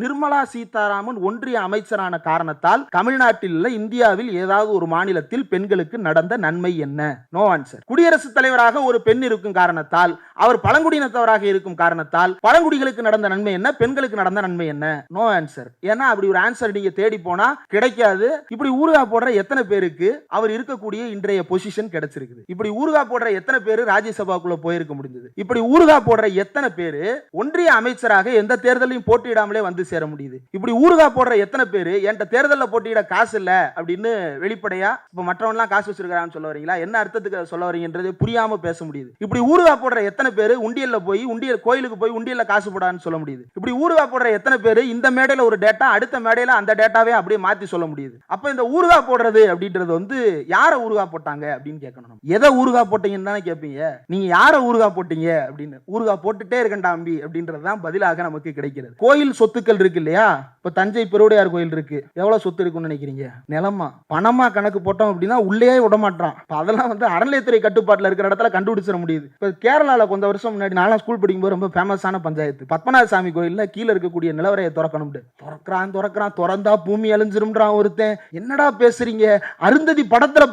நிர்மலா சீதாராமன் ஒன்றிய அமைச்சரான காரணத்தால் தமிழ்நாட்டில் உள்ள இந்தியாவில் ஏதாவது ஒரு மாநிலத்தில் பெண்களுக்கு நடந்த நன்மை என்ன? No answer. குடியரசுத் தலைவராக ஒரு பெண் இருக்கும் காரணத்தால், அவர் பழங்குடியினத்தவராக இருக்கும் காரணத்தால் பழங்குடிகளுக்கு நடந்த நன்மை என்ன, பெண்களுக்கு நடந்த நன்மை என்ன? No answer. ஏன்னா அப்படி ஒரு ஆன்சர் நீங்க தேடி போனா கிடைக்காது. இப்படி ஊறுகாய் போடுற எத்தனை பேருக்கு அவர் இருக்கக்கூடிய இன்றைய பொசிஷன் கிடைச்சிருக்குது? இப்படி ஊறுகாய் போடுற எத்தனை பேரு ராஜ்யசபாக்குள்ள போயிருக்க முடிஞ்சது? இப்படி ஊறுகாய் போடுற எத்தனை பேரு ஒன்றிய அமைச்சராக எந்த தேர்தலையும் போட்டியிடாமலே வந்து சேர முடியுது? இப்படி ஊறுகாய் போடுற எத்தனை பேரு என்கிட்ட தேர்தலில் போட்டியிட காசு இல்ல அப்படின்னு வெளிப்படையா இப்ப மற்றவன்லாம் காசு வச்சிருக்கான்னு சொல்ல வரீங்களா? என்ன அர்த்தத்துக்கு சொல்ல வரீங்கன்றது புரியாம பேச முடியுது. இப்படி ஊறுகாய் போடுற எத்தனை பேரு உண்டியல்ல போய் கோயிலுக்கு போய் உண்டியல்ல காசு போடான்னு சொல்ல முடியுது. இப்படி ஊறுகாய் போடுற எத்தனை பேரு இந்த மேடையில ஒரு டேட்டா அடுத்த மேடையில அந்த டேட்டாவே அப்படியே மாத்தி சொல்ல முடியுது. அப்ப இந்த ஊறுகாய் போடுறது அப்படின்றது வந்து யார ஊறுகாய் போட்டாங்க அப்படின்னு கேட்கணும். எதை ஊறுகாய் போட்டீங்கன்னு தானே கேட்பீங்க. நீங்க யார ஊறுகாய் போட்டீங்க அப்படின்னு. ஊறுகாய் போட்டுட்டே இருக்கண்டாம்பி அப்படின்றதுதான் பதிலாக நமக்கு கிடைக்கிறது. கோயில் சொத்துக்கள் இருக்கு இல்லையா? இப்ப தஞ்சை பெருவுடையார் கோயில் இருக்கு. எவ்வளவு சொத்து இருக்குன்னு நினைக்கிறீங்க? நிலமா பணமா கணக்கு போட்டோம் அப்படின்னா உள்ளே விட மாட்டான். அதெல்லாம் வந்து அறநிலையத்துறை கட்டுப்பாட்டுல இருக்கிற இடத்துல கண்டுபிடிச்சிட முடியுது. இப்ப கேரளால கொஞ்ச வருஷம் முன்னாடி நான் ஸ்கூல் படிக்கும்போது ரொம்ப ஃபேமஸான பஞ்சாயத்து பத்மநாத சாமி கோயில்ல கீழே இருக்கக்கூடிய நிலவரையை திறக்கணும். திறக்கிறான் திறந்தா பூமி அழிஞ்சிரும்ன்றான் ஒருத்தன். என்னடா பேசுறீங்க? அருந்ததி படத்துல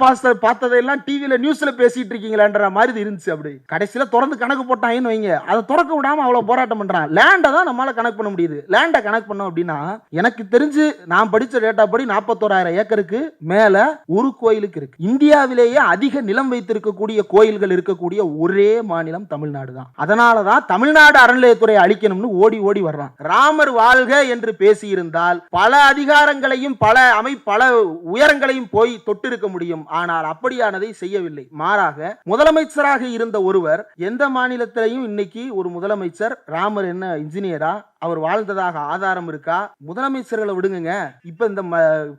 பார்த்ததெல்லாம் டிவில நியூஸ்ல பேசிட்டு இருக்கீங்களான்ற மாதிரி இருந்துச்சு. அப்படி கடைசியில திறந்து கணக்கு போட்டாங்கன்னு வைங்க, அதை திறக்க விடாம அவ்வளவு போராட்டம் பண்றான். லேண்டை தான் நம்மளால கணக்கு பண்ண முடியுது. லேண்டை கணக்கு பண்ணோம் அப்படின்னா எனக்கு தெரிஞ்சு நான் படிச்ச டேட்டா படி 41,000 ஏக்கருக்கு மேல ஒரு கோயிலுக்கு இருக்கு. இந்தியாவிலேயே அதிக நிலம் வைத்திருக்கக்கூடிய கோயில்கள் இருக்கக்கூடிய ஒரே மாநிலம் தமிழ்நாடு தான். அதனாலதான் தமிழ்நாடு அறநிலையத்துறை அழிக்கணும்னு ஓடி ஓடி வர்றான். ராமர் வாழ்க என்று பேசியிருந்தால் பல அதிகாரங்களையும் பல உயரங்களையும் போய் தொட்டிருக்க முடியும். ஆனால் அப்படியானதை செய்யவில்லை. மாறாக முதலமைச்சராக இருந்த ஒருவர் எந்த மாநிலத்திலையும் இன்னைக்கு ஒரு முதலமைச்சர் ராமர் என்ன இன்ஜினியரா அவர் வாழ்ந்ததாக ஆதாரம் இருக்கா? முதலமைச்சர்களை விடுங்க, இப்ப இந்த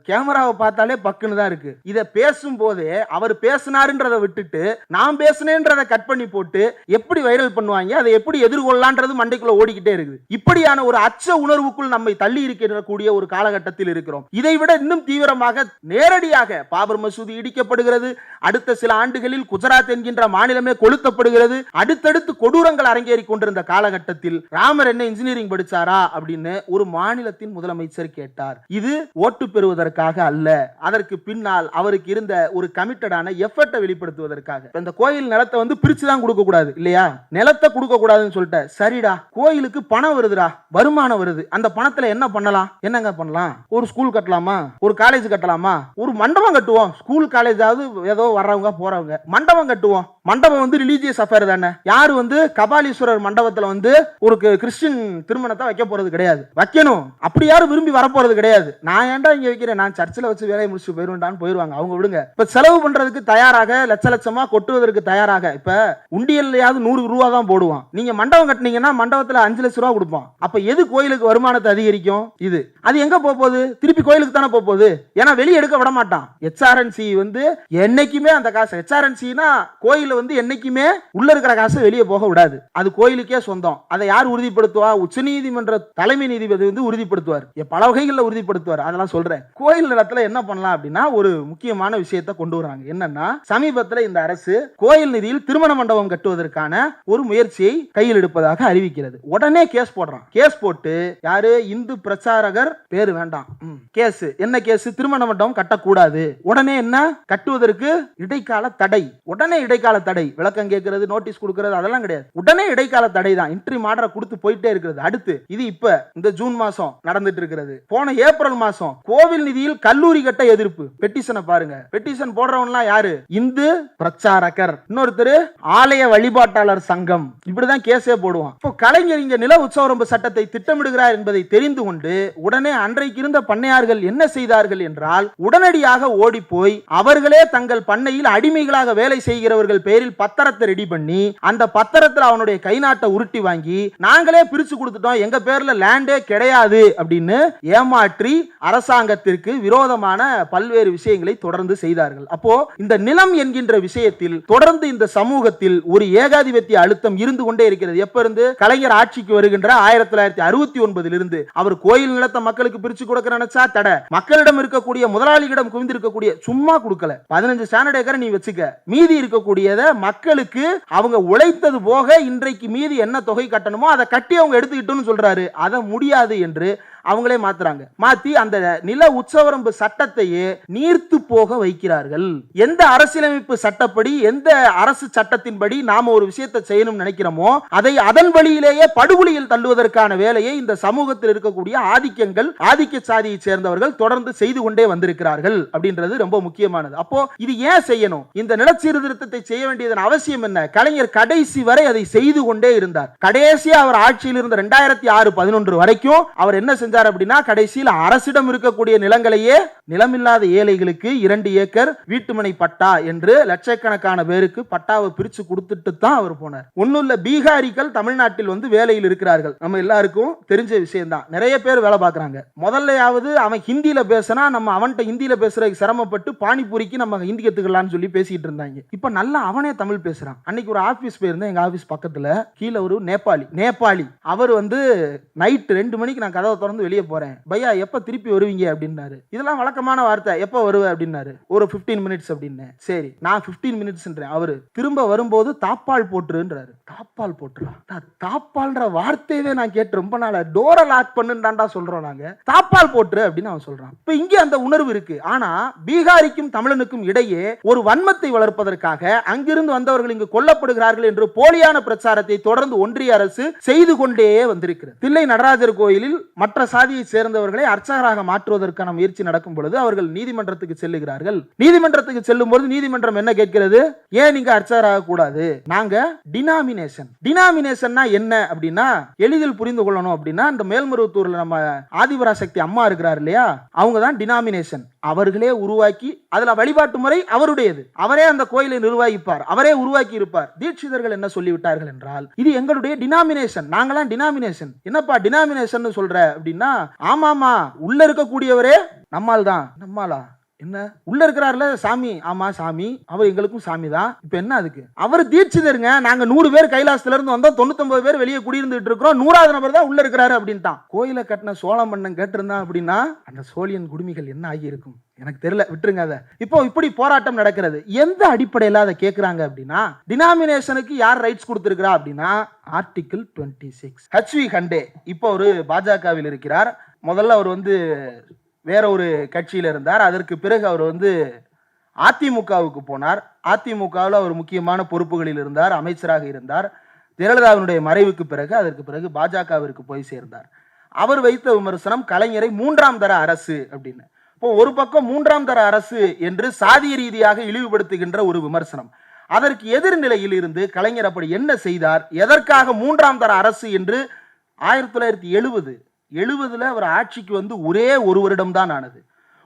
கேமராவை பார்த்தாலே பக்குன்னு தான் இருக்கு. இத பேசும் போதே அவர் பேசினாருன்றதை விட்டுட்டு நான் பேசினேன்றதை கட் பண்ணி போட்டு எப்படி வைரல் பண்ணுவாங்க, அதை எப்படி எதிர்கொள்ளலான்றது மண்டைக்குள்ள ஓடிக்கிட்டே இருக்குது. இப்படியான ஒரு அச்ச உணர்வுக்குள் நம்மை தள்ளி இருக்கக்கூடிய ஒரு காலகட்டத்தில் இருக்கிறோம். இதை விட இன்னும் தீவிரமாக நேரடியாக பாபர் மசூதி இடிக்கப்படுகிறது. அடுத்த சில ஆண்டுகளில் குஜராத் என்கின்ற மாநிலமே கொளுத்தப்படுகிறது. அடுத்தடுத்து கொடூரங்கள் அரங்கேறி கொண்டிருந்த காலகட்டத்தில் ராமர் என்ன இன்ஜினியரிங் படிச்சு அப்படின்னு ஒரு மாநிலத்தின் முதலமைச்சர் கேட்டார். இது ஓட்டு பெறுவதற்காக அல்ல, அதற்கு பின்னால் அவருக்கு இருந்த ஒரு கமிட்டடான எஃபர்ட்டை வெளிப்படுத்துவதற்காக. இந்த கோயில் நிலத்தை வந்து பிரிச்சு தான் கொடுக்க கூடாது இல்லையா? நிலத்தை கொடுக்க கூடாதுன்னு சொல்லிட்ட. சரிடா, கோயிலுக்கு பணம் வருதுடா, வருமானம் வருது. அந்த பணத்துல என்ன பண்ணலாம்? என்னங்க பண்ணலாம்? ஒரு ஸ்கூல் கட்டலாமா? ஒரு காலேஜ் கட்டலாமா? ஒரு மண்டபம் கட்டுவோம். ஸ்கூல் காலேஜாவது ஏதோ வர்றவங்க போறவங்க மண்டபம் கட்டுவோம். மண்டபம் வந்து ரிலீஜியஸ் அஃபேர் தானே. யாரு வந்து கபாலீஸ்வரர் மண்டபத்துல வந்து ஒரு கிறிஸ்டியன் திருமணத்தை வைக்க போறது கிடையாது. வைக்கணும் அப்படி யாரும் விரும்பி வரப்போறது கிடையாது. நான் ஏன்டா இங்க வைக்கிறேன், நான் சர்ச்சில் வச்சு வேலையை முடிச்சு போயிருவேன்டான்னு போயிருவாங்க. அவங்க விடுங்க. இப்ப செலவு பண்றதுக்கு தயாராக லட்சமா கொட்டுவதற்கு தயாராக இப்ப உண்டியல்லையாவது 100 ரூபா தான் போடுவான். நீங்க மண்டபம் கட்டினீங்கன்னா மண்டபத்துல 5 லட்சம் ரூபா கொடுப்பான். அப்ப எது கோயிலுக்கு வருமானத்தை அதிகரிக்கும்? இது அது எங்க போகுது? திருப்பி கோயிலுக்கு தானே போகுது. ஏன்னா வெளியே எடுக்க விட மாட்டான். HRNC வந்து என்னைக்குமே அந்த காசு HRNCனா கோயில் வந்து என்னைக்குமே உள்ள இருக்கிற காசு வெளியே போக விடாது. அது கோயிலுக்கே சொந்தம். அதை யார் உறுதிப்படுத்துவா? உச்சநீதிமன்ற தலைமை நீதிபதி வந்து உறுதிப்படுத்துவார். பல வகைகளில் உறுதிப்படுத்துவார். அதெல்லாம் சொல்றேன். கோயில் நிலத்துல என்ன பண்ணலாம் அப்படின்னா ஒரு முக்கியமான விஷயத்தை கொண்டு வராங்க. என்னன்னா சமீபத்தில் இந்த அரசு கோயில் நிதியில் திருமண மண்டபம் கட்டுவதற்கான ஒரு முயற்சியை கையில் எடுப்பதாக அறிவிக்கிறது. உடனே கேஸ் போடுறான். கேஸ் போட்டு யாரு? இந்து பிரச்சாரகர் பேரு வேண்டாம். கேஸ் என்ன கேஸ்? திருமண மண்டபம் கட்டக்கூடாது. உடனே என்ன? கட்டுவதற்கு இடைக்கால தடை. உடனே இடைக்கால தடை. விளக்கம் கேட்கிறது, நோட்டீஸ் கொடுக்கிறது அதெல்லாம் கிடையாது. உடனே இடைக்கால தடை தான். இன்ட்ரீம் ஆர்டர் கொடுத்து போயிட்டே இருக்கிறது. அடுத்து இது இப்ப இந்த ஜூன் மாசம் நடந்துட்டு இருக்கிறது. போன ஏப்ரல் மாசம் கோவில் நிதியில் கல்லூரி கட்ட எதிர்ப்பு பெட்டிஷனை பாருங்க. பெட்டிஷன் போடுறவன்லாம் யாரு? இந்து பிரச்சாரகர். இன்னொருத்தர் ஆலய வழிபாட்டாளர் சங்கம். இப்படிதான் கேஸே போடுவான். இப்போ கலைஞர் இங்க நில உற்சவரம்பு சட்டத்தை திட்டமிடுகிறார் என்பதை தெரிந்து கொண்டு உடனே அன்றைக்கு இருந்த பண்ணையார்கள் என்ன செய்தார்கள் என்றால் உடனடியாக ஓடி போய் அவர்களே தங்கள் பண்ணையில் அடிமைகளாக வேலை செய்கிறவர்கள் பெயரில் பத்திரத்தை ரெடி பண்ணி அந்த பத்திரத்தில் அவனுடைய கை நாட்டை உருட்டி வாங்கி நாங்களே பிரிச்சு கொடுத்துட்டோம், எங்க பேர்ல லேண்டே கிடையாது அப்படின்னு ஏமாற்றி அரசாங்கத்திற்கு விரோதமான பல்வேறு விஷயங்களை தொடர்ந்து செய்தார்கள். அப்போ இந்த நிலம் என்கின்ற விஷயத்தில் தொடர்ந்து இந்த சமூகத்தில் ஒரு ஏகாதிபத்திய அழுத்தம் இருந்து கொண்டே இருக்கிறது. எப்ப இருந்து? கலைஞர் ஆட்சிக்கு வருகின்ற 1969 இருந்து. அவர் கோயில் நிலத்தை மக்களுக்கு பிரிச்சு கொடுக்க நினைச்சா தடை. மக்களிடம் இருக்கக்கூடிய முதலாளிகளிடம் குவிந்து இருக்கக்கூடிய சும்மா கொடுக்கல. 15 ஸ்டாண்டர்ட் ஏக்கரை நீ வச்சுக்க, மீதி இருக்கக்கூடியதை மக்களுக்கு அவங்க உழைத்தது போக இன்றைக்கு மீதி என்ன தொகை கட்டணுமோ அதை கட்டி அவங்க எடுத்துக்கிட்டோம்னு சொல்றாரு. அதை முடியாது என்று அவங்களே மாத்துறாங்க. மாத்தி அந்த நில உச்சவரம்பு சட்டத்தையே நீர்த்து போக வைக்கிறார்கள். எந்த அரசியலமைப்பு சட்டப்படி, எந்த அரசு சட்டத்தின்படி நாம ஒரு விஷயத்தை செய்யணும் நினைக்கிறோமோ அதை அதன் வழியிலேயே படுகொலியில் தள்ளுவதற்கான வேலையை இந்த சமூகத்தில் இருக்கக்கூடிய ஆதிக்கங்கள், ஆதிக்க சாதியை சேர்ந்தவர்கள் தொடர்ந்து செய்து கொண்டே வந்திருக்கிறார்கள் அப்படின்றது ரொம்ப முக்கியமானது. அப்போ இது ஏன் செய்யணும்? இந்த நில சீர்திருத்தத்தை செய்ய வேண்டியதன் அவசியம் என்ன? கலைஞர் கடைசி வரை அதை செய்து கொண்டே இருந்தார். கடைசியா அவர் ஆட்சியில் இருந்த 2006-11 வரைக்கும் அவர் என்ன செஞ்சார் அப்படின்னா, கடைசியில் அரசிடம் இருக்கக்கூடிய நிலங்களையே நிலமில்லாத ஏழைகளுக்கு 2 ஏக்கர் வீட்டுமனை பட்டா என்று லட்சக்கணக்கான பேருக்கு பட்டாவை பிரிச்சு கொடுத்துட்டு தான் அவர் போனார். ஒண்ணுல்ல, பீகாரிகள் தமிழ்நாட்டில் வந்து வேலையில் இருக்கிறார்கள். நம்ம எல்லாருக்கும் தெரிஞ்ச விஷயம் தான். நிறைய பேர் வேலை பார்க்கறாங்க. முதல்லையாவது அவன் ஹிந்தியில பேசினா நம்ம அவன்கிட்ட ஹிந்தியில பேசுறதுக்கு சிரமப்பட்டு பானிபூரிக்கு நம்ம ஹிந்தி கத்துக்கலாம்னு சொல்லி பேசிட்டு இருந்தாங்க. இப்ப நல்லா அவனே தமிழ் பேசுறான். அன்னைக்கு ஒரு ஆபீஸ் போயிருந்தேன். எங்க ஆபீஸ் பக்கத்துல கீழே ஒரு நேபாளி அவர் வந்து நைட் 2 மணிக்கு நான் கதவை திறந்து வெளியே போறேன், பையா எப்ப திருப்பி வருவீங்க அப்படின்னாரு. இதெல்லாம் வழக்கமான வார்த்தை. எப்ப வருவ அப்படின்னாரு. ஒரு 15 மினிட்ஸ் அப்படின்னு. சரி, நான் 15 மினிட்ஸ்ன்றேன். அவரு திரும்ப வரும்போது தாப்பால் போட்டுருன்றாரு. தாப்பால் போட்டுரா? தாப்பால்ன்ற வார்த்தையவே நான் கேட்டு ரொம்ப நாள். டோரை லாக் பண்ணுடாண்டா சொல்றோம் நாங்க, தாப்பால் போட்டுரு அப்படின்னு அவன் சொல்றான். இப்ப இங்கே அந்த உணர்வு இருக்கு. ஆனா பீகாரிக்கும் தமிழனுக்கும் இடையே ஒரு வன்மத்தை வளர்ப்பதற்காக அங்கிருந்து வந்தவர்கள் இங்கு கொல்லப்படுகிறார்கள் என்று போலியான பிரச்சாரத்தை தொடர்ந்து ஒன்றிய அரசு செய்து கொண்டே வந்திருக்கிறது. தில்லை நடராஜர் கோயிலில் மற்ற சாதியை சேர்ந்தவர்களை அர்ச்சகராக மாற்றுவதற்கான முயற்சி நடக்கும் பொழுது அவர்கள் நீதிமன்றத்துக்கு செல்லுகிறார்கள். நீதிமன்றத்துக்கு செல்லும் பொழுது நீதிமன்றம் என்ன கேட்கிறது? ஏன் நீங்க அர்ச்சகராக கூடாது? நாங்க டினாமினேஷன் என்ன அப்படின்னா, எளிதில் புரிந்து கொள்ளணும் அப்படின்னா, இந்த மேல்மருவத்தூர்ல நம்ம ஆதிபராசக்தி அம்மா இருக்கிறார் இல்லையா, அவங்க தான் டினாமினேஷன். அவர்களே உருவாக்கி, அதுல வழிபாட்டு முறை அவருடையது. அவரே அந்த கோயிலை நிர்வகிப்பார், அவரே உருவாக்கி இருப்பார். தீட்சிதர்கள் என்ன சொல்லிவிட்டார்கள் என்றால், இது எங்களுடைய டினாமினேஷன், நாங்களாம் டினாமினேஷன். என்னப்பா டினாமினேஷன் சொல்ற அப்படின்னா, ஆமாமா உள்ள இருக்கக்கூடியவரே நம்மால் தான். நம்மாலா? என்ன உள்ள இருக்கிறார்ல சாமி? ஆமா சாமி, அவர் எங்களுக்கும் சாமி தான். இப்ப என்ன அதுக்கு? அவர் தீட்சிதருங்க. நாங்க 100 பேர் கைலாசத்துல இருந்து வந்தோம், 99 பேர் வெளியே குடியிருந்துட்டு இருக்கிறோம், 100வது நபர் தான் உள்ள இருக்கிறாரு அப்படின்ட்டான். கோயிலை கட்டின சோழ மன்னன் கேட்டிருந்தான் அப்படின்னா அந்த சோழியன் குடுமிகள் என்ன ஆகி இருக்கும் எனக்கு தெரியல, விட்டுருங்க அதை. இப்போ இப்படி போராட்டம் நடக்கிறது. எந்த அடிப்படையில் அதை கேட்கிறாங்க அப்படின்னா, டினாமினேஷனுக்கு யார் ரைட்ஸ் கொடுத்திருக்கிறா அப்படின்னா ஆர்டிகிள் 26. HV கண்டே இப்போ ஒரு பாஜகவில் இருக்கிறார். முதல்ல அவர் வந்து வேற ஒரு கட்சியில் இருந்தார். அதற்கு பிறகு அவர் வந்து அதிமுகவுக்கு போனார். அதிமுகவில் அவர் முக்கியமான பொறுப்புகளில் இருந்தார், அமைச்சராக இருந்தார். ஜெயலலிதாவினுடைய மறைவுக்கு பிறகு அதற்கு பிறகு பாஜகவிற்கு போய் சேர்ந்தார். அவர் வைத்த விமர்சனம் கலைஞரை 3ஆம் தர அரசு அப்படின்னு. இப்போ ஒரு பக்கம் 3ஆம் தர அரசு என்று சாதிய ரீதியாக இழிவுபடுத்துகின்ற ஒரு விமர்சனம். அதற்கு எதிர்நிலையில் இருந்து கலைஞர் அப்படி என்ன செய்தார், எதற்காக 3ஆம் தர அரசு என்று 1970 அவர் ஆட்சிக்கு வந்து ஒரே ஒரு வருடம் தான் ஆனது.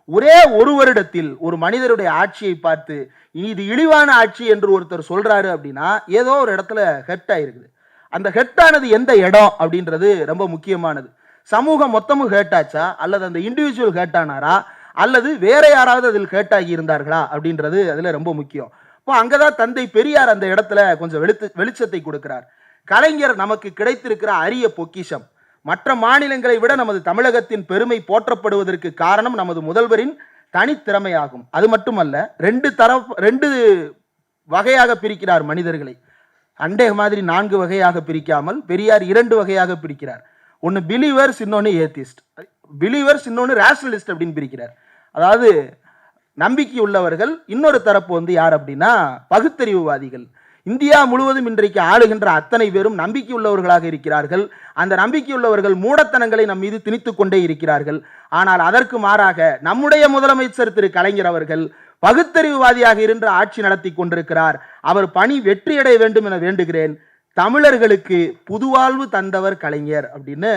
ஒரே ஒரு வருடத்தில் ஒரு மனிதருடைய ஆட்சியை பார்த்து இது இழிவான ஆட்சி என்று ஒருத்தர் சொல்றாரு அப்படின்னா ஏதோ ஒரு இடத்துல ஹெட் ஆயிருக்குது. அந்த ஹெட் ஆனது எந்த இடம் அப்படின்றது ரொம்ப முக்கியமானது. சமூகம் மொத்தமும் ஹேட் ஆச்சா, அல்லது அந்த இண்டிவிஜுவல் ஹேட் ஆனாரா, அல்லது வேற யாராவது அதில் ஹேட் ஆகி இருந்தார்களா அப்படின்றது அதுல ரொம்ப முக்கியம். இப்போ அங்கதான் தந்தை பெரியார் அந்த இடத்துல கொஞ்சம் வெளிச்சத்தை கொடுக்கிறார். கலைஞர் நமக்கு கிடைத்திருக்கிற அரிய பொக்கிஷம். மற்ற மாநிலங்களை விட நமது தமிழகத்தின் பெருமை போற்றப்படுவதற்கு காரணம் நமது முதல்வரின் தனித்திறமையாகும். அது மட்டுமல்ல, 2 வகையாக பிரிக்கிறார் மனிதர்களை. அண்டே மாதிரி 4 வகையாக பிரிக்காமல் பெரியார் 2 வகையாக பிரிக்கிறார். ஒன்னு பிலீவர்ஸ், இன்னொன்னு ஏத்திஸ்ட். பிலீவர்ஸ் இன்னொன்னு ரேஷனலிஸ்ட் அப்படின்னு பிரிக்கிறார். அதாவது நம்பிக்கை உள்ளவர்கள். இன்னொரு தரப்பு வந்து யார் அப்படின்னா பகுத்தறிவுவாதிகள். இந்தியா முழுவதும் இன்றைக்கு ஆளுகின்ற அத்தனை பேரும் நம்பிக்கை உள்ளவர்களாக இருக்கிறார்கள். அந்த நம்பிக்கையுள்ளவர்கள் மூடத்தனங்களை நம் மீது திணித்துக் கொண்டே இருக்கிறார்கள். ஆனால் அதற்கு மாறாக நம்முடைய முதலமைச்சர் திரு கலைஞர் அவர்கள் பகுத்தறிவுவாதியாக இருந்து ஆட்சி நடத்தி கொண்டிருக்கிறார். அவர் பணி வெற்றியடைய வேண்டும் என வேண்டுகிறேன். தமிழர்களுக்கு புதுவாழ்வு தந்தவர் கலைஞர் அப்படின்னு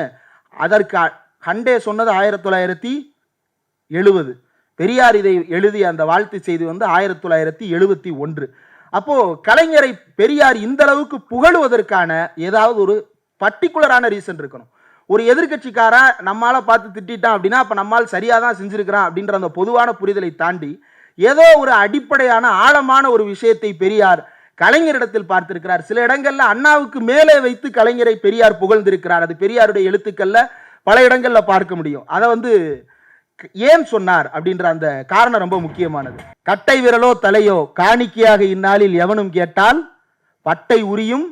அதற்கு கண்டே சொன்னது 1970. பெரியார் இதை எழுதிய அந்த வாழ்த்து செய்தி வந்து 1971. அப்போ கலைஞரை பெரியார் இந்த அளவுக்கு புகழுவதற்கான ஏதாவது ஒரு பர்டிகுலரான ரீசன் இருக்கணும். ஒரு எதிர்கட்சிக்கார நம்மால பார்த்து திட்டான் அப்படின்னா அப்ப நம்மால் சரியாதான் செஞ்சிருக்கிறான் அப்படின்ற அந்த பொதுவான புரிதலை தாண்டி ஏதோ ஒரு அடிப்படையான ஆழமான ஒரு விஷயத்தை பெரியார் கலைஞரிடத்தில் பார்த்திருக்கிறார். சில இடங்கள்ல அண்ணாவுக்கு மேலே வைத்து கலைஞரை பெரியார் புகழ்ந்திருக்கிறார். அது பெரியாருடைய எழுத்துக்கள்ல பல இடங்கள்ல பார்க்க முடியும். அதை வந்து ஏன் சொன்னார் அப்படின்ற அந்த காரணம் ரொம்ப முக்கியமானது. கட்டை விரலோ தலையோ காணிக்கையாக இந்நாளில் எவனும் கேட்டால் பட்டை உரியும்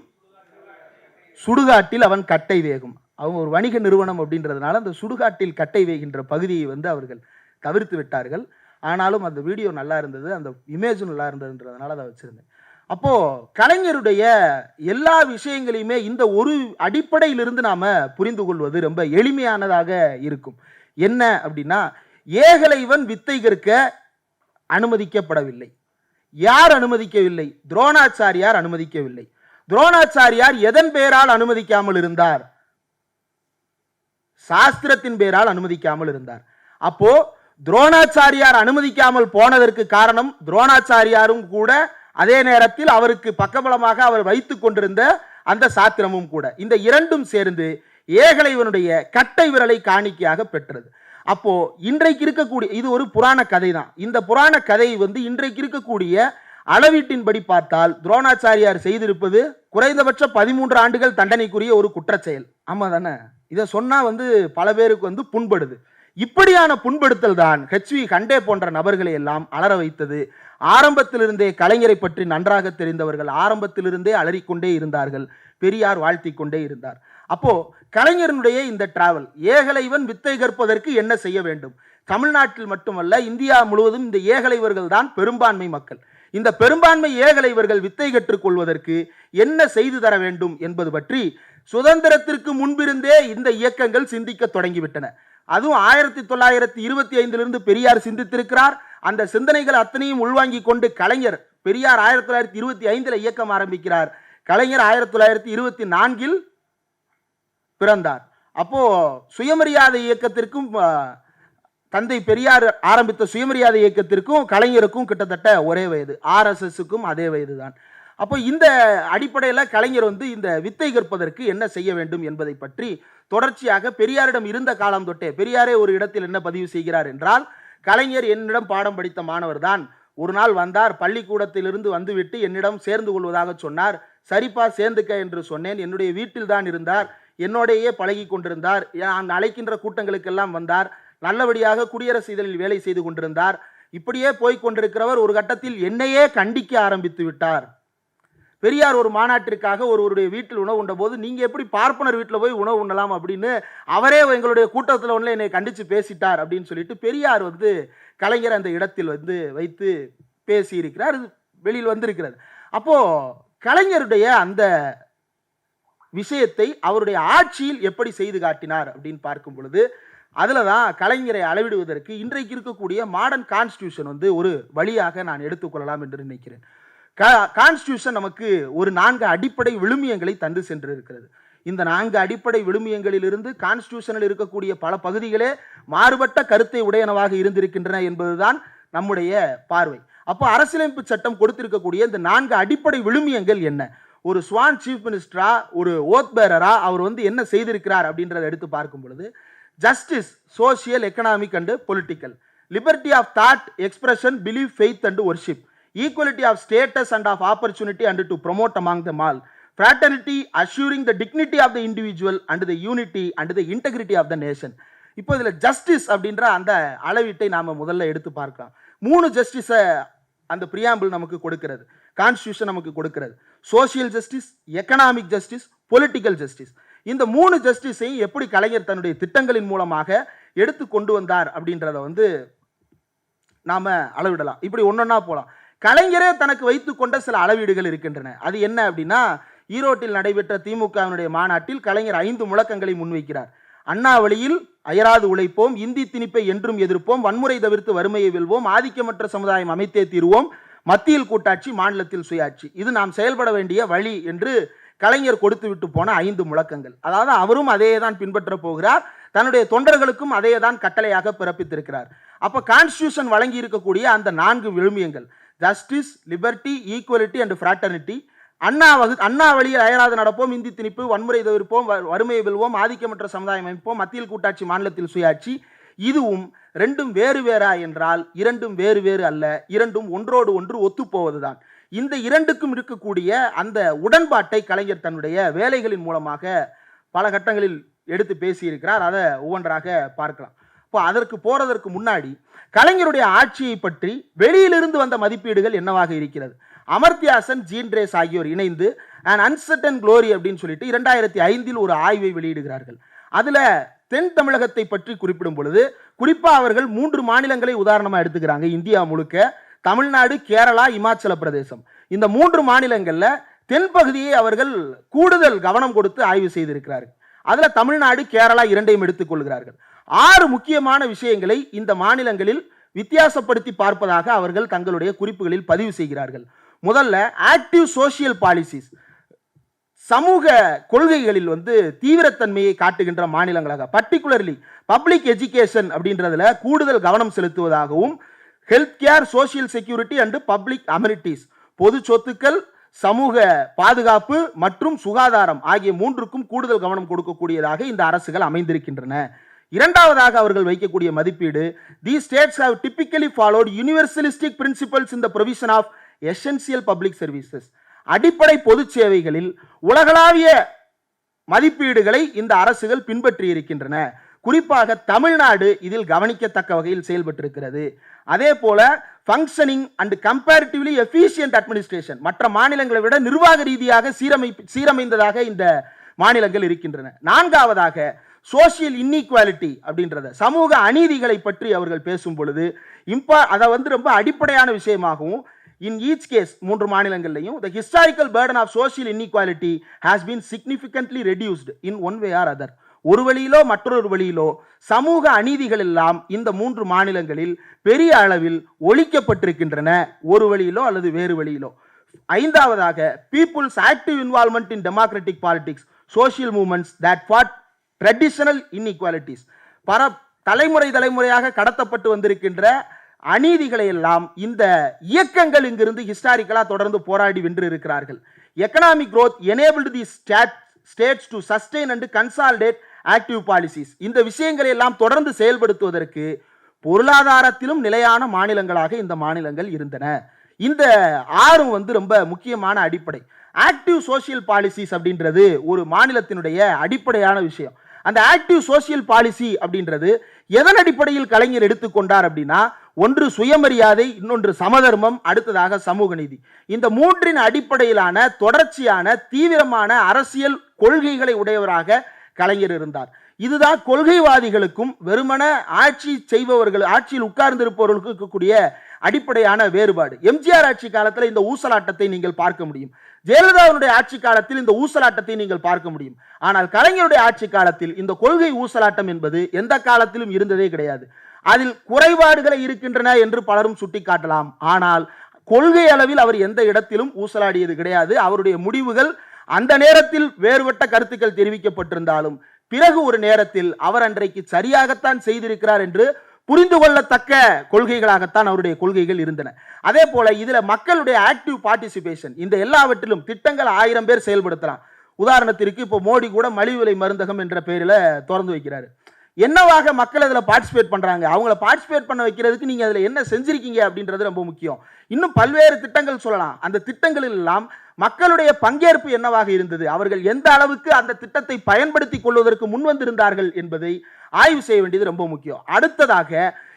சுடுகாட்டில் அவன் கட்டை வேகும். அவங்க ஒரு வணிக நிறுவனம் அப்படின்றதுனால அந்த சுடுகாட்டில் கட்டை வைக்கின்ற பகுதியை வந்து அவர்கள் தவிர்த்து விட்டார்கள். ஆனாலும் அந்த வீடியோ நல்லா இருந்தது, அந்த இமேஜும் நல்லா இருந்ததுன்றதுனால அதை வச்சிருந்தேன். அப்போ கலைஞருடைய எல்லா விஷயங்களையுமே இந்த ஒரு அடிப்படையிலிருந்து நாம புரிந்து கொள்வது ரொம்ப எளிமையானதாக இருக்கும். என்ன அப்படின்னா, ஏகலைவன் வித்தை கற்க அனுமதிக்கப்படவில்லை. யார் அனுமதிக்கவில்லை? துரோணாச்சாரியார் அனுமதிக்கவில்லை. துரோணாச்சாரியார் எதன் பெயரால் அனுமதிக்காமல் இருந்தார்? சாஸ்திரத்தின் பெயரால் அனுமதிக்காமல் இருந்தார். அப்போ துரோணாச்சாரியார் அனுமதிக்காமல் போனதற்கு காரணம் துரோணாச்சாரியாரும் கூட, அதே நேரத்தில் அவருக்கு பக்கபலமாக அவர் வைத்துக் கொண்டிருந்த அந்த சாத்திரமும் கூட. இந்த இரண்டும் சேர்ந்து ஏகலைவனுடைய கட்டை விரலை காணிக்கையாக பெற்றது. அப்போ இன்றைக்கு இருக்கக்கூடிய இது ஒரு புராண கதை தான். இந்த புராண கதை வந்து இன்றைக்கு இருக்கக்கூடிய அளவீட்டின்படி பார்த்தால் துரோணாச்சாரியார் செய்திருப்பது குறைந்தபட்ச 13 ஆண்டுகள் தண்டனைக்குரிய ஒரு குற்றச்செயல். ஆமா தானே? இதை சொன்னா வந்து பல பேருக்கு வந்து புண்படுது. இப்படியான புண்படுத்தல் தான் ஹெச்வி கண்டே போன்ற நபர்களை எல்லாம் அலற வைத்தது. ஆரம்பத்திலிருந்தே கலைஞரை பற்றி நன்றாக தெரிந்தவர்கள் ஆரம்பத்திலிருந்தே அலறிக்கொண்டே இருந்தார்கள். பெரியார் வாழ்த்தி கொண்டே இருந்தார். அப்போ கலைஞருடைய இந்த டிராவல், ஏகலைவன் வித்தை கற்பதற்கு என்ன செய்ய வேண்டும்? தமிழ்நாட்டில் மட்டுமல்ல, இந்தியா முழுவதும் இந்த ஏகலைவர்கள் தான் பெரும்பான்மை மக்கள். இந்த பெரும்பான்மை ஏகலைவர்கள் வித்தை கற்றுக்கொள்வதற்கு என்ன செய்து தர வேண்டும் என்பது பற்றி சுதந்திரத்திற்கு முன்பிருந்தே இந்த இயக்கங்கள் சிந்திக்க தொடங்கிவிட்டன. அதுவும் 1925 பெரியார் சிந்தித்திருக்கிறார். அந்த சிந்தனைகள் அத்தனையும் உள்வாங்கி கொண்டு கலைஞர், பெரியார் 1925 இயக்கம் ஆரம்பிக்கிறார். கலைஞர் 1924 பிறந்தார். அப்போ சுயமரியாதை இயக்கத்திற்கும் தந்தை பெரியார் ஆரம்பித்த சுயமரியாதை இயக்கத்திற்கும் கலைஞருக்கும் கிட்டத்தட்ட ஒரே வயது, RSSக்கும் அதே வயது தான். அப்போ இந்த அடிப்படையில் கலைஞர் வந்து இந்த வித்தை கற்பதற்கு என்ன செய்ய வேண்டும் என்பதை பற்றி தொடர்ச்சியாக பெரியாரிடம் இருந்த காலம் தொட்டே, பெரியாரே ஒரு இடத்தில் என்ன பதிவு செய்கிறார் என்றால், கலைஞர் என்னிடம் பாடம் படித்த மாணவர் தான். ஒரு நாள் வந்தார், பள்ளிக்கூடத்திலிருந்து வந்துவிட்டு என்னிடம் சேர்ந்து கொள்வதாக சொன்னார். சரிப்பா சேர்ந்துக்க என்று சொன்னேன். என்னுடைய வீட்டில் தான் இருந்தார், என்னோடையே பழகி கொண்டிருந்தார். நான் அழைக்கின்ற கூட்டங்களுக்கெல்லாம் வந்தார். நல்லபடியாக குடியரசு இதழில் வேலை செய்து கொண்டிருந்தார். இப்படியே போய் கொண்டிருக்கிறவர் ஒரு கட்டத்தில் என்னையே கண்டிக்க ஆரம்பித்து விட்டார். பெரியார் ஒரு மாநாட்டிற்காக ஒருவருடைய வீட்டில் உணவு உண்ட போது, நீங்க எப்படி பார்ப்பனர் வீட்டில் போய் உணவு உண்ணலாம் அப்படின்னு அவரே எங்களுடைய கூட்டத்தில் ஒன்று என்னை கண்டித்து பேசிட்டார் அப்படின்னு சொல்லிட்டு பெரியார் வந்து கலைஞர் அந்த இடத்தில் வந்து வைத்து பேசியிருக்கிறார். இது வெளியில் வந்திருக்கிறது. அப்போ கலைஞருடைய அந்த விஷயத்தை அவருடைய ஆட்சியில் எப்படி செய்து காட்டினார் அப்படின்னு பார்க்கும் பொழுது, அதில் தான் கலைஞரை அளவிடுவதற்கு இன்றைக்கு இருக்கக்கூடிய மாடர்ன் கான்ஸ்டியூஷன் வந்து ஒரு வழியாக நான் எடுத்துக்கொள்ளலாம் என்று நினைக்கிறேன். கான்ஸ்டியூஷன் நமக்கு ஒரு 4 அடிப்படை விழுமியங்களை தந்து சென்றிருக்கிறது. இந்த 4 அடிப்படை விழுமியங்களிலிருந்து கான்ஸ்டியூஷனில் இருக்கக்கூடிய பல பகுதிகளே மாறுபட்ட கருத்தை உடையனவாக இருந்திருக்கின்றன என்பதுதான் நம்முடைய பார்வை. அப்போ அரசியலமைப்பு சட்டம் கொடுத்திருக்கக்கூடிய இந்த 4 அடிப்படை விழுமியங்கள் என்ன? ஒரு ஸ்வான் சீஃப் மினிஸ்டரா, ஒரு ஓத் பேரரா அவர் வந்து என்ன செய்திருக்கிறார் அப்படின்றத எடுத்து பார்க்கும் பொழுது, justice, social, economic and political, liberty of thought, expression, belief, faith and worship, equality of status and of opportunity and to promote among them all, fraternity, assuring the dignity of the individual and the unity and the integrity of the nation. இப்போ இதில் justice அப்படின்ற அந்த அளவீட்டை நாம் முதல்ல எடுத்து பார்க்கலாம். 3 ஜஸ்டிஸை அந்த பிரியாம்பிள் நமக்கு கொடுக்கிறது, கான்ஸ்டியூஷன் நமக்கு கொடுக்கிறது. Social justice, economic justice, political justice. இந்த 3 ஜஸ்டிஸையும் எப்படி கலைஞர் தன்னுடைய திட்டங்களின் மூலமாக எடுத்து கொண்டு வந்தார் அப்படின்றத வந்து நாம அளவிடலாம். இப்படி ஒன்னொன்னா போலாம். கலைஞரே தனக்கு வைத்துக் கொண்ட சில அளவீடுகள் இருக்கின்றன. அது என்ன அப்படின்னா, ஈரோட்டில் நடைபெற்ற திமுகவினுடைய மாநாட்டில் கலைஞர் 5 முழக்கங்களை முன்வைக்கிறார். அண்ணா வழியில் அயராது உழைப்போம், இந்தி திணிப்பை என்றும் எதிர்ப்போம், வன்முறை தவிர்த்து வறுமையை வெல்வோம், ஆதிக்கமற்ற சமுதாயம் அமைத்தே தீர்வோம், மத்தியில் கூட்டாட்சி, மாநிலத்தில் சுயாட்சி, இது நாம் செயல்பட வேண்டிய வழி என்று கலைஞர் கொடுத்து விட்டு போன 5 முழக்கங்கள். அதாவது அவரும் அதே தான் பின்பற்ற போகிறார், தன்னுடைய தொண்டர்களுக்கும் அதே தான் கட்டளையாக பிறப்பித்திருக்கிறார். அப்ப கான்ஸ்டியூஷன் வழங்கி இருக்கக்கூடிய அந்த 4 விழுமியங்கள், justice, liberty, equality and fraternity, Anna வழியில் அயராது நடப்போம், இந்தி திணிப்பு, வன்முறை தவிர்ப்போம், வறுமையை வெல்வோம், ஆதிக்கமற்ற சமுதாயம் அமைப்போம், மத்தியில் கூட்டாட்சி, மாநிலத்தில் சுயாட்சி, இதுவும் 2ம் வேறு வேறா என்றால் 2ம் வேறு வேறு அல்ல, 2ம் ஒன்றோடு ஒன்று ஒத்துப்போவதுதான். இந்த 2க்கும் இருக்கக்கூடிய அந்த உடன்பாட்டை கலைஞர் தன்னுடைய வேலைகளின் மூலமாக பல கட்டங்களில் எடுத்து பேசியிருக்கிறார். அதை ஒவ்வொன்றாக பார்க்கலாம். இப்போ அதற்கு போறதற்கு முன்னாடி கலைஞருடைய ஆட்சியை பற்றி வெளியிலிருந்து வந்த மதிப்பீடுகள் என்னவாக இருக்கிறது? அமர்த்தியாசன், ஜீன் ரேஸ் ஆகியோர் இணைந்து அண்ட் அன்சர்டன் க்ளோரி அப்படின்னு சொல்லிட்டு 2005 ஒரு ஆய்வை வெளியிடுகிறார்கள். அதுல தென் தமிழகத்தை பற்றி குறிப்பிடும் பொழுது குறிப்பா அவர்கள் 3 மாநிலங்களை உதாரணமா எடுத்துக்கிறாங்க. இந்தியா முழுக்க தமிழ்நாடு, கேரளா, இமாச்சல பிரதேசம். இந்த 3 மாநிலங்கள்ல தென்பகுதியை அவர்கள் கூடுதல் கவனம் கொடுத்து ஆய்வு செய்திருக்கிறார்கள். அதுல தமிழ்நாடு, கேரளா இரண்டையும் எடுத்துக் கொள்கிறார்கள். 6 முக்கியமான விஷயங்களை இந்த மாநிலங்களில் வித்தியாசப்படுத்தி பார்ப்பதாக அவர்கள் தங்களுடைய குறிப்புகளில் பதிவு செய்கிறார்கள். முதல்ல ஆக்டிவ் சோசியல் பாலிசிஸ், சமூக கொள்கைகளில் தீவிரத்தன்மையை காட்டுகின்ற மாநிலங்களாக, பர்டிகுலர்லி பப்ளிக் எஜுகேஷன் அப்படின்றதுல கூடுதல் கவனம் செலுத்துவதாகவும், health care, social security and public amenities, பொது சொத்துக்கள், சமூக பாதுகாப்பு மற்றும் சுகாதாரம் ஆகிய 3க்கும் கூடுதல் கவனம் கொடுக்கக்கூடியதாக இந்த அரசுகள் அமைந்திருக்கின்றன. இரண்டாவதாக அவர்கள் வைக்கக்கூடிய மதிப்பீடு, these states have typically followed universalistic principles in the provision of essential public services. அடிப்படை பொது சேவைகளில் உலகளாவிய மதிப்பீடுகளை இந்த அரசுகள் பின்பற்றி இருக்கின்றன. குறிப்பாக தமிழ்நாடு இதில் கவனிக்கத்தக்க வகையில் செயல்பட்டிருக்கிறது. அதே போல functioning and comparatively efficient administration, மற்ற மாநிலங்களை விட நிர்வாக ரீதியாக சீரமைந்ததாக இந்த மாநிலங்கள் இருக்கின்றன. நான்காவதாக சோசியல் இன்இக்வாலிட்டி அப்படின்றத, சமூக அநீதிகளை பற்றி அவர்கள் பேசும் பொழுது அதை ரொம்ப அடிப்படையான விஷயமாகவும், in each case 3 மாநிலங்களிலையும் the historical burden of social inequality has been significantly reduced in one way or other. ஒரு வழியிலோ மற்றொரு வழியிலோ சமூக அநீதிகள் எல்லாம் இந்த 3 மாநிலங்களில் பெரிய அளவில் ஒழிக்கப்பட்டிருக்கின்றன, ஒரு வழியிலோ அல்லது வேறு வழியிலோ. ஐந்தாவதாக people's active involvement in democratic politics, social movements that fought traditional inequalities, தலைமுறையாக கடத்தப்பட்டு வந்திருக்கின்ற அநீதிகளை எல்லாம் இந்த இயக்கங்கள் இங்கிருந்து ஹிஸ்டாரிக்கலா தொடர்ந்து போராடி வென்று இருக்கிறார்கள். Economic growth enabled the states to sustain and consolidate active policies. இந்த விஷயங்களை எல்லாம் தொடர்ந்து செயல்படுத்துவதற்கு பொருளாதாரத்திலும் நிலையான மாநிலங்களாக இந்த மாநிலங்கள் இருந்தன. இந்த 6 ரொம்ப முக்கியமான அடிப்படை. ஆக்டிவ் சோசியல் பாலிசிஸ் அப்படின்றது ஒரு மாநிலத்தினுடைய அடிப்படையான விஷயம். அந்த ஆக்டிவ் சோசியல் பாலிசி அப்படின்றது எதன் அடிப்படையில் கலைஞர் எடுத்துக்கொண்டார் அப்படின்னா, ஒன்று சுயமரியாதை, இன்னொன்று சமதர்மம், அடுத்ததாக சமூக நீதி. இந்த 3 அடிப்படையிலான தொடர்ச்சியான தீவிரமான அரசியல் கொள்கைகளை உடையவராக கலைஞர் இருந்தார். இதுதான் கொள்கைவாதிகளுக்கும் வெறுமன ஆட்சியில் உட்கார்ந்திருப்பவர்களுக்கு இருக்கக்கூடிய அடிப்படையான வேறுபாடு. எம்ஜிஆர் ஆட்சி காலத்தில் இந்த ஊசலாட்டத்தை நீங்கள் பார்க்க முடியும். ஜெயலலிதாவுடைய ஆட்சி காலத்தில் இந்த ஊசலாட்டத்தை நீங்கள் பார்க்க முடியும். ஆனால் கலைஞருடைய ஆட்சி காலத்தில் இந்த கொள்கை ஊசலாட்டம் என்பது எந்த காலத்திலும் இருந்ததே கிடையாது. அதில் குறைபாடுகளை இருக்கின்றன என்று பலரும் சுட்டிக்காட்டலாம். ஆனால் கொள்கை அளவில் அவர் எந்த இடத்திலும் ஊசலாடியது கிடையாது. அவருடைய முடிவுகள் அந்த நேரத்தில் வேறுபட்ட கருத்துக்கள் தெரிவிக்கப்பட்டிருந்தாலும் பிறகு ஒரு நேரத்தில் அவர் அன்றைக்கு சரியாகத்தான் செய்திருக்கிறார் என்று புரிந்து கொள்ளத்தக்க கொள்கைகளாகத்தான் அவருடைய கொள்கைகள் இருந்தன. அதே போல இதுல மக்களுடைய ஆக்டிவ் பார்ட்டிசிபேஷன், இந்த எல்லாவற்றிலும் திட்டங்கள் 1000 பேர் செயல்படுத்தலாம். உதாரணத்திற்கு இப்போ மோடி கூட மலிவு விலை மருந்தகம் என்ற பெயரில் திறந்து வைக்கிறாரு. என்னவாக மக்கள் அதில் பார்ட்டிசிபேட் பண்றாங்க, அவங்கள பார்ட்டிசிபேட் பண்ண வைக்கிறதுக்கு நீங்க அதில் என்ன செஞ்சிருக்கீங்க அப்படின்றது ரொம்ப முக்கியம். இன்னும் பல்வேறு திட்டங்கள் சொல்லலாம். அந்த திட்டங்களில் எல்லாம் மக்களுடைய பங்கேற்பு என்னவாக இருந்தது, அவர்கள் எந்த அளவுக்கு அந்த திட்டத்தை பயன்படுத்திக் கொள்வதற்கு முன்வந்திருந்தார்கள் என்பதை ஆய்வு செய்ய வேண்டியது ரொம்ப முக்கியம். அடுத்ததாக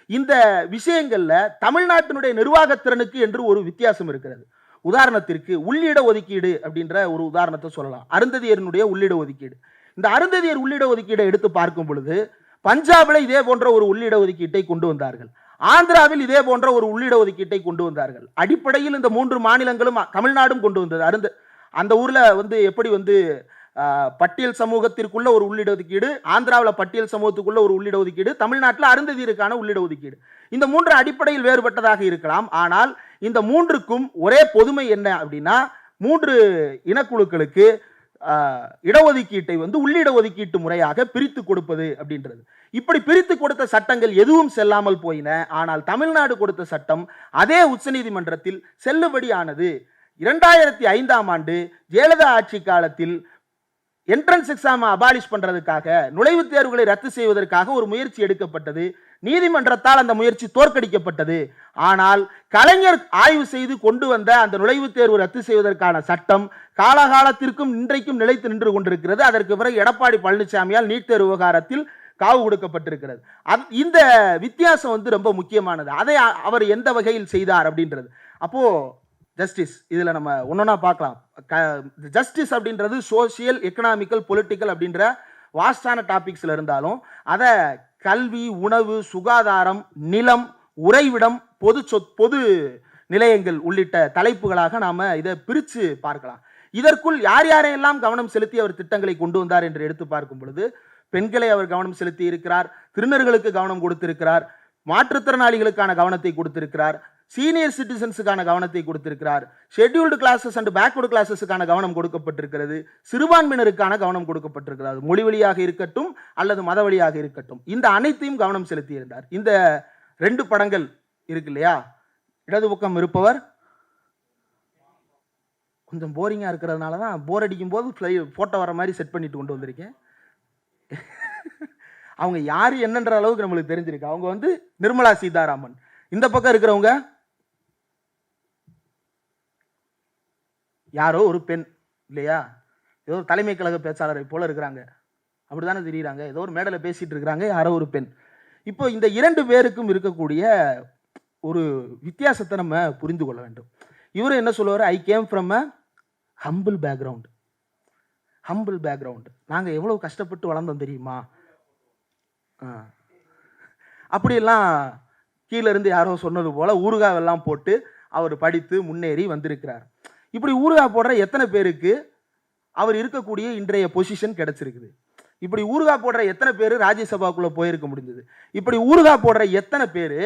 இந்த விஷயங்கள்ல தமிழ்நாட்டினுடைய நிர்வாகத்திறனுக்கு என்று ஒரு வித்தியாசம் இருக்கிறது. உதாரணத்திற்கு உள்ளிட ஒதுக்கீடு அப்படின்ற ஒரு உதாரணத்தை சொல்லலாம். அருந்ததியரினுடைய உள்ளிட ஒதுக்கீடு. இந்த அருந்ததியர் உள்ளிட ஒதுக்கீடை எடுத்து பார்க்கும் பொழுது பஞ்சாபில் இதே போன்ற ஒரு உள்ளிட ஒதுக்கீட்டை கொண்டு வந்தார்கள். ஆந்திராவில் இதே போன்ற ஒரு உள்ளிட ஒதுக்கீட்டை கொண்டு வந்தார்கள். அடிப்படையில் இந்த 3 மாநிலங்களும், தமிழ்நாடும் கொண்டு வந்தது. அந்த ஊர்ல எப்படி பட்டியல் சமூகத்திற்குள்ள ஒரு உள்ளிட ஒதுக்கீடு, ஆந்திராவில் பட்டியல் சமூகத்துக்குள்ள ஒரு உள்ளிட ஒதுக்கீடு, தமிழ்நாட்டில் அருந்ததியருக்கான உள்ளிட ஒதுக்கீடு. இந்த 3 அடிப்படையில் வேறுபட்டதாக இருக்கலாம். ஆனால் இந்த 3க்கும் ஒரே பொதுமை என்ன அப்படின்னா, 3 இனக்குழுக்களுக்கு இடஒதுக்கீட்டை உள்ளிட ஒதுக்கீட்டு முறையாக பிரித்து கொடுப்பது அப்படின்றது. இப்படி பிரித்து கொடுத்த சட்டங்கள் எதுவும் செல்லாமல் போயின. ஆனால் தமிழ்நாடு கொடுத்த சட்டம் அதே உச்சநீதிமன்றத்தில் செல்லுபடியானது. 2005ஆம் ஆண்டு ஜெயலலிதா ஆட்சி காலத்தில் என்ட்ரன்ஸ் எக்ஸாம் அபாலிஷ் பண்றதுக்காக, நுழைவுத் தேர்வுகளை ரத்து செய்வதற்காக ஒரு முயற்சி எடுக்கப்பட்டது. நீதிமன்றத்தால் அந்த முயற்சி தோற்கடிக்கப்பட்டது. ஆனால் கலைஞர் ஆய்வு செய்து கொண்டு வந்த அந்த நுழைவுத் தேர்வு ரத்து செய்வதற்கான சட்டம் காலகாலத்திற்கும் இன்றைக்கும் நிலைத்து நின்று கொண்டிருக்கிறது. அதற்கு பிறகு எடப்பாடி பழனிசாமியால் நீட் தேர்வு விவகாரத்தில் காவு கொடுக்கப்பட்டிருக்கிறது. இந்த வித்தியாசம் ரொம்ப முக்கியமானது. அதை அவர் எந்த வகையில் செய்தார் அப்படின்றது. அப்போ ஜஸ்டிஸ், இதுல நம்ம ஒன்னொன்னா பார்க்கலாம். ஜஸ்டிஸ் அப்படின்றது சோசியல், எக்கனாமிக்கல், பொலிட்டிக்கல் அப்படின்ற வாஸ்டான டாபிக்ஸ்ல இருந்தாலும் அதை கல்வி, உணவு, சுகாதாரம், நிலம், உறைவிடம், பொது நிலையங்கள் உள்ளிட்ட தலைப்புகளாக நாம இதை பிரித்து பார்க்கலாம். இதற்குள் யார் யாரையெல்லாம் கவனம் செலுத்தி அவர் திட்டங்களை கொண்டு வந்தார் என்று எடுத்து பார்க்கும் பொழுது பெண்களை அவர் கவனம் செலுத்தி இருக்கிறார், திருநர்களுக்கு கவனம் கொடுத்திருக்கிறார், மாற்றுத்திறனாளிகளுக்கான கவனத்தை கொடுத்திருக்கிறார், சீனியர் சிட்டிசன்ஸுக்கான கவனத்தை கொடுத்திருக்கிறார், ஷெட்யூல்டு கிளாஸஸ் அண்ட் பேக்வர்டு கிளாஸஸுக்கான கவனம் கொடுக்கப்பட்டிருக்கிறது, சிறுபான்மையினருக்கான கவனம் கொடுக்கப்பட்டிருக்கிறது, மொழி வழியாக இருக்கட்டும் அல்லது மத வழியாக இருக்கட்டும், இந்த அனைத்தையும் கவனம் செலுத்தி இருந்தார். இந்த 2 படங்கள் இருக்கு இல்லையா, இடது பக்கம் இருப்பவர் கொஞ்சம் போரிங்கா இருக்கிறதுனால தான் போர் அடிக்கும் போது போட்டோ வர மாதிரி செட் பண்ணிட்டு கொண்டு வந்திருக்கேன். அவங்க யாரு என்னன்ற அளவுக்கு நம்மளுக்கு தெரிஞ்சிருக்கு. அவங்க நிர்மலா சீதாராமன். இந்த பக்கம் இருக்கிறவங்க யாரோ ஒரு பெண் இல்லையா, ஏதோ ஒரு தலைமை கழக பேச்சாளரை போல இருக்கிறாங்க, அப்படித்தானே தெரியுறாங்க. ஏதோ ஒரு மேடையில் பேசிட்டு இருக்கிறாங்க, யாரோ ஒரு பெண். இப்போ இந்த 2 பேருக்கும் இருக்கக்கூடிய ஒரு வித்தியாசத்தை நம்ம புரிந்து கொள்ள வேண்டும். இவரு என்ன சொல்லுவார், I came from a humble background. Humble background, நாங்கள் எவ்வளோ கஷ்டப்பட்டு வளர்ந்தோம் தெரியுமா, அப்படியெல்லாம் கீழே இருந்து யாரோ சொன்னது போல ஊறுகாவெல்லாம் போட்டு அவர் படித்து முன்னேறி வந்திருக்கிறார். இப்படி ஊறுகாய் போடுற எத்தனை பேருக்கு அவர் இருக்கக்கூடிய இன்றைய பொசிஷன் கிடைச்சிருக்குது? இப்படி ஊறுகாய் போடுற எத்தனை பேர் ராஜ்யசபாக்குள்ள போயிருக்க முடிஞ்சது? இப்படி ஊறுகாய் போடுற எத்தனை பேர்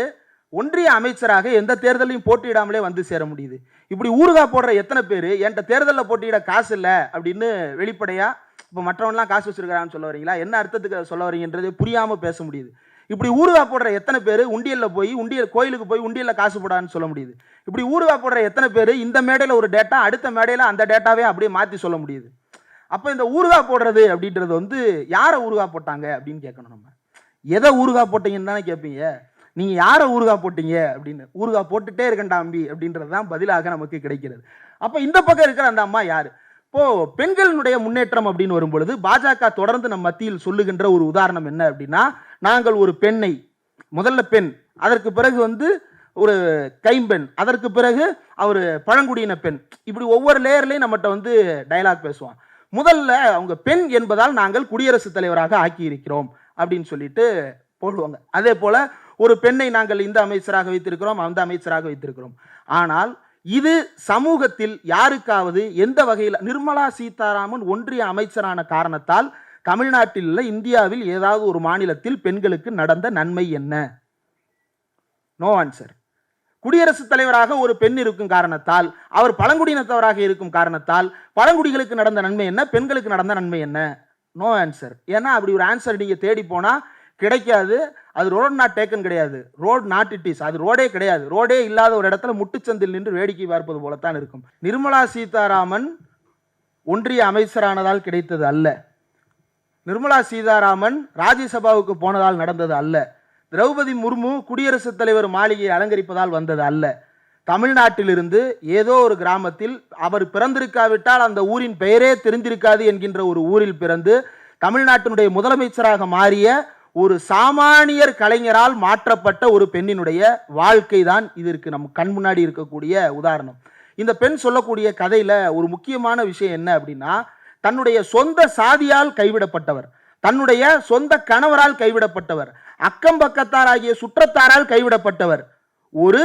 ஒன்றிய அமைச்சராக எந்த தேர்தலையும் போட்டியிடாமலே வந்து சேர முடியுது? இப்படி ஊறுகாய் போடுற எத்தனை பேர் என்கிட்ட தேர்தலில் போட்டியிட காசு இல்லை அப்படின்னு வெளிப்படையா, இப்போ மற்றவன்லாம் காசு வச்சிருக்கிறான்னு சொல்ல வரீங்களா, என்ன அர்த்தத்துக்கு சொல்ல வரீங்கன்றதே புரியாமல் பேச முடியுது. இப்படி ஊறுகாய் போடுற எத்தனை பேர் உண்டியலில் போய் கோயிலுக்கு போய் உண்டியலில் காசு போடான்னு சொல்ல முடியுது? இப்படி ஊறுகாய் போடுற எத்தனை பேர் இந்த மேடையில் ஒரு டேட்டா அடுத்த மேடையில் அந்த டேட்டாவே அப்படியே மாற்றி சொல்ல முடியுது? அப்போ இந்த ஊறுகாய் போடுறது அப்படின்றது யாரை ஊறுகாய் போட்டாங்க அப்படின்னு கேட்கணும். நம்ம எதை ஊறுகாய் போட்டீங்கன்னு தானே கேட்பீங்க. நீங்கள் யாரை ஊறுகாய் போட்டீங்க அப்படின்னு, ஊறுகாய் போட்டுட்டே இருக்கண்டா அம்பி அப்படின்றது தான் பதிலாக நமக்கு கிடைக்கிறது. அப்போ இந்த பக்கம் இருக்கிற அந்த அம்மா யார்? இப்போ பெண்களுடைய முன்னேற்றம் அப்படின்னு வரும்பொழுது பாஜக தொடர்ந்து நம் மத்தியில் சொல்லுகின்ற ஒரு உதாரணம் என்ன அப்படின்னா, நாங்கள் ஒரு பெண்ணை, முதல்ல பெண், அதற்கு பிறகு ஒரு கைம்பெண், அதற்கு பிறகு அவர் பழங்குடியின பெண், இப்படி ஒவ்வொரு லேயர்லையும் நம்மகிட்ட டயலாக் பேசுவான். முதல்ல அவங்க பெண் என்பதால் நாங்கள் குடியரசுத் தலைவராக ஆக்கி இருக்கிறோம் அப்படின்னு சொல்லிட்டு போடுவாங்க. அதே போல ஒரு பெண்ணை நாங்கள் இந்த அமைச்சராக வைத்திருக்கிறோம், அந்த அமைச்சராக வைத்திருக்கிறோம். ஆனால் இது சமூகத்தில் யாருக்காவது எந்த வகையில், நிர்மலா சீதாராமன் ஒன்றிய அமைச்சரான காரணத்தால் தமிழ்நாட்டில் உள்ள இந்தியாவில் ஏதாவது ஒரு மாநிலத்தில் பெண்களுக்கு நடந்த நன்மை என்ன? No answer. குடியரசுத் தலைவராக ஒரு பெண் இருக்கும் காரணத்தால், அவர் பழங்குடியினத்தவராக இருக்கும் காரணத்தால் பழங்குடிகளுக்கு நடந்த நன்மை என்ன, பெண்களுக்கு நடந்த நன்மை என்ன? No answer. ஏன்னா அப்படி ஒரு ஆன்சர் நீங்க தேடி போனா கிடைக்காது. அது ரோட் நாட் டேக்கன் கிடையாது, ரோட் நாட் இட் இஸ். அது ரோடே கிடையாது. ரோடே இல்லாத ஒரு இடத்துல முட்டுச்சந்தில் நின்று வேடிக்கை பார்ப்பது போலத்தான் இருக்கும். நிர்மலா சீதாராமன் ஒன்றிய அமைச்சரானதால் கிடைத்தது அல்ல. நிர்மலா சீதாராமன் ராஜ்யசபாவுக்கு போனதால் நடந்தது அல்ல. திரௌபதி முர்மு குடியரசுத் தலைவர் மாளிகையை அலங்கரிப்பதால் வந்தது அல்ல. தமிழ்நாட்டிலிருந்து ஏதோ ஒரு கிராமத்தில், அவர் பிறந்திருக்காவிட்டால் அந்த ஊரின் பெயரே தெரிந்திருக்காது என்கின்ற ஒரு ஊரில் பிறந்து தமிழ்நாட்டினுடைய முதலமைச்சராக மாறிய ஒரு சாமானியர் கலைஞரால் மாற்றப்பட்ட ஒரு பெண்ணினுடைய வாழ்க்கை தான் இதற்கு நம் கண் முன்னாடி இருக்கக்கூடிய உதாரணம். இந்த பெண் சொல்லக்கூடிய கதையில ஒரு முக்கியமான விஷயம் என்ன அப்படின்னா, தன்னுடைய சொந்த சாதியால் கைவிடப்பட்டவர், தன்னுடைய சொந்த கணவரால் கைவிடப்பட்டவர், அக்கம் பக்கத்தார் ஆகிய சுற்றத்தாரால் கைவிடப்பட்டவர், ஒரு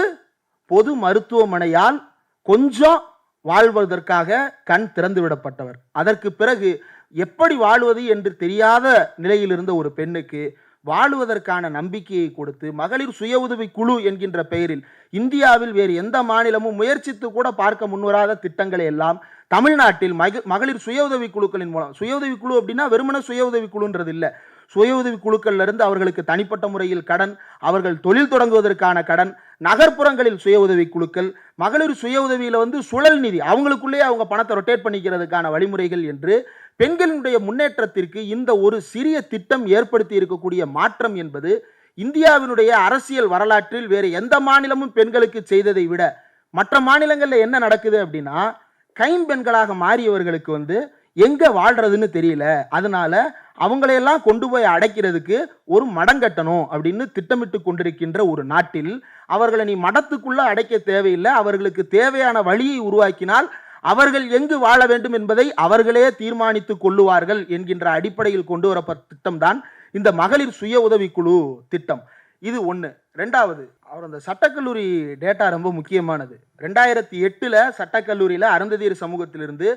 பொது மருத்துவமனையால் கொஞ்சம் வாழ்வதற்காக கண் திறந்து விடப்பட்டவர். அதற்கு பிறகு எப்படி வாழ்வது என்று தெரியாத நிலையில் இருந்த ஒரு பெண்ணுக்கு வாழுவதற்கான நம்பிக்கையை கொடுத்து, மகளிர் சுய உதவி குழு என்கின்ற பெயரில் இந்தியாவில் வேறு எந்த மாநிலமும் முயற்சித்து கூட பார்க்க முன்வராத திட்டங்களை எல்லாம் தமிழ்நாட்டில் மகளிர் சுய உதவி குழுக்களின் மூலம், சுய உதவி குழு அப்படின்னா வெறுமன சுய உதவி குழுன்றது இல்லை, சுய உதவி குழுக்கள்ல இருந்து அவர்களுக்கு தனிப்பட்ட முறையில் கடன், அவர்கள் தொழில் தொடங்குவதற்கான கடன், நகர்ப்புறங்களில் சுய உதவி குழுக்கள், மகளிர் சுய உதவியில சுழல் நிதி, அவங்களுக்குள்ளேயே அவங்க பணத்தை ரொட்டேட் பண்ணிக்கிறதுக்கான வழிமுறைகள் என்று பெண்களுடைய முன்னேற்றத்திற்கு இந்த ஒரு சிறிய திட்டம் ஏற்படுத்தி இருக்கக்கூடிய மாற்றம் என்பது இந்தியாவினுடைய அரசியல் வரலாற்றில் வேறு எந்த மாநிலமும் பெண்களுக்கு செய்ததை விட, மற்ற மாநிலங்களில் என்ன நடக்குது அப்படின்னா, கைம்பெண்களாக மாறியவர்களுக்கு எங்க வாழ்றதுன்னு தெரியல, அதனால அவங்களையெல்லாம் கொண்டு போய் அடைக்கிறதுக்கு ஒரு மடம் கட்டணும் அப்படின்னு திட்டமிட்டு கொண்டிருக்கின்ற ஒரு நாட்டில் அவர்களை நீ மடத்துக்குள்ள அடைக்க தேவையில்லை, அவர்களுக்கு தேவையான வழியை உருவாக்கினால் அவர்கள் எங்கு வாழ வேண்டும் என்பதை அவர்களே தீர்மானித்துக் கொள்ளுவார்கள் என்கின்ற அடிப்படையில் கொண்டு வரப்பட்ட திட்டம் தான் இந்த மகளிர் சுய உதவிக்குழு திட்டம். இது ஒன்று. ரெண்டாவது, அவர் அந்த சட்டக்கல்லூரி டேட்டா ரொம்ப முக்கியமானது. 2008 சட்டக்கல்லூரியில் அருந்ததியர் சமூகத்திலிருந்து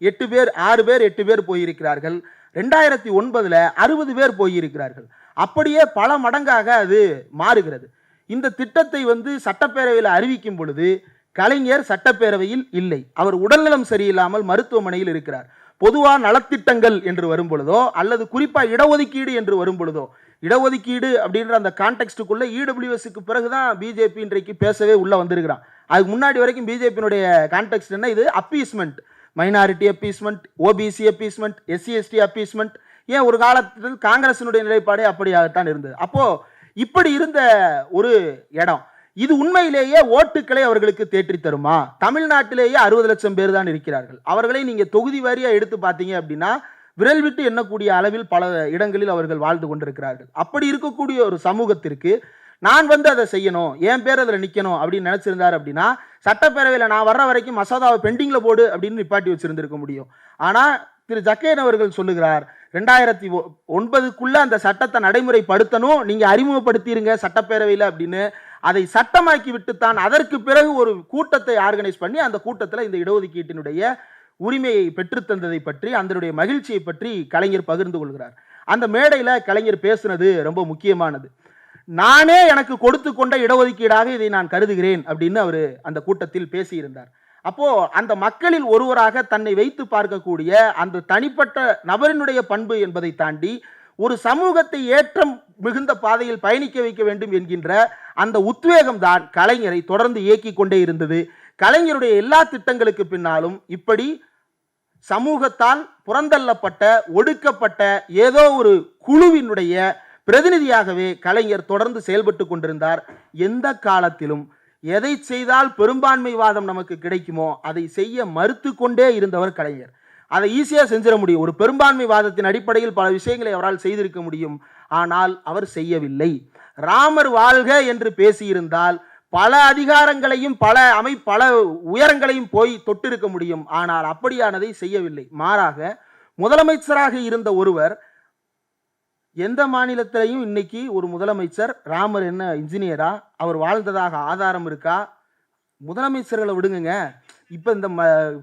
8 பேர் 6 பேர் 8 பேர் போயிருக்கிறார்கள். 2009 60 பேர் போயிருக்கிறார்கள். அப்படியே பல மடங்காக அது மாறுகிறது. இந்த திட்டத்தை சட்டப்பேரவையில் அறிவிக்கும் பொழுது கலைஞர் சட்டப்பேரவையில் இல்லை. அவர் உடல்நலம் சரியில்லாமல் மருத்துவமனையில் இருக்கிறார். பொதுவாக நலத்திட்டங்கள் என்று வரும் பொழுதோ அல்லது குறிப்பாக இடஒதுக்கீடு என்று வரும் பொழுதோ, இடஒதுக்கீடு அப்படின்ற அந்த கான்டெக்ஸ்டுக்குள்ள இடபிள்யூஎஸ்க்கு பிறகுதான் பிஜேபி இன்றைக்கு பேசவே உள்ள வந்திருக்கிறான். அதுக்கு முன்னாடி வரைக்கும் பிஜேபியினுடைய கான்டெக்ஸ்ட் என்ன? இது appeasement, minority appeasement, OBC appeasement, SC ST appeasement. ஏன் ஒரு காலத்தில் காங்கிரசினுடைய நிலைப்பாடே அப்படியாகத்தான் இருந்தது. அப்போ இப்படி இருந்த ஒரு இடம் இது உண்மையிலேயே ஓட்டுக்களை அவர்களுக்கு தேற்றி தருமா? தமிழ்நாட்டிலேயே 60 லட்சம் பேர் தான் இருக்கிறார்கள். அவர்களை நீங்க தொகுதி வாரியா எடுத்து பார்த்தீங்க அப்படின்னா விரல் விட்டு எண்ணக்கூடிய அளவில் பல இடங்களில் அவர்கள் வாழ்ந்து கொண்டிருக்கிறார்கள். அப்படி இருக்கக்கூடிய ஒரு சமூகத்திற்கு நான் அதை செய்யணும், என் பேர் அதில் நிற்கணும் அப்படின்னு நினைச்சிருந்தார் அப்படின்னா சட்டப்பேரவையில் நான் வர்ற வரைக்கும் மசோதாவை பெண்டிங்ல போடு அப்படின்னு நிப்பாட்டி வச்சிருந்திருக்க முடியும். ஆனா திரு ஜக்கையன் அவர்கள் சொல்லுகிறார், 2009க்குள்ள அந்த சட்டத்தை நடைமுறைப்படுத்தணும், நீங்க அறிமுகப்படுத்திருங்க சட்டப்பேரவையில் அப்படின்னு. அதை சட்டமாக்கி விட்டுத்தான் அதற்கு பிறகு ஒரு கூட்டத்தை ஆர்கனைஸ் பண்ணி அந்த கூட்டத்தில் இந்த இடஒதுக்கீட்டினுடைய உரிமையை பெற்றுத்தந்ததை பற்றி, அதனுடைய மகிழ்ச்சியை பற்றி கலைஞர் பகிர்ந்து கொள்கிறார். அந்த மேடையில் கலைஞர் பேசுனது ரொம்ப முக்கியமானது. நானே எனக்கு கொடுத்து கொண்ட இடஒதுக்கீடாக இதை நான் கருதுகிறேன் அப்படின்னு அவர் அந்த கூட்டத்தில் பேசியிருந்தார். அப்போ அந்த மக்களில் ஒருவராக தன்னை வைத்து பார்க்கக்கூடிய அந்த தனிப்பட்ட நபரினுடைய பண்பு என்பதை தாண்டி ஒரு சமூகத்தை ஏற்றம் மிகுந்த பாதையில் பயணிக்க வைக்க வேண்டும் என்கின்ற அந்த உத்வேகம் தான் கலைஞரை தொடர்ந்து இயக்கி கொண்டே இருந்தது. கலைஞருடைய எல்லா திட்டங்களுக்கு பின்னாலும் இப்படி சமூகத்தால் புறந்தள்ளப்பட்ட ஒடுக்கப்பட்ட ஏதோ ஒரு குழுவினுடைய பிரதிநிதியாகவே கலைஞர் தொடர்ந்து செயல்பட்டு கொண்டிருந்தார். எந்த காலத்திலும் எதை செய்தால் பெரும்பான்மைவாதம் நமக்கு கிடைக்குமோ அதை செய்ய மறுத்து கொண்டே இருந்தவர் கலைஞர். அதை ஈஸியாக செஞ்சிட முடியும். ஒரு பெரும்பான்மைவாதத்தின் அடிப்படையில் பல விஷயங்களை அவரால் செய்திருக்க முடியும். ஆனால் அவர் செய்யவில்லை. ராமர் வாழ்க என்று பேசியிருந்தால் பல அதிகாரங்களையும் பல உயரங்களையும் போய் தொட்டிருக்க முடியும். ஆனால் அப்படியானதை செய்யவில்லை. மாறாக முதலமைச்சராக இருந்த ஒருவர், எந்த மாநிலத்திலையும் இன்னைக்கு ஒரு முதலமைச்சர் ராமர் என்ன இன்ஜினியரா, அவர் வாழ்ந்ததாக ஆதாரம் இருக்கா? முதலமைச்சர்களை விடுங்க, இப்ப இந்த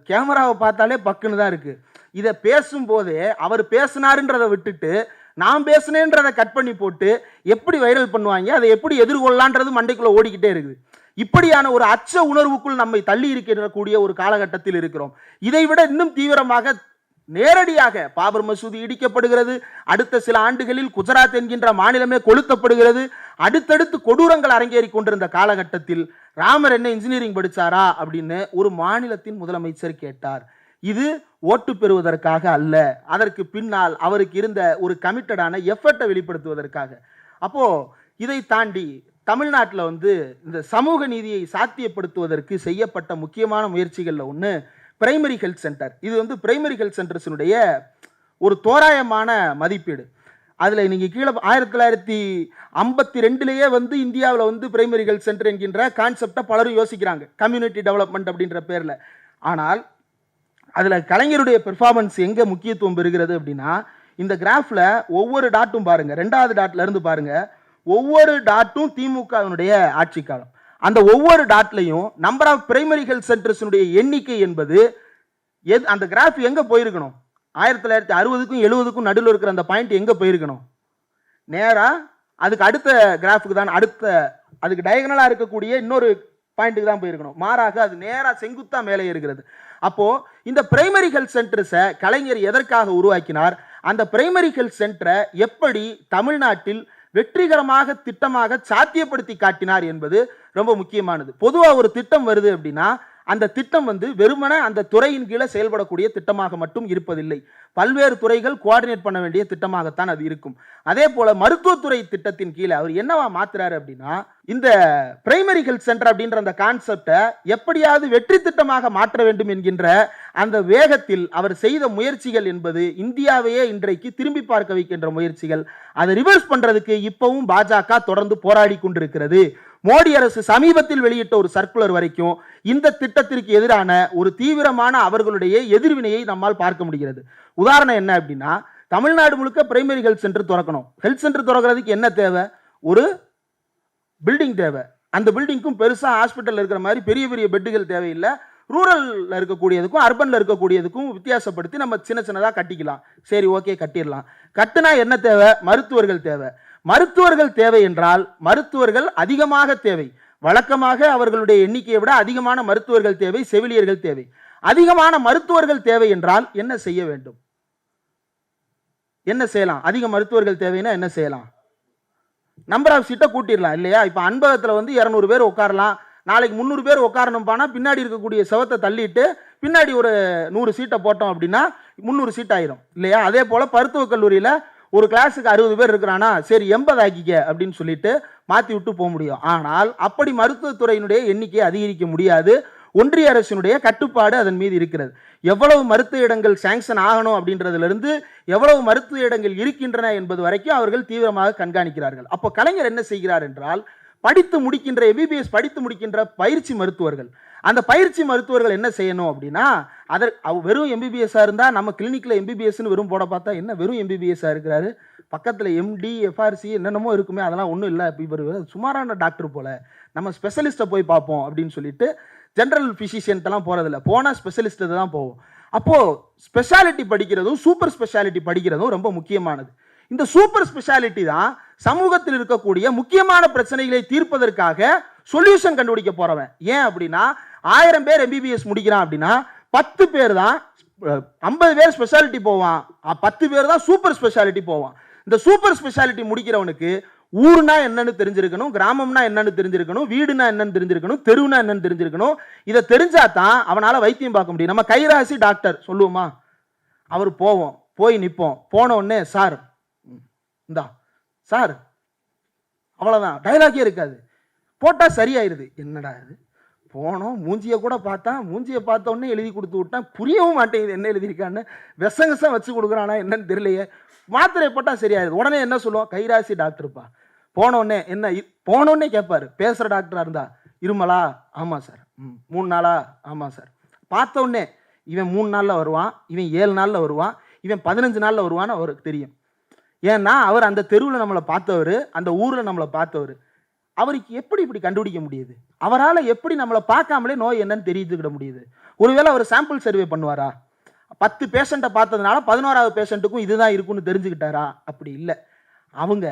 கேமராவை பார்த்தாலே பக்குன்னு தான் இருக்கு. இதை பேசும்போதே அவர் பேசினாருன்றதை விட்டுட்டு நான் பேசினேன்றதை கட் பண்ணி போட்டு எப்படி வைரல் பண்ணுவாங்க, அதை எப்படி எதிர்கொள்ளலான்றது மண்டைக்குள்ள ஓடிக்கிட்டே இருக்குது. இப்படியான ஒரு அச்ச உணர்வுக்குள் நம்மை தள்ளி இருக்கக்கூடிய ஒரு காலகட்டத்தில் இருக்கிறோம். இதை விட இன்னும் தீவிரமாக நேரடியாக பாபர் மசூதி இடிக்கப்படுகிறது. அடுத்த சில ஆண்டுகளில் குஜராத் என்கின்ற மாநிலமே கொளுத்தப்படுகிறது. அடுத்தடுத்து கொடூரங்கள் அரங்கேறி கொண்டிருந்த காலகட்டத்தில் ராமர் என்ன இன்ஜினியரிங் படிச்சாரா அப்படின்னு ஒரு மாநிலத்தின் முதலமைச்சர் கேட்டார். இது ஓட்டு பெறுவதற்காக அல்ல, அதற்கு பின்னால் அவருக்கு இருந்த ஒரு கமிட்டடான எஃபர்ட்டை வெளிப்படுத்துவதற்காக. அப்போ இதை தாண்டி தமிழ்நாட்டில் இந்த சமூக நீதியை சாத்தியப்படுத்துவதற்கு செய்யப்பட்ட முக்கியமான முயற்சிகளில் ஒன்று பிரைமரி ஹெல்த் சென்டர். இது பிரைமரி ஹெல்த் சென்டர்ஸினுடைய ஒரு தோராயமான மதிப்பீடு. அதில் நீங்கள் கீழே 1952லேயே இந்தியாவில் பிரைமரி ஹெல்த் சென்டர் என்கின்ற கான்செப்டை பலரும் யோசிக்கிறாங்க, கம்யூனிட்டி டெவலப்மெண்ட் அப்படின்ற பேரில். ஆனால் அதில் கலைஞருடைய பெர்ஃபார்மன்ஸ் எங்கே முக்கியத்துவம் பெறுகிறது அப்படின்னா, இந்த கிராஃபில் ஒவ்வொரு டாட்டும் பாருங்கள், 2வது டாட்ல இருந்து பாருங்கள், ஒவ்வொரு டாட்டும் திமுகவினுடைய ஆட்சி காலம். அந்த ஒவ்வொரு டாட்லையும் நம்பர் ஆஃப் பிரைமரி ஹெல்த் சென்டர்ஸினுடைய எண்ணிக்கை என்பது அந்த கிராஃப் எங்கே போயிருக்கணும்? 1960க்கும் 70க்கும் நடுவில் இருக்கிற அந்த பாயிண்ட் எங்கே போயிருக்கணும்? நேராக அதுக்கு அடுத்த கிராஃபுக்கு தான், அதுக்கு டயகனலாக இருக்கக்கூடிய இன்னொரு பாயிண்ட்டுக்கு தான் போயிருக்கணும். மாறாக அது நேராக செங்குத்தா மேலே இருக்கிறது. அப்போ இந்த பிரைமரி ஹெல்த் சென்டர்ஸை கலைஞர் எதற்காக உருவாக்கினார்? அந்த பிரைமரி ஹெல்த் சென்டரை எப்படி தமிழ்நாட்டில் வெற்றிகரமாக திட்டமாக சாத்தியப்படுத்தி காட்டினார் என்பது ரொம்ப முக்கியமானது. பொதுவாக ஒரு திட்டம் வருது அப்படின்னா அந்த திட்டம் வெறுமனே அந்த துறையின் கீழே செயல்படக்கூடிய திட்டமாக மட்டும் இருப்பதில்லை. பல்வேறு துறைகள் கோஆர்டினேட் பண்ண வேண்டிய திட்டமாகத்தான் அது இருக்கும். அதே போல மருத்துவத்துறை திட்டத்தின் கீழே அவர் என்னவா மாத்துறாரு அப்படின்னா, இந்த பிரைமரி ஹெல்த் சென்டர் அப்படின்ற அந்த கான்செப்டை எப்படியாவது வெற்றி திட்டமாக மாற்ற வேண்டும் என்கின்ற அந்த வேகத்தில் அவர் செய்த முயற்சிகள் என்பது இந்தியாவையே இன்றைக்கு திரும்பி பார்க்க வைக்கின்ற முயற்சிகள். அதை ரிவர்ஸ் பண்றதுக்கு இப்பவும் பாஜக தொடர்ந்து போராடி கொண்டிருக்கிறது. மோடி அரசு சமீபத்தில் வெளியிட்ட ஒரு சர்க்குலர் வரைக்கும் இந்த திட்டத்திற்கு எதிரான ஒரு தீவிரமான அவர்களுடைய எதிர்வினையை நம்மால் பார்க்க முடிகிறது. உதாரணம் என்ன அப்படின்னா, தமிழ்நாடு முழுக்க பிரைமரி ஹெல்த் சென்டர் திறக்கணும். ஹெல்த் சென்டர் திறக்கிறதுக்கு என்ன தேவை? ஒரு பில்டிங் தேவை. அந்த பில்டிங்க்கும் பெருசாக ஹாஸ்பிட்டல் இருக்கிற மாதிரி பெரிய பெரிய பெட்டுகள் தேவையில்லை. ரூரலில் இருக்கக்கூடியதுக்கும் அர்பனில் இருக்கக்கூடியதுக்கும் வித்தியாசப்படுத்தி நம்ம சின்ன சின்னதாக கட்டிக்கலாம். சரி, ஓகே, கட்டிடலாம். கட்டுனா என்ன தேவை? மருத்துவர்கள் தேவை. மருத்துவர்கள் தேவை என்றால் மருத்துவர்கள் அதிகமாக தேவை. வழக்கமாக அவர்களுடைய எண்ணிக்கையை விட அதிகமான மருத்துவர்கள் தேவை, செவிலியர்கள் தேவை. அதிகமான மருத்துவர்கள் தேவை என்றால் என்ன செய்ய வேண்டும்? என்ன செய்யலாம்? அதிக மருத்துவர்கள் தேவைன்னா என்ன செய்யலாம்? நம்பர் ஆஃப் சீட்டை கூட்டிடலாம் இல்லையா? இப்போ அன்பகத்தில் வந்து 200 பேர் உட்காரலாம். நாளைக்கு 300 பேர் உட்காரணும்பானா பின்னாடி இருக்கக்கூடிய செவத்தை தள்ளிட்டு பின்னாடி ஒரு 100 சீட்டை போட்டோம் அப்படின்னா 300 சீட் ஆயிரும் இல்லையா? அதே போல மருத்துவக் கல்லூரியில் ஒரு கிளாஸுக்கு 60 பேர் இருக்கிறானா, சரி 80 ஆக்கிக்க அப்படின்னு சொல்லிட்டு மாற்றி விட்டு போக முடியும். ஆனால் அப்படி மருத்துவத்துறையினுடைய எண்ணிக்கையை அதிகரிக்க முடியாது. ஒன்றிய அரசினுடைய கட்டுப்பாடு அதன் மீது இருக்கிறது. எவ்வளவு மருத்துவ இடங்கள் சாங்ஷன் ஆகணும் அப்படின்றதுலேருந்து எவ்வளவு மருத்துவ இடங்கள் இருக்கின்றன என்பது வரைக்கும் அவர்கள் தீவிரமாக கண்காணிக்கிறார்கள். அப்போ கலைஞர் என்ன செய்கிறார் என்றால், படித்து முடிக்கின்ற எம்பிபிஎஸ் படித்து முடிக்கின்ற பயிற்சி மருத்துவர்கள், அந்த பயிற்சி மருத்துவர்கள் என்ன செய்யணும் அப்படின்னா, வெறும் எம்பிபிஎஸ்ஸாக இருந்தால் நம்ம கிளினிக்கில் எம்பிபிஎஸ்ன்னு வெறும் போட பார்த்தா என்ன வெறும் எம்பிபிஎஸ்ஸாக இருக்கிறாரு, பக்கத்தில் எம்டி எஃப்ஆர்சி என்னென்னமோ இருக்குமே, அதெல்லாம் ஒன்றும் இல்லை, இப்போ இவர் சுமாரான டாக்டர் போல், நம்ம ஸ்பெஷலிஸ்ட்டை போய் பார்ப்போம் அப்படின்னு சொல்லிட்டு ஜென்ரல் ஃபிசிஷியன்ட்டெல்லாம் போகிறதில்ல, போனால் ஸ்பெஷலிஸ்ட்டு தான் போவோம். அப்போது ஸ்பெஷாலிட்டி படிக்கிறதும் சூப்பர் ஸ்பெஷாலிட்டி படிக்கிறதும் ரொம்ப முக்கியமானது. இந்த சூப்பர் ஸ்பெஷாலிட்டி தான் சமூகத்தில் இருக்கக்கூடிய முக்கியமான பிரச்சனைகளை தீர்ப்பதற்காக சொல்யூஷன் கண்டுபிடிக்க போறவன். ஏன் அப்படின்னா, 1000 பேர் எம்பிபிஎஸ் முடிக்கிறான் அப்படின்னா 10 பேர் தான், 50 பேர் ஸ்பெஷாலிட்டி போவான், 10 பேர் தான் சூப்பர் ஸ்பெஷாலிட்டி போவான். இந்த சூப்பர் ஸ்பெஷாலிட்டி முடிக்கிறவனுக்கு ஊருனா என்னன்னு தெரிஞ்சிருக்கணும், கிராமம்னா என்னன்னு தெரிஞ்சிருக்கணும், வீடுனா என்னன்னு தெரிஞ்சிருக்கணும், தெருவுனா என்னன்னு தெரிஞ்சிருக்கணும். இதை தெரிஞ்சா தான் அவனால வைத்தியம் பார்க்க முடியும். நம்ம கைராசி டாக்டர் சொல்லுவோமா? அவர் போவோம், போய் நிற்போம், போன உடனே சார் இந்தா சார், அவ்வளோதான், டைலாக்கே இருக்காது, போட்டால் சரியாயிருது. என்னடா இது, போனோம், மூஞ்சியை கூட பார்த்தா, மூஞ்சியை பார்த்த உடனே எழுதி கொடுத்து விட்டான், புரியவும் மாட்டேங்குது என்ன எழுதியிருக்கான்னு, விஷம் வச்சு கொடுக்குறானா என்னன்னு தெரியலையே, மாத்திரையை போட்டால் சரியாயிருது. உடனே என்ன சொல்லுவோம்? கைராசி டாக்டருப்பா. போனோடனே என்ன, போனோடனே கேட்பாரு, பேசுகிற டாக்டராக இருந்தா, இருமலா? ஆமாம் சார். 3 நாளா? ஆமாம் சார். பார்த்த உடனே இவன் 3 நாளில் வருவான், இவன் 7 நாளில் வருவான், இவன் 15 நாளில் வருவான்னு அவருக்கு தெரியும். ஏன்னா அவர் அந்த தெருவில் நம்மளை பார்த்தவர், அந்த ஊரில் நம்மளை பார்த்தவர். அவருக்கு எப்படி இப்படி கண்டுபிடிக்க முடியுது? அவரால் எப்படி நம்மளை பார்க்காமலே நோய் என்னன்னு தெரிஞ்சுக்கிட முடியுது? ஒருவேளை அவர் சாம்பிள் சர்வே பண்ணுவாரா? 10 பேஷண்ட்டை பார்த்ததுனால 11ஆவது பேஷண்ட்டுக்கும் இதுதான் இருக்குன்னு தெரிஞ்சுக்கிட்டாரா? அப்படி இல்லை. அவங்க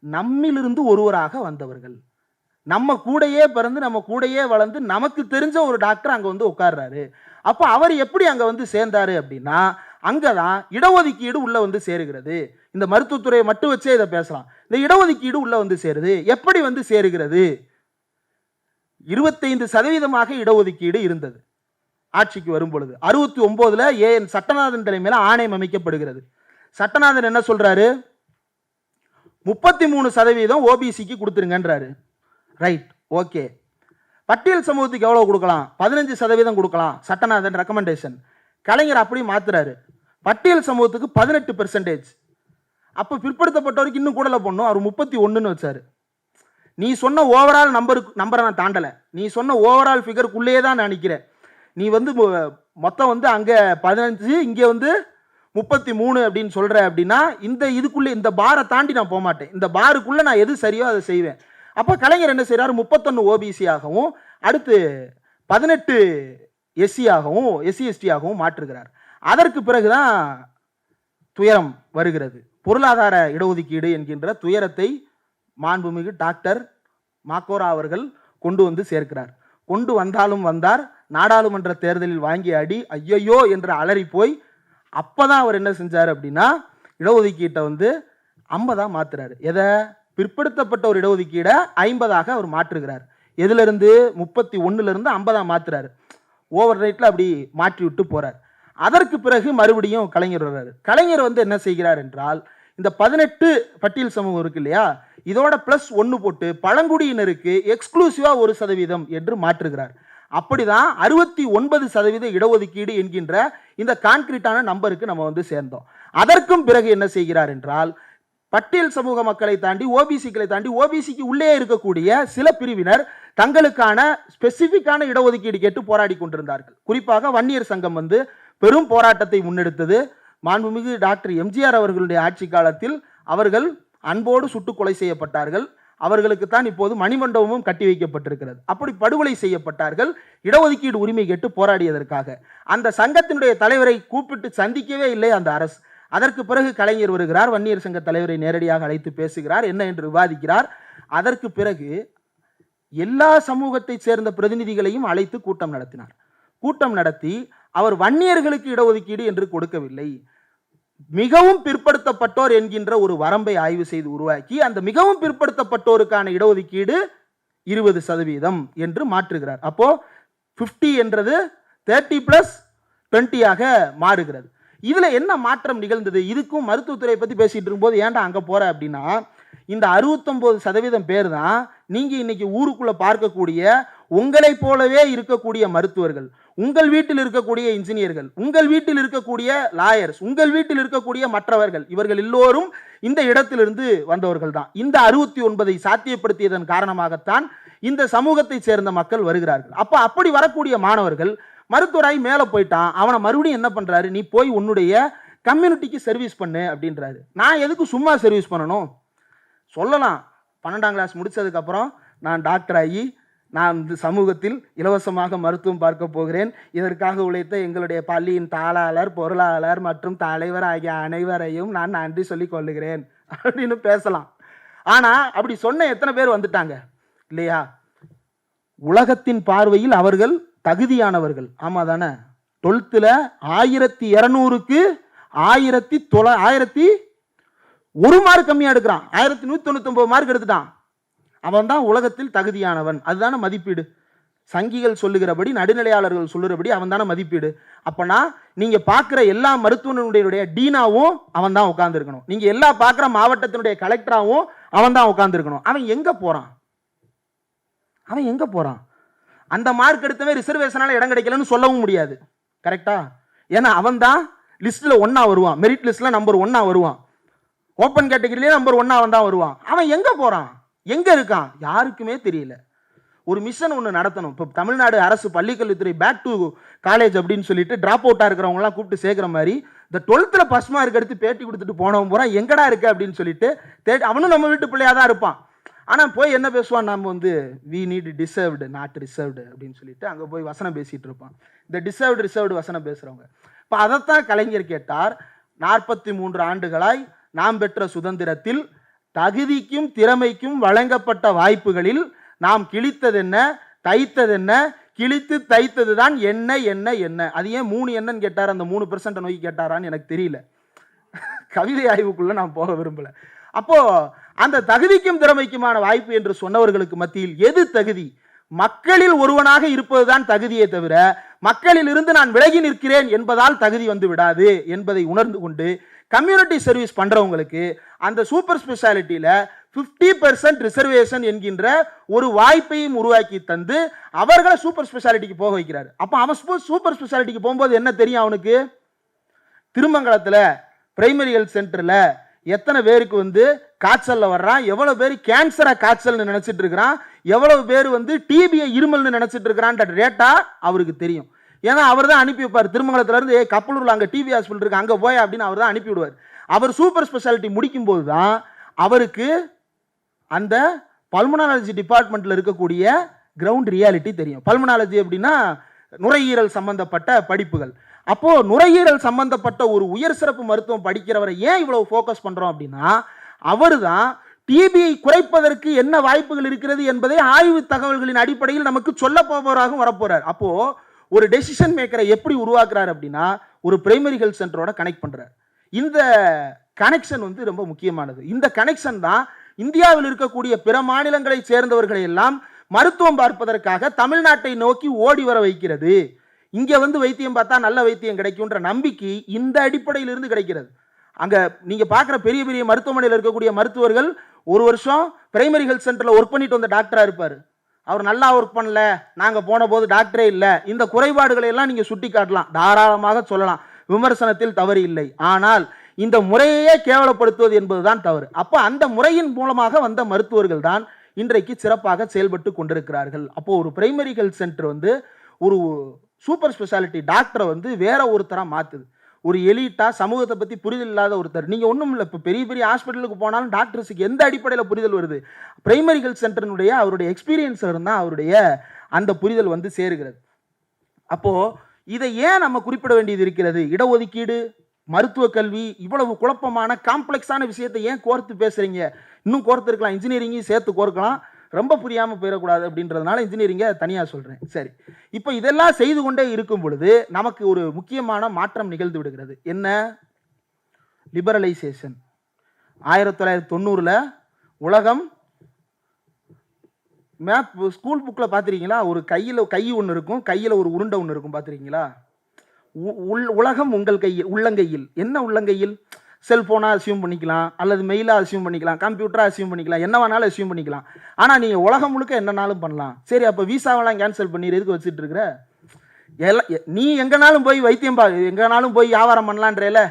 நம்மிலிருந்து ஒருவராக வந்தவர்கள், நம்ம கூடையே பிறந்து நம்ம கூடையே வளர்ந்து நமக்கு தெரிஞ்ச ஒரு டாக்டர் அங்கே வந்து உட்கார்றாரு. அப்போ அவர் எப்படி அங்கே வந்து சேர்ந்தாரு அப்படின்னா, அங்கதான் இடஒதுக்கீடு உள்ள வந்து சேருகிறது. இந்த மருத்துவத்துறையை மட்டும் வச்சே இதை பேசலாம். இந்த இடஒதுக்கீடு உள்ள வந்து சேருது. எப்படி வந்து சேருகிறது? 25% இடஒதுக்கீடு இருந்தது ஆட்சிக்கு வரும் பொழுது. 69ல் ஏஎன் சட்டநாதன் தலைமையில் ஆணையம் அமைக்கப்படுகிறது. சட்டநாதன் என்ன சொல்றாரு? 33% ஓபிசிக்கு கொடுத்துருங்கன்றாரு. Right, okay. பட்டியல் சமூகத்துக்கு எவ்வளவு கொடுக்கலாம்? 15% கொடுக்கலாம், சட்டநாதன் ரெக்கமெண்டேஷன். கலைஞர் அப்படி மாத்துறாரு, பட்டியல் சமூகத்துக்கு 18%. அப்போ பிற்படுத்தப்பட்டவருக்கு இன்னும் கூடல போடணும், அவர் 31ன்னு வச்சாரு. நீ சொன்ன ஓவரால் நம்பரை நான் தாண்டலை, நீ சொன்ன ஓவரால் ஃபிகருக்குள்ளேயே தான் நான் நிற்கிறேன். நீ வந்து மொத்தம் வந்து அங்கே 15, இங்கே வந்து 33 அப்படின்னு சொல்கிற அப்படின்னா, இந்த இதுக்குள்ளே இந்த பாரை தாண்டி நான் போக மாட்டேன், இந்த பாருக்குள்ளே நான் எது சரியோ அதை செய்வேன். அப்போ கலைஞர் என்ன செய்கிறார்? 31 ஓபிசி ஆகவும் அடுத்து 18 எஸ்சி ஆகவும் எஸ்சி எஸ்டி ஆகவும் மாற்றுகிறார். அதற்கு பிறகுதான் துயரம் வருகிறது. பொருளாதார இடஒதுக்கீடு என்கின்ற துயரத்தை மாண்புமிகு டாக்டர் மாக்கோரா அவர்கள் கொண்டு வந்து சேர்க்கிறார். கொண்டு வந்தாலும் வந்தார், நாடாளுமன்ற தேர்தலில் வாங்கிய அடி ஐயையோ என்று அலறி போய், அப்பதான் அவர் என்ன செஞ்சார் அப்படின்னா, இடஒதுக்கீட்டை வந்து 50 மாத்துறாரு. எதை? பிற்படுத்தப்பட்ட ஒரு இடஒதுக்கீடை 50 அவர் மாற்றுகிறார். எதுலேருந்து? 31லிருந்து 50 மாத்துறாரு. ஓவர் ரைட்டில் அப்படி மாற்றி விட்டு போறார். அதற்கு பிறகு மறுபடியும் கலைஞர் வர்றாரு. கலைஞர் வந்து என்ன செய்கிறார் என்றால், இந்த 18 பட்டியல் சமூகம் இருக்கு இல்லையா, இதோட +1 போட்டு பழங்குடியினருக்கு எக்ஸ்க்ளூசிவா 1% என்று மாற்றுகிறார். அப்படிதான் 69% இடஒதுக்கீடு என்கின்ற இந்த கான்கிரீட்டான நம்பருக்கு நம்ம வந்து சேர்ந்தோம். அதற்கும் பிறகு என்ன செய்கிறார் என்றால், பட்டியல் சமூக மக்களை தாண்டி ஓபிசிக்களை தாண்டி ஓபிசிக்கு உள்ளே இருக்கக்கூடிய சில பிரிவினர் தங்களுக்கான ஸ்பெசிபிக்கான இடஒதுக்கீடு கேட்டு போராடி கொண்டிருந்தார்கள். குறிப்பாக வன்னியர் சங்கம் பெரும் போராட்டத்தை முன்னெடுத்தது. மாண்புமிகு டாக்டர் எம்ஜிஆர் அவர்களுடைய ஆட்சி காலத்தில் அவர்கள் அன்போடு சுட்டு கொலை செய்யப்பட்டார்கள். அவர்களுக்கு தான் இப்போது மணிமண்டபமும் கட்டி வைக்கப்பட்டிருக்கிறது. அப்படி படுகொலை செய்யப்பட்டார்கள் இடஒதுக்கீடு உரிமை கேட்டு போராடியதற்காக. அந்த சங்கத்தினுடைய தலைவரை கூப்பிட்டு சந்திக்கவே இல்லை அந்த அரசு. அதற்கு பிறகு கலைஞர் வருகிறார், வன்னியர் சங்க தலைவரை நேரடியாக அழைத்து பேசுகிறார், என்ன என்று விவாதிக்கிறார். அதற்கு பிறகு எல்லா சமூகத்தை சேர்ந்த பிரதிநிதிகளையும் அழைத்து கூட்டம் நடத்தினார். கூட்டம் நடத்தி அவர் வன்னியர்களுக்கு இடஒதுக்கீடு என்று கொடுக்கவில்லை, மிகவும் பிற்படுத்தப்பட்டோர் என்கின்ற ஒரு வரம்பை ஆய்வு செய்து உருவாக்கி அந்த மிகவும் பிற்படுத்தப்பட்டோருக்கான இடஒதுக்கீடு 20% என்று மாற்றுகிறார். அப்போ 50 என்றது 30+20 மாறுகிறது. இதுல என்ன மாற்றம் நிகழ்ந்தது? இதுக்கும் மருத்துவத்துறை பத்தி பேசிட்டு இருக்கும்போது ஏன்டா அங்க போற அப்படின்னா, இந்த 69% பேர் தான் நீங்க இன்னைக்கு ஊருக்குள்ள பார்க்கக்கூடிய உங்களை போலவே இருக்கக்கூடிய மருத்துவர்கள், உங்கள் வீட்டில் இருக்கக்கூடிய இன்ஜினியர்கள், உங்கள் வீட்டில் இருக்கக்கூடிய லாயர்ஸ், உங்கள் வீட்டில் இருக்கக்கூடிய மற்றவர்கள், இவர்கள் எல்லோரும் இந்த இடத்திலிருந்து வந்தவர்கள் தான். இந்த 69 சாத்தியப்படுத்தியதன் காரணமாகத்தான் இந்த சமூகத்தை சேர்ந்த மக்கள் வருகிறார்கள். அப்படி வரக்கூடிய மாணவர்கள் மருத்துவராய் மேலே போயிட்டான், அவனை மறுபடியும் என்ன பண்றாரு, நீ போய் உன்னுடைய கம்யூனிட்டிக்கு சர்வீஸ் பண்ணு அப்படின்றாரு. நான் எதுக்கு சும்மா சர்வீஸ் பண்ணணும்? சொல்லலாம் 12ஆம் கிளாஸ் முடிச்சதுக்கு அப்புறம் நான் டாக்டர் ஆகி நான் இந்த சமூகத்தில் இலவசமாக மருத்துவம் பார்க்க போகிறேன், இதற்காக உழைத்த எங்களுடைய பள்ளியின் தாளாளர், பொருளாளர் மற்றும் தலைவர் ஆகிய அனைவரையும் நான் நன்றி சொல்லிக் கொள்ளுகிறேன் அப்படின்னு பேசலாம். ஆனா அப்படி சொன்ன எத்தனை பேர் வந்துட்டாங்க இல்லையா? உலகத்தின் பார்வையில் அவர்கள் தகுதியானவர்கள். ஆமா தானே? 12th 1200க்கு 1 மார்க் கம்மியா எடுக்கிறான், 1199 மார்க் எடுத்துட்டான், அவன் தான் உலகத்தில் தகுதியானவன். அதுதானே மதிப்பீடு. சங்கிகள் சொல்லுகிறபடி, நடுநிலையாளர்கள் சொல்லுகிறபடி அவன் தானே மதிப்பீடு. அப்பனா நீங்க பார்க்குற எல்லா மருத்துவனுடைய டீனாவும் அவன் தான் உட்கார்ந்துருக்கணும், நீங்க எல்லா பார்க்குற மாவட்டத்தினுடைய கலெக்டராகவும் அவன் தான் உட்கார்ந்துருக்கணும். அவன் எங்க போறான்? அந்த மார்க் எடுத்தவன் ரிசர்வேஷனால இடம் கிடைக்கலன்னு சொல்லவும் முடியாது. கரெக்டா? ஏன்னா அவன் தான் லிஸ்ட்ல 1 வருவான், மெரிட் லிஸ்ட்ல நம்பர் 1 வருவான், ஓப்பன் கேட்டகரியிலே நம்பர் 1 அவன் தான் வருவான். அவன் எங்க போறான், எங்க இருக்கான், யாருக்குமே தெரியல. ஒரு மிஷன் ஒன்று நடத்தணும். இப்போ தமிழ்நாடு அரசு பள்ளிக்கல்வித்துறை பேக் டு காலேஜ் அப்படின்னு சொல்லிட்டு டிராப் அவுட்டா இருக்கிறவங்க எல்லாம் கூப்பிட்டு சேர்க்கிற மாதிரி இந்த 12th ஃபர்ஸ்ட் மார்க் எடுத்து பேட்டி கொடுத்துட்டு போனவன் போறான் எங்கடா இருக்கு அப்படின்னு சொல்லிட்டு அவனும் நம்ம வீட்டு பிள்ளையா தான் இருப்பான். ஆனா போய் என்ன பேசுவான், நம்ம we need deserved not reserved அப்படின்னு சொல்லிட்டு அங்க போய் வசனம் பேசிட்டு இருப்பான். இந்த டிசர்வ்டு ரிசர்வ்டு வசனம் பேசுறவங்க. இப்போ அதைத்தான் கலைஞர் கேட்டார். 43 ஆண்டுகளாய் நாம் பெற்ற சுதந்திரத்தில் தகுதிக்கும் திறமைக்கும் வழங்கப்பட்ட வாய்ப்புகளில் நாம் கிழித்தது என்ன, தைத்தது என்ன, கிழித்து தைத்தது தான் என்ன என்ன என்ன. அது ஏன் 3 என்னன்னு கேட்டார், அந்த 3% நோக்கி கேட்டாரான்னு எனக்கு தெரியல. கவிதை ஆய்வுக்குள்ள நான் போக விரும்பல. அப்போ அந்த தகுதிக்கும் திறமைக்குமான வாய்ப்பு என்று சொன்னவர்களுக்கு மத்தியில் எது தகுதி? மக்களில் ஒருவனாக இருப்பதுதான் தகுதியை தவிர மக்களில் இருந்து நான் விலகி நிற்கிறேன் என்பதால் தகுதி வந்து விடாது என்பதை உணர்ந்து கொண்டு கம்யூனிட்டி சர்வீஸ் பண்றவங்களுக்கு அந்த சூப்பர் ஸ்பெஷாலிட்டியில 50% ரிசர்வேஷன் என்கின்ற ஒரு வாய்ப்பையும் உருவாக்கி தந்து அவர்களை சூப்பர் ஸ்பெஷாலிட்டிக்கு போக வைக்கிறார். அப்ப அவன் சூப்பர் ஸ்பெஷாலிட்டிக்கு போகும்போது என்ன தெரியும் அவனுக்கு? திருமங்கலத்துல பிரைமரி ஹெல்த் சென்டர்ல எத்தனை பேருக்கு காய்ச்சல்ல வர்றான், எவ்வளவு பேர் கேன்சரா காய்ச்சல்னு நினைச்சிட்டு இருக்கிறான், எவ்வளவு பேர் டிபியை இருமல்னு நினைச்சிட்டு இருக்கிறான் டேட்டா அவருக்கு தெரியும். ஏன்னா அவர் தான் அனுப்பி வைப்பார். திருமங்கலத்துல இருந்து கப்பலூர்ல அங்க டிபி ஹாஸ்பிட்டல் இருக்கு, அங்க போய் அப்படின்னு அவர் தான் அனுப்பி விடுவார். அவர் சூப்பர் ஸ்பெஷாலிட்டி முடிக்கும் போது தான் அவருக்கு அந்த பல்மனாலஜி டிபார்ட்மெண்ட்ல இருக்கக்கூடிய கிரவுண்ட் ரியாலிட்டி தெரியும். பல்மனாலஜி அப்படின்னா நுரையீரல் சம்பந்தப்பட்ட படிப்புகள். அப்போ நுரையீரல் சம்பந்தப்பட்ட ஒரு உயர் சிறப்பு மருத்துவம் படிக்கிறவரை ஏன் இவ்வளவு ஃபோக்கஸ் பண்றோம் அப்படின்னா, அவர் தான் டிபியை குறைப்பதற்கு என்ன வாய்ப்புகள் இருக்கிறது என்பதை ஆய்வு தகவல்களின் அடிப்படையில் நமக்கு சொல்ல போவராகவும் வரப்போறார். அப்போ ஒரு டெசிஷன் மேக்கரை எப்படி உருவாக்குறாரு அப்படின்னா, ஒரு பிரைமரி ஹெல்த் சென்டரோட கனெக்ட் பண்றாரு. இந்த கனெக்ஷன் ரொம்ப முக்கியமானது. இந்த கனெக்ஷன் தான் இந்தியாவில் இருக்கக்கூடிய பிற மாநிலங்களை சேர்ந்தவர்களை எல்லாம் மருத்துவம் பார்ப்பதற்காக தமிழ்நாட்டை நோக்கி ஓடி வர வைக்கிறது. இங்க வைத்தியம் பார்த்தா நல்ல வைத்தியம் கிடைக்கும்ன்ற நம்பிக்கை இந்த அடிப்படையில் இருந்து கிடைக்கிறது. அங்க நீங்க பார்க்குற பெரிய பெரிய மருத்துவமனையில் இருக்கக்கூடிய மருத்துவர்கள் ஒரு வருஷம் பிரைமரி ஹெல்த் சென்டர்ல ஒர்க் பண்ணிட்டு வந்த டாக்டரா இருப்பாரு. அவர் நல்லா ஒர்க் பண்ணல, நாங்க போன போது டாக்டரே இல்லை, இந்த குறைபாடுகளை எல்லாம் நீங்க சுட்டி காட்டலாம், தாராளமாக சொல்லலாம், விமர்சனத்தில் தவறு இல்லை. ஆனால் இந்த முறையே கேவலப்படுத்துவது என்பதுதான் தவறு. அப்போ அந்த முறையின் மூலமாக வந்த மருத்துவர்கள் தான் இன்றைக்கு சிறப்பாக செயல்பட்டு கொண்டிருக்கிறார்கள். அப்போ ஒரு பிரைமரி ஹெல்த் சென்டர் வந்து ஒரு சூப்பர் ஸ்பெஷாலிட்டி டாக்டரை வந்து வேற ஒருத்தரா மாத்துது. ஒரு எலிட்டா சமூகத்தை பத்தி புரிதல் இல்லாத ஒருத்தர். நீங்க ஒன்றும் இல்லை, இப்போ பெரிய பெரிய ஹாஸ்பிட்டலுக்கு போனாலும் டாக்டர்ஸுக்கு எந்த அடிப்படையில் புரிதல் வருது? பிரைமரி ஹெல்த் சென்டரினுடைய அவருடைய எக்ஸ்பீரியன்ஸ் இருந்தால் அவருடைய அந்த புரிதல் வந்து சேருகிறது. அப்போ இதை ஏன் நம்ம குறிப்பிட வேண்டியது இருக்கிறது? இடஒதுக்கீடு, மருத்துவ கல்வி, இவ்வளவு குழப்பமான காம்ப்ளெக்ஸான விஷயத்தை ஏன் கோர்த்து பேசுறீங்க? இன்னும் கோர்த்து இருக்கலாம், இன்ஜினியரிங்கையும் சேர்த்து கோர்க்கலாம், ரொம்ப புரியாமல் போயிடக்கூடாது அப்படின்றதுனால இன்ஜினியரிங்கை தனியாக சொல்கிறேன். சரி, இப்போ இதெல்லாம் செய்து கொண்டே இருக்கும் பொழுது நமக்கு ஒரு முக்கியமான மாற்றம் நிகழ்ந்து விடுகிறது. என்ன? லிபரலைசேஷன். 1990 உலகம் மேப் ஸ்கூல் புக்கில் பார்த்துருக்கீங்களா? ஒரு கை ஒன்று இருக்கும், கையில் ஒரு உருண்டை ஒன்று இருக்கும், பார்த்துருக்கீங்களா? உலகம் உங்கள் கையில், உள்ளங்கையில். என்ன உள்ளங்கையில்? செல்ஃபோனாக அசியூம் பண்ணிக்கலாம், அல்லது மெயிலாக அசியூம் பண்ணிக்கலாம், கம்ப்யூட்டராக அசியூம் பண்ணிக்கலாம், என்ன வேணாலும் அசியூம் பண்ணிக்கலாம். ஆனால் நீங்கள் உலகம் முழுக்க என்னன்னாலும் பண்ணலாம். சரி, அப்போ விசாவெல்லாம் கேன்சல் பண்ணி எதுக்கு வச்சுட்டு இருக்கிற? நீ எங்கேனாலும் போய் வைத்தியம் எங்கேனாலும் போய் வியாபாரம் பண்ணலான்றேல,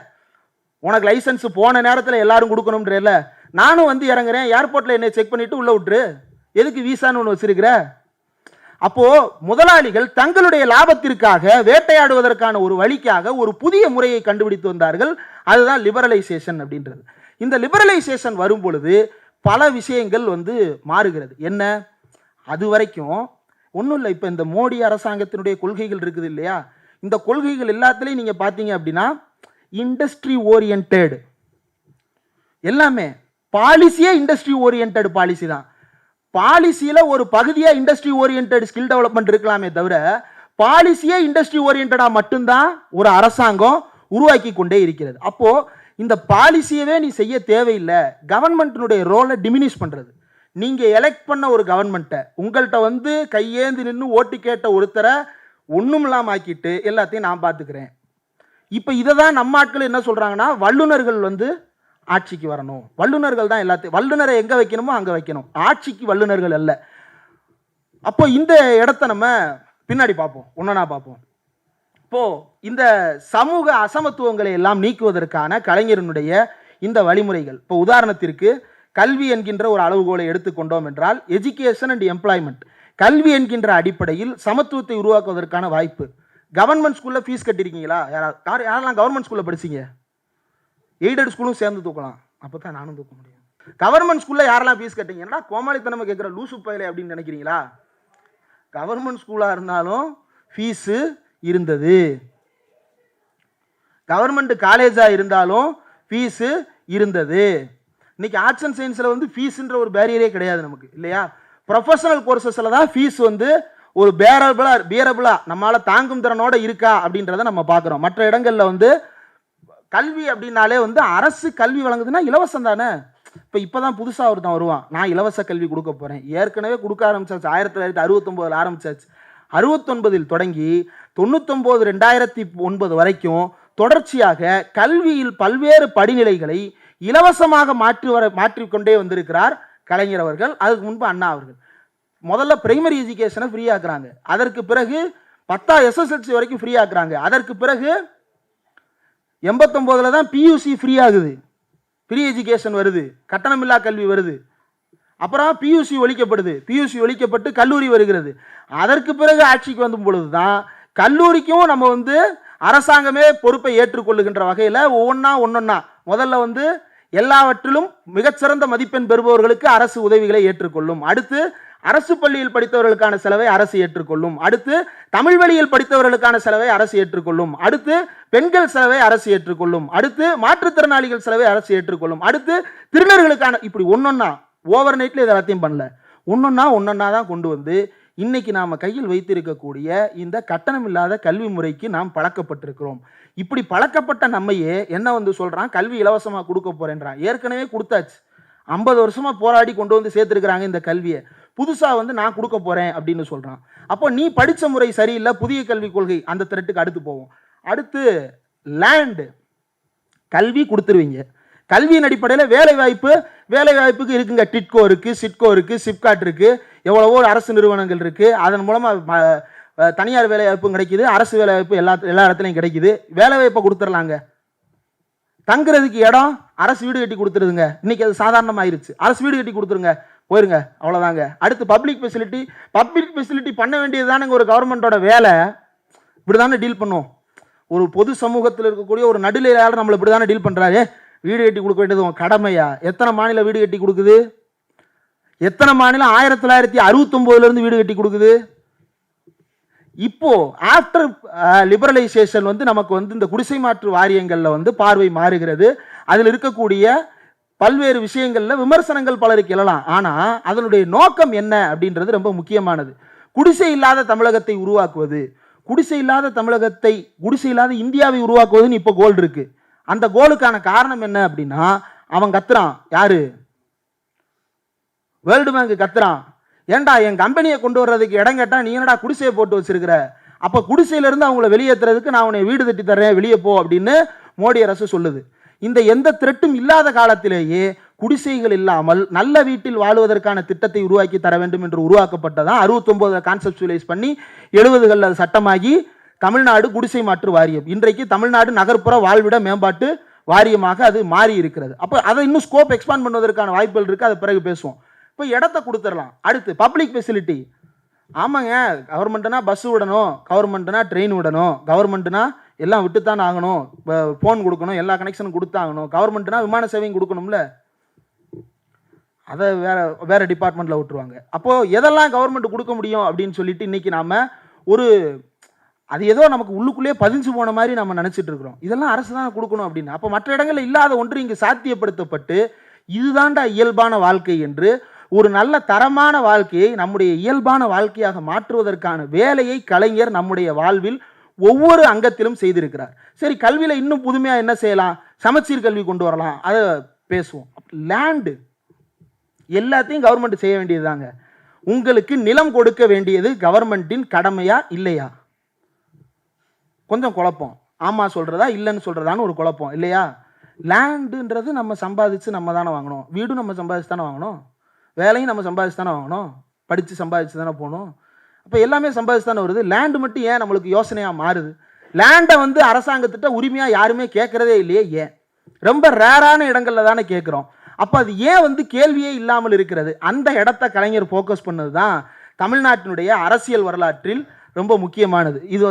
உனக்கு லைசன்ஸ் போன நேரத்தில் எல்லாரும் கொடுக்கணும்ன்றேல. நானும் வந்து இறங்குறேன், ஏர்போர்ட்டில் என்னை செக் பண்ணிவிட்டு உள்ளே விட்டுரு. எதுக்கு விசான்னு ஒன்று வச்சிருக்கிற? அப்போ முதலாளிகள் தங்களுடைய லாபத்திற்காக வேட்டையாடுவதற்கான ஒரு வழிக்காக ஒரு புதிய முறையை கண்டுபிடித்து வந்தார்கள். அதுதான் லிபரலைசேஷன் அப்படின்றது. இந்த லிபரலைசேஷன் வரும் பொழுது பல விஷயங்கள் வந்து மாறுகிறது. என்ன? அது வரைக்கும் ஒன்றும் இல்லை. இப்போ இந்த மோடி அரசாங்கத்தினுடைய கொள்கைகள் இருக்குது இல்லையா? இந்த கொள்கைகள் எல்லாத்துலேயும் நீங்கள் பார்த்தீங்க அப்படின்னா இண்டஸ்ட்ரி ஓரியன்டட், எல்லாமே பாலிசியே இண்டஸ்ட்ரி ஓரியன்டட் பாலிசி தான். பாலிசியில் ஒரு பகுதியாக இண்டஸ்ட்ரி ஓரியன்டட் ஸ்கில் டெவலப்மெண்ட் இருக்கலாமே தவிர பாலிசியே இண்டஸ்ட்ரி ஓரியன்டாக மட்டும்தான் ஒரு அரசாங்கம் உருவாக்கி கொண்டே இருக்கிறது. அப்போ இந்த பாலிசியவே நீ செய்ய தேவையில்லை. கவர்மெண்ட்டினுடைய ரோலை டிமினிஷ் பண்ணுறது. நீங்கள் எலெக்ட் பண்ண ஒரு கவர்மெண்ட்டை உங்கள்கிட்ட வந்து கையேந்து நின்று ஓட்டு கேட்ட ஒருத்தரை ஒன்றும் இல்லாமல் ஆக்கிட்டு எல்லாத்தையும் நான் பார்த்துக்கிறேன். இப்போ இதை தான் நம்ம ஆட்கள் என்ன சொல்கிறாங்கன்னா, வல்லுநர்கள் வந்து ஆட்சிக்கு வரணும், வல்லுநர்கள் தான் எல்லாத்தையும், வல்லுநரை எங்கே வைக்கணுமோ அங்கே வைக்கணும், ஆட்சிக்கு வல்லுநர்கள் அல்ல. அப்போ இந்த இடத்த நம்ம பின்னாடி பார்ப்போம், ஒன்றா பார்ப்போம். இப்போ இந்த சமூக அசமத்துவங்களை எல்லாம் நீக்குவதற்கான கலைஞரனுடைய இந்த வழிமுறைகள், இப்போ உதாரணத்திற்கு கல்வி என்கின்ற ஒரு அளவுகோலை எடுத்துக்கொண்டோம் என்றால் எஜுகேஷன் அண்ட் எம்ப்ளாய்மெண்ட், கல்வி என்கின்ற அடிப்படையில் சமத்துவத்தை உருவாக்குவதற்கான வாய்ப்பு. கவர்மெண்ட் ஸ்கூலில் ஃபீஸ் கட்டிருக்கீங்களா? யாரெல்லாம் கவர்மெண்ட் ஸ்கூலில் படிச்சிங்க? எய்டட் ஸ்கூலும் சேர்ந்து தூக்கலாம், அப்போ தான் நானும் தூக்க முடியும். கவர்மெண்ட் ஸ்கூலில் யாரெல்லாம் ஃபீஸ் கட்டிங்கன்னா கோமாளித்தனமாக கேட்குற லூசு பயிலை அப்படின்னு நினைக்கிறீங்களா? கவர்மெண்ட் ஸ்கூலாக இருந்தாலும் ஃபீஸு இருந்தது, கவர்மெண்ட் காலேஜாக இருந்தாலும் ஃபீஸு இருந்தது. இன்னைக்கு ஆர்ட்ஸ் அண்ட் சயின்ஸில் வந்து ஃபீஸுன்ற ஒரு பேரியரே கிடையாது நமக்கு, இல்லையா? ப்ரொஃபஷனல் கோர்சஸில் தான் ஃபீஸ் வந்து ஒரு பியரபிளா நம்மளால் தாங்கும் திறனோட இருக்கா அப்படின்றத நம்ம பார்க்குறோம். மற்ற இடங்களில் வந்து கல்வி அப்படின்னாலே வந்து அரசு கல்வி வழங்குதுன்னா இலவசம் தானே. இப்போ தான் புதுசாக ஒருத்தன் வருவான், நான் இலவச கல்வி கொடுக்க போகிறேன். ஏற்கனவே கொடுக்க ஆரம்பிச்சாச்சு, 1969 ஆரம்பிச்சாச்சு. 69 தொடங்கி 99 2009 வரைக்கும் தொடர்ச்சியாக கல்வியில் பல்வேறு படிநிலைகளை இலவசமாக மாற்றிக்கொண்டே வந்திருக்கிறார் கலைஞர் அவர்கள். அதுக்கு முன்பு அண்ணா அவர்கள் முதல்ல பிரைமரி எஜுகேஷனை ஃப்ரீ ஆக்குறாங்க, அதற்கு பிறகு 10 SSLC வரைக்கும் ஃப்ரீ ஆக்குறாங்க, அதற்கு பிறகு 89 தான் பியூசி ஃப்ரீ ஆகுது, ஃப்ரீ எஜுகேஷன் வருது, கட்டணமில்லா கல்வி வருது. அப்புறம் பியூசி ஒழிக்கப்படுது, பியூசி ஒழிக்கப்பட்டு கல்லூரி வருகிறது. அதற்கு பிறகு ஆட்சிக்கு வந்த பொழுது தான் கல்லூரிக்கும் நம்ம வந்து அரசாங்கமே பொறுப்பை ஏற்றுக்கொள்ளுகின்ற வகையில் ஒவ்வொன்றா முதல்ல வந்து எல்லாவற்றிலும் மிகச்சிறந்த மதிப்பெண் பெறுபவர்களுக்கு அரசு உதவிகளை ஏற்றுக்கொள்ளும், அடுத்து அரசு பள்ளியில் படித்தவர்களுக்கான செலவை அரசு ஏற்றுக்கொள்ளும், அடுத்து தமிழ் வழியில் படித்தவர்களுக்கான செலவை அரசு ஏற்றுக்கொள்ளும், அடுத்து பெண்கள் செலவை அரசு ஏற்றுக்கொள்ளும், அடுத்து மாற்றுத்திறனாளிகள் செலவை அரசு ஏற்றுக்கொள்ளும், அடுத்து திருநர்களுக்கான, இப்படி ஒன்னொன்னா ஓவர் நைட்ல இது எல்லாத்தையும் பண்ணல, ஒன்னொன்னா தான் கொண்டு வந்து இன்னைக்கு நாம கையில் வைத்திருக்கக்கூடிய இந்த கட்டணமில்லாத கல்வி முறைக்கு நாம் பழக்கப்பட்டிருக்கிறோம். இப்படி பழக்கப்பட்ட நம்மையே என்ன வந்து சொல்றான், கல்வி இலவசமா கொடுக்க போறேன்றான். ஏற்கனவே கொடுத்தாச்சு, 50 வருஷமா போராடி கொண்டு வந்து சேர்த்திருக்கிறாங்க இந்த கல்வியை, புதுசா வந்து நான் கொடுக்க போறேன் அப்படின்னு சொல்றான். அப்போ நீ படிச்ச முறை சரியில்லை, புதிய கல்விக் கொள்கை, அந்த த்ரெட்டுக்கு அடுத்து போவோம். அடுத்து லேண்ட், கல்வி கொடுத்துருவீங்க, கல்வியின் அடிப்படையில் வேலை வாய்ப்புக்கு இருக்குங்க, டிட்கோ இருக்கு, சிட்கோ இருக்கு, சிப்காட் இருக்கு, எவ்வளவோ அரசு நிறுவனங்கள் இருக்கு, அதன் மூலமா தனியார் வேலை வாய்ப்பும் கிடைக்குது, அரசு வேலை வாய்ப்பு எல்லா இடத்துலையும் கிடைக்குது. வேலை வாய்ப்பை கொடுத்துடலாங்க, தங்குறதுக்கு இடம் அரசு வீடு கட்டி கொடுத்துருதுங்க. இன்னைக்கு அது சாதாரணமாயிருச்சு. அரசு வீடு கட்டி கொடுத்துருங்க, போயிருங்க, அவ்வளோதாங்க. அடுத்து பப்ளிக் ஃபெசிலிட்டி பண்ண வேண்டியது தானே ஒரு கவர்மெண்ட்டோட வேலை. இப்படி தானே டீல் பண்ணும். ஒரு பொது சமூகத்தில் இருக்கக்கூடிய ஒரு நடுநிலையாளர் நம்மளை இப்படி தானே டீல் பண்ணுறாரு. வீடு கட்டி கொடுக்க வேண்டியது உன் கடமையா? எத்தனை மாநிலம் வீடு கட்டி கொடுக்குது? எத்தனை மாநிலம் 1969 வீடு கட்டி கொடுக்குது? இப்போ ஆஃப்டர் லிபரலைசேஷன் நமக்கு இந்த குடிசை மாற்று வாரியங்களில் பார்வை மாறுகிறது. அதில் இருக்கக்கூடிய பல்வேறு விஷயங்களில் விமர்சனங்கள் பலருக்கு எழலாம். ஆனால் அதனுடைய நோக்கம் என்ன அப்படின்றது ரொம்ப முக்கியமானது. குடிசை இல்லாத தமிழகத்தை உருவாக்குவது, குடிசை இல்லாத இந்தியாவை உருவாக்குவதுன்னு இப்போ கோல் இருக்கு. அந்த கோலுக்கான காரணம் என்ன அப்படின்னா, அவன் கத்துறான். யாரு? வேர்ல்டு பேங்க் கத்துறான். ஏன்டா என் கம்பெனியை கொண்டு வர்றதுக்கு இடம் கேட்டா நீ என்னடா குடிசையை போட்டு வச்சிருக்கிற? அப்ப குடிசையிலிருந்து அவங்கள வெளியேற்றுறதுக்கு நான் உன்னை வீடு கட்டி தர்றேன், வெளியே போ அப்படின்னு மோடி அரசு சொல்லுது. இந்த எந்த த்ரெட்டும் இல்லாத காலத்திலேயே குடிசைகள் இல்லாமல் நல்ல வீட்டில் வாழ்வதற்கான திட்டத்தை உருவாக்கி தர வேண்டும் என்று உருவாக்கப்பட்டதான் 69 கான்செப்சுவலைஸ் பண்ணி 70களில் அது சட்டமாகி தமிழ்நாடு குடிசை மாற்று வாரியம். இன்றைக்கு தமிழ்நாடு நகர்ப்புற வாழ்விட மேம்பாட்டு வாரியமாக அது மாறி இருக்கிறது. அப்போ அதை இன்னும் ஸ்கோப் எக்ஸ்பாண்ட் பண்ணுவதற்கான வாய்ப்புகள் இருக்கு. அது பிறகு பேசுவோம். இப்போ இடத்தை கொடுத்துடலாம். அடுத்து பப்ளிக் ஃபெசிலிட்டி. ஆமாங்க, கவர்மெண்ட்னா பஸ் விடணும், கவர்மெண்ட்னா ட்ரெயின் விடணும், கவர்மெண்ட்னா எல்லாம் விட்டுத்தான் ஆகணும், ஃபோன் கொடுக்கணும், எல்லா கனெக்ஷனும் கொடுத்தாகணும், கவர்மெண்ட்னா விமான சேவையும் கொடுக்கணும்ல, அதை வேற டிபார்ட்மெண்ட்ல விட்டுருவாங்க. அப்போ எதெல்லாம் கவர்மெண்ட் கொடுக்க முடியும் அப்படின்னு சொல்லிட்டு இன்னைக்கு நாம அது ஏதோ நமக்கு உள்ளுக்குள்ளேயே பதிஞ்சு போன மாதிரி நம்ம நினைச்சிட்டு இருக்கிறோம். இதெல்லாம் அரசு தான் கொடுக்கணும் அப்படின்னு. அப்போ மற்ற இடங்களில் இல்லாத ஒன்று இங்கு சாத்தியப்படுத்தப்பட்டு இதுதான்டா இயல்பான வாழ்க்கை என்று ஒரு நல்ல தரமான வாழ்க்கையை நம்முடைய இயல்பான வாழ்க்கையாக மாற்றுவதற்கான வேலையை கலைஞர் நம்முடைய வாழ்வில் ஒவ்வொரு அங்கத்திலும் செய்திருக்கிறார். சரி, கல்வியில இன்னும் புதுமையா என்ன செய்யலாம்? சமச்சீர் கல்வி கொண்டு வரலாம், அதை பேசுவோம். லேண்டு எல்லாத்தையும் கவர்மெண்ட் செய்ய வேண்டியதுதாங்க. உங்களுக்கு நிலம் கொடுக்க வேண்டியது கவர்மெண்டின் கடமையா இல்லையா? கொஞ்சம் குழப்பம். ஆமா சொல்றதா இல்லைன்னு சொல்றதான்னு ஒரு குழப்பம் இல்லையா? லேண்டுன்றது நம்ம சம்பாதிச்சு நம்ம தானே வாங்கணும், வீடும் நம்ம சம்பாதிச்சு தானே வாங்கணும், வேலையும் நம்ம சம்பாதிச்சு தானே வாங்கணும், படித்து சம்பாதிச்சு தானே போகணும். அப்போ எல்லாமே சம்பாதிச்சு தானே வருது. லேண்டு மட்டும் ஏன் நம்மளுக்கு யோசனையாக மாறுது? லேண்டை அரசாங்கத்திட்ட உரிமையாக யாருமே கேட்கறதே இல்லையே. ஏன்? ரொம்ப ரேரான இடங்கள்ல தானே கேட்குறோம். அப்போ அது ஏன் கேள்வியே இல்லாமல் இருக்கிறது? அந்த இடத்த கலைஞர் ஃபோக்கஸ் பண்ணது தான் தமிழ்நாட்டினுடைய அரசியல் வரலாற்றில் ரொம்ப முக்கியமானது. இது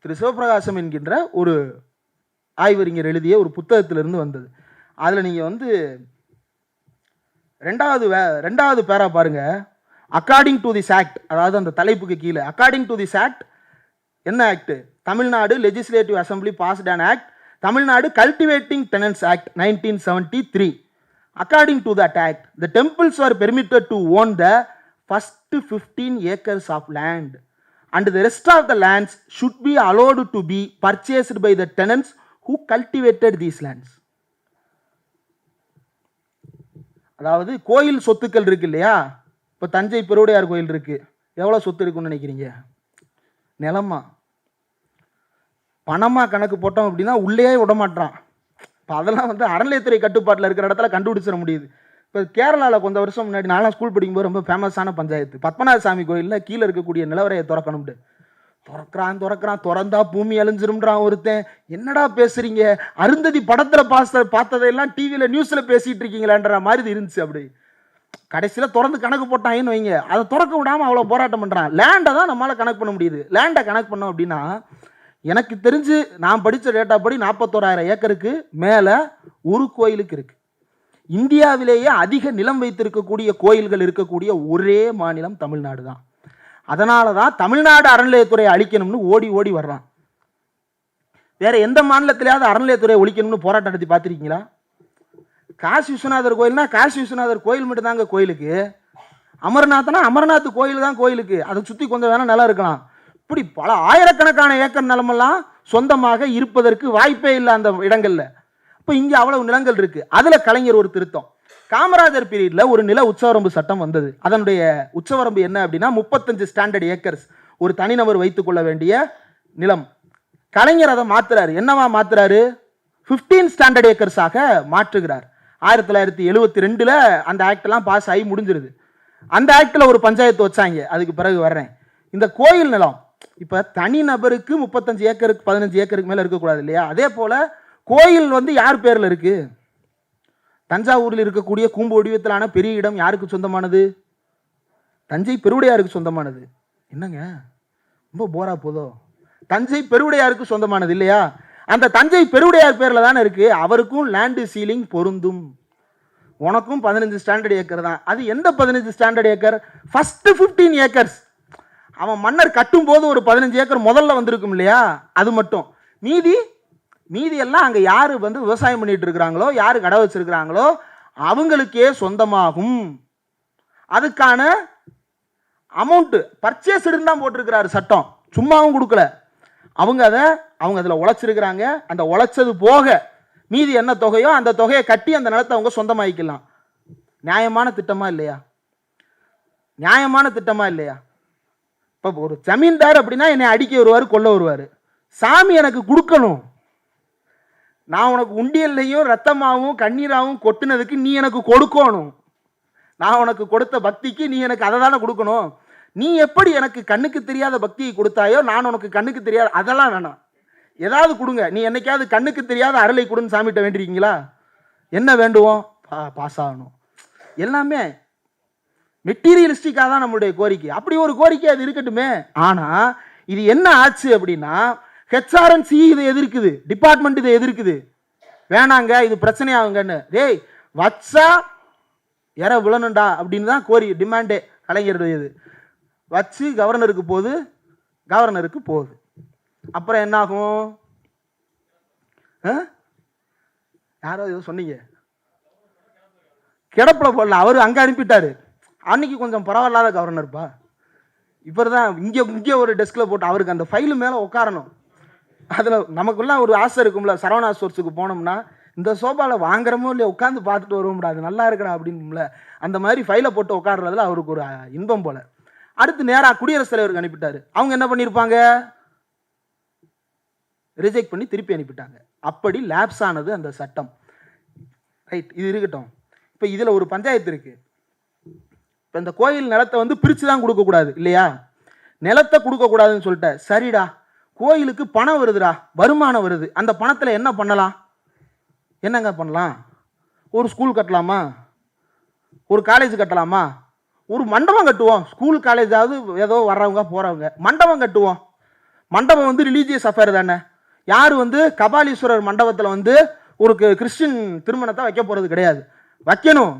திரு சிவபிரகாசம் என்கின்ற ஒரு ஆய்வறிஞர் எழுதிய ஒரு புத்தகத்திலிருந்து வந்தது. அதில் நீங்கள் ரெண்டாவது பேரா பாருங்க. அக்கார்டிங் டு திஸ் ஆக்ட், அதாவது அந்த தலைப்புக்கு கீழே அக்கார்டிங் டு திஸ் ஆக்ட் என்ன act? Tamil Nadu legislative assembly passed an act, Tamil Nadu cultivating tenants act 1973. According to that act the temples were permitted to own the first 15 acres of land and the rest of the lands should be allowed to be purchased by the tenants who cultivated these lands. அதாவது கோயில் சொத்துக்கள் இருக்கு இல்லையா? இப்போ தஞ்சை பெருவுடையார் கோயில் இருக்கு, எவ்வளோ சொத்து இருக்குன்னு நினைக்கிறீங்க? நிலமா பணமா கணக்கு போட்டோம் அப்படின்னா உள்ளே விடமாட்டான். இப்போ அதெல்லாம் அறநிலையத்துறை கட்டுப்பாட்டில் இருக்கிற இடத்துல கண்டுபிடிச்சிட முடியுது. இப்போ கேரளாவில் கொஞ்சம் வருஷம் முன்னாடி நான்லாம் ஸ்கூல் படிக்கும்போது ரொம்ப ஃபேமஸான பஞ்சாயத்து பத்மநாத சாமி கோயிலில் கீழே இருக்கக்கூடிய நிலவரையை திறக்கணும்ட்டு திறக்கிறான் திறந்தா பூமி அழிஞ்சிரும்ன்றான் ஒருத்தன். என்னடா பேசுறீங்க? அருந்ததி படத்துல பார்த்ததையெல்லாம் டிவியில நியூஸ்ல பேசிட்டு இருக்கீங்களான்ற மாதிரி இருந்துச்சு. அப்படி கடைசியில் திறந்து கணக்கு போட்டாங்கன்னு வைங்க, அதை திறக்க விடாம அவ்வளோ போராட்டம் பண்றான். லேண்டை தான் நம்மளால கணக்கு பண்ண முடியுது. லேண்டை கணக்கு பண்ணோம் அப்படின்னா எனக்கு தெரிஞ்சு நான் படித்த டேட்டா படி 41,000 ஏக்கருக்கு மேலே ஒரு கோயிலுக்கு இருக்கு. இந்தியாவிலேயே அதிக நிலம் வைத்திருக்கக்கூடிய கோயில்கள் இருக்கக்கூடிய ஒரே மாநிலம் தமிழ்நாடு தான். அதனால தான் தமிழ்நாடு அறநிலையத்துறை அழிக்கணும்னு ஓடி ஓடி வர்றான். வேற எந்த மாநிலத்திலேயாவது அறநிலையத்துறை ஒழிக்கணும்னு போராட்டம் நடத்தி பார்த்துருக்கீங்களா? காசி விஸ்வநாதர் கோயில்னா காசி விஸ்வநாதர் கோயில் மட்டும் தாங்க கோயிலுக்கு. அமர்நாத்னா அமர்நாத் கோயில் தான் கோயிலுக்கு. அதை சுற்றி கொஞ்சம் வேணா நிலம் இருக்கலாம். இப்படி பல ஆயிரக்கணக்கான ஏக்கர் நிலமெல்லாம் சொந்தமாக இருப்பதற்கு வாய்ப்பே இல்லை அந்த இடங்கள்ல. இப்போ இங்கே அவ்வளவு நிலங்கள் இருக்கு. அதுல கலைஞர் ஒரு திருத்தம். காமராஜர் பீரியட்ல ஒரு நில உச்சவரம்பு சட்டம் வந்தது. அதனுடைய உச்சவரம்பு என்ன அப்படின்னா 35 ஸ்டாண்டர்ட் ஏக்கர்ஸ், ஒரு தனிநபர் வைத்துக் கொள்ள வேண்டிய நிலம். கலைஞர் அதை மாத்துறாரு. என்னவா மாத்துறாரு? 15 ஸ்டாண்டர்ட் ஏக்கர்ஸாக மாற்றுகிறார். 1972ல அந்த ஆக்ட் எல்லாம் பாஸ் ஆகி முடிஞ்சிருது. அந்த ஆக்ட்ல ஒரு பஞ்சாயத்து வச்சாங்க. அதுக்கு பிறகு வர்றேன். இந்த கோயில் நிலம் இப்ப தனி நபருக்கு 35 ஏக்கருக்கு 15 ஏக்கருக்கு மேல இருக்கக்கூடாது இல்லையா? அதே போல கோயில் வந்து யார் பேர்ல இருக்கு? தஞ்சாவூரில் இருக்கக்கூடிய கூம்பு வடிவத்திலான பெரிய இடம் யாருக்கு சொந்தமானது? தஞ்சை பெருவுடையாருக்கு சொந்தமானது. என்னங்க ரொம்ப போரா போதோ? தஞ்சை பெருவுடையாருக்கு சொந்தமானது இல்லையா? அந்த தஞ்சை பெருவுடையார் பேர்ல தானே இருக்கு. அவருக்கும் லேண்ட் சீலிங் பொருந்தும். உனக்கும் 15 ஸ்டாண்டர்ட் ஏக்கர் தான். அது எந்த 15 ஸ்டாண்டர்ட் ஏக்கர்? First 15 acres. அவன் மன்னர் கட்டும் போது ஒரு 15 ஏக்கர் முதல்ல வந்திருக்கும் இல்லையா? அது மட்டும். மீதி எல்லாம் அங்க யாரு வந்து விவசாயம் பண்ணிட்டு இருக்கிறாங்களோ, யாரு கடை வச்சிருக்கிறாங்களோ அவங்களுக்கே சொந்தமாகும். அதுக்கான அமௌண்ட் பர்ச்சேஸ் தான் போட்டிருக்கிறாரு சட்டம், சும்மாவும் கொடுக்கல. அவங்க அதில் உழைச்சிருக்கிறாங்க. அந்த உழைச்சது போக மீதி என்ன தொகையோ அந்த தொகையை கட்டி அந்த நிலத்தை அவங்க சொந்தமாக்கிக்கலாம். நியாயமான திட்டமா இல்லையா? நியாயமான திட்டமா இல்லையா? இப்போ ஒரு ஜமீன்தார் அப்படின்னா என்னை அடிக்க வருவார், கொல்ல வருவார். சாமி எனக்கு கொடுக்கணும். நான் உனக்கு உண்டியல்லையும் ரத்தமாகவும் கண்ணீராகவும் கொட்டினதுக்கு நீ எனக்கு கொடுக்கணும். நான் உனக்கு கொடுத்த பக்திக்கு நீ எனக்கு அதை தானே கொடுக்கணும். நீ எப்படி எனக்கு கண்ணுக்கு தெரியாத பக்தியை கொடுத்தாயோ நான் உனக்கு கண்ணுக்கு தெரியாத அதெல்லாம் வேணாம். ஏதாவது கொடுங்க. நீ என்னைக்காவது கண்ணுக்கு தெரியாத அருளை கொடுன்னு சாமிகிட்ட வேண்டிருக்கீங்களா? என்ன வேண்டுவோம்? பாஸ் ஆகணும். எல்லாமே மெட்டீரியலிஸ்டிக்காக தான் நம்மளுடைய கோரிக்கை. அப்படி ஒரு கோரிக்கை அது இருக்கட்டுமே. ஆனால் இது என்ன ஆச்சு அப்படின்னா, ஹெச்ஆர்என்சி இதை எதிர்க்குது, டிபார்ட்மெண்ட் இதை எதிர்க்குது. வேணாங்க இது பிரச்சனையாகுங்கன்னு. டேய் வச்சா எற விழணுண்டா அப்படின்னு தான் கோரி டிமாண்டே கலைஞருடைய. இது வச்சு கவர்னருக்கு போகுது. அப்புறம் என்ன ஆகும்? யாரோ ஏதோ சொன்னீங்க, கிடப்புல போடல, அவரு அங்க அனுப்பிட்டாரு. அன்னைக்கு கொஞ்சம் பரவாயில்லாத கவர்னர்ப்பா. இப்போ தான் இங்கே ஒரு டெஸ்கில் போட்டு அவருக்கு அந்த ஃபைலு மேலே உட்காரணும். அதில் நமக்குலாம் ஒரு ஆசை இருக்கும்ல, சரவணா ஸ்டோர்ஸுக்கு போனோம்னா இந்த சோபாவில் வாங்குறமோ இல்லையா உட்காந்து பார்த்துட்டு வருவோம்டா, அது நல்லா இருக்கடா அப்படின்னும்ல. அந்த மாதிரி ஃபைலை போட்டு உட்காடுறதுல அவருக்கு ஒரு இன்பம் போல. அடுத்து நேராக குடியரசுத் தலைவருக்கு அனுப்பிட்டாரு. அவங்க என்ன பண்ணியிருப்பாங்க? ரிஜெக்ட் பண்ணி திருப்பி அனுப்பிட்டாங்க. அப்படி லேப்ஸ் ஆனது அந்த சட்டம். ரைட், இது இருக்கட்டும். இப்போ இதில் ஒரு பஞ்சாயத்து இருக்கு. இப்போ இந்த கோயில் நிலத்தை வந்து பிரித்து தான் கொடுக்கக்கூடாது இல்லையா? நிலத்தை கொடுக்கக்கூடாதுன்னு சொல்லிட்டேன். சரிடா, கோயிலுக்கு பணம் வருதுடா, வருமானம் வருது. அந்த பணத்தில் என்ன பண்ணலாம்? என்னங்க பண்ணலாம்? ஒரு ஸ்கூல் கட்டலாமா? ஒரு காலேஜ் கட்டலாமா? ஒரு மண்டபம் கட்டுவோம். ஸ்கூல் காலேஜாவது ஏதோ வர்றவங்க போகிறவங்க மண்டபம் கட்டுவோம். மண்டபம் வந்து ரிலீஜியஸ் அஃபேர் தானே. யார் வந்து கபாலீஸ்வரர் மண்டபத்தில் வந்து ஒரு கிறிஸ்டின் திருமணத்தை வைக்க போகிறது கிடையாது. வைக்கணும்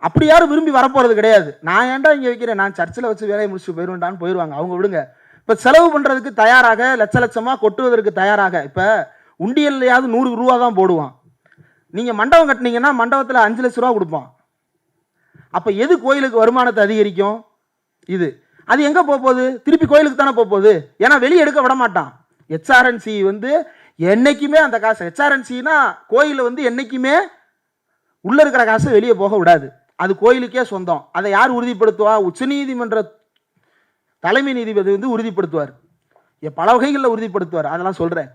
அப்படி யாரும் விரும்பி வரப்போகிறது கிடையாது. நான் ஏன்டா இங்கே வைக்கிறேன், நான் சர்ச்சில் வச்சு வேலையை முடிச்சு போயிடுவேன்டான்னு போயிடுவாங்க. அவங்க விடுங்க. இப்போ செலவு பண்ணுறதுக்கு தயாராக, லட்சமாக கொட்டுவதற்கு தயாராக. இப்போ உண்டியல்லையாவது 100 ரூபா தான் போடுவான். நீங்கள் மண்டபம் கட்டினீங்கன்னா மண்டபத்தில் 5 லட்ச ரூபா கொடுப்பான். அப்போ எது கோயிலுக்கு வருமானத்தை அதிகரிக்கும்? இது. அது எங்கே போகுது? திருப்பி கோயிலுக்கு தானே போகுது. ஏன்னா வெளியே எடுக்க விட மாட்டான். ஹெச்ஆர்என்சி வந்து என்னைக்குமே அந்த காசு, ஹெச்ஆர்என்சினா கோயில் வந்து என்னைக்குமே உள்ள இருக்கிற காசு வெளியே போக விடாது. அது கோயிலுக்கே சொந்தம். அதை யார் உறுதிப்படுத்துவா? உச்சநீதிமன்ற தலைமை நீதிபதி வந்து உறுதிப்படுத்துவார். பல வகைகளில் உறுதிப்படுத்துவார். அதெல்லாம் சொல்றேன்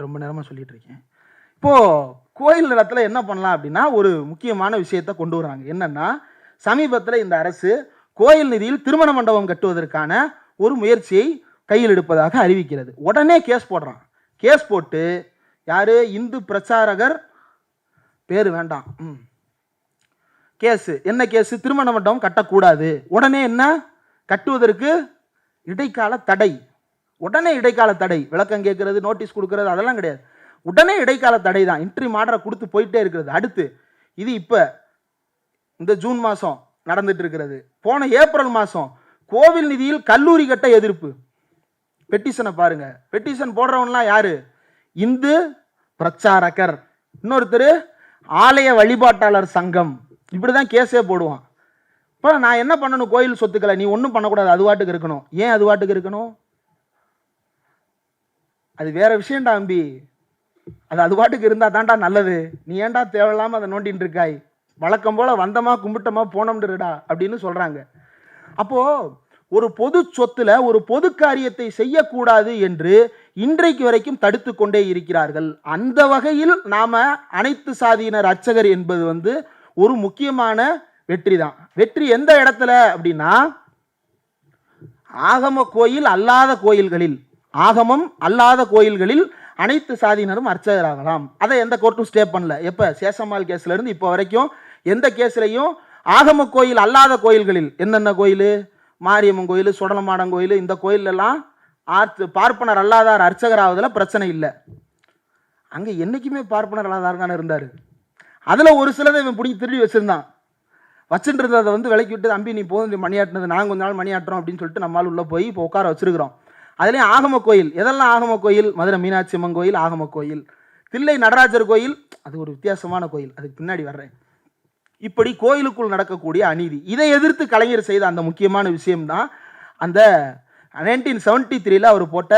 ரொம்ப நேரமா சொல்லிட்டு இருக்கேன். இப்போ கோயில் நிலத்துல என்ன பண்ணலாம் அப்படின்னா, ஒரு முக்கியமான விஷயத்தை கொண்டு வராங்க. என்னன்னா, சமீபத்தில் இந்த அரசு கோயில் நிதியில் திருமண மண்டபம் கட்டுவதற்கான ஒரு முயற்சியை கையில் எடுப்பதாக அறிவிக்கிறது. உடனே கேஸ் போடுறான். கேஸ் போட்டு யாரு? இந்து பிரச்சாரகர், பேரு வேண்டாம், கேஸ். என்ன கேஸ்? திருமண மண்டபம் கட்டக்கூடாது. உடனே என்ன? கட்டுவதற்கு இடைக்கால தடை. உடனே இடைக்கால தடை. விளக்கம் கேட்கறது, நோட்டீஸ் கொடுக்கறது அதெல்லாம் கிடையாது. உடனே இடைக்கால தடை தான். இன்ட்ரிம் ஆர்டரை கொடுத்து போயிட்டே இருக்கிறது. அடுத்து இது இப்போ இந்த ஜூன் மாதம் நடந்துட்டு இருக்கிறது. போன ஏப்ரல் மாதம் கோவில் நிதியில் கல்லூரி கட்ட எதிர்ப்பு. பெட்டிஷனை பாருங்க. பெட்டிஷன் போடுறவன்லாம் யாரு? இந்து பிரச்சாரகர், இன்னொருத்தர் ஆலய வழிபாட்டாளர் சங்கம். இப்படிதான் கேஸே போடுவான். இப்போ நான் என்ன பண்ணணும்? கோயில் சொத்துக்களை நீ ஒன்றும் பண்ணக்கூடாது, அது வாட்டுக்கு இருக்கணும். ஏன் அது வாட்டுக்கு இருக்கணும்? அது வேற விஷயம்டா அம்பி. அது வாட்டுக்கு இருந்தா தான்டா நல்லது. நீ ஏன்டா தேவையில்லாம அதை நோண்டின்னு இருக்காய்? வழக்கம் போல வந்தமா கும்பிட்டமா போனோம்டுடா அப்படின்னு சொல்றாங்க. அப்போ ஒரு பொது சொத்துல ஒரு பொது காரியத்தை செய்யக்கூடாது என்று இன்றைக்கு வரைக்கும் தடுத்து கொண்டே இருக்கிறார்கள். அந்த வகையில் நாம அனைத்து சாதியினர் அர்ச்சகர் என்பது வந்து ஒரு முக்கியமான வெற்றி தான். வெற்றி எந்த இடத்துல அப்படின்னா, ஆகம கோயில் அல்லாத கோயில்களில், ஆகமம் அல்லாத கோயில்களில் அனைத்து சாதியினரும் அர்ச்சகராகலாம். அதை எந்த கோர்ட்டும் ஸ்டே பண்ணல. எப்போ சேஷம்மாள் கேஸ்ல இருந்து இப்போ வரைக்கும் எந்த கேஸ்லையும் ஆகம கோயில் அல்லாத கோயில்களில் என்னென்ன கோயில், மாரியம்மன் கோயில், சுடலமாடன் கோயில், இந்த கோயிலெல்லாம் பார்ப்பனர் அல்லாதார் அர்ச்சகராவதில் பிரச்சனை இல்லை. அங்கே என்றைக்குமே பார்ப்பனர் அல்லாதார் தானே இருந்தார். அதில் ஒரு சிலதை இவன் பிடிச்சி திருடி வச்சுருந்தான். வச்சுன்றதை வந்து விலைக்கு விட்டு, தம்பி நீ போதும் மணியாட்டினது, நாங்கள் கொஞ்ச நாள் மணியாட்டுறோம் அப்படின்னு சொல்லிட்டு நம்மளால் உள்ளே போய் இப்போ உட்கார வச்சுருக்கிறோம். அதுலேயும் ஆகம கோயில், எதெல்லாம் ஆகம கோயில்? மதுரை மீனாட்சி அம்மன் கோயில் ஆகம கோயில், தில்லை நடராஜர் கோயில் அது ஒரு வித்தியாசமான கோயில், அதுக்கு பின்னாடி வர்றேன். இப்படி கோயிலுக்குள் நடக்கக்கூடிய அநீதி, இதை எதிர்த்து கலைஞர் செய்த அந்த முக்கியமான விஷயம்தான் அந்த 1973 அவர் போட்ட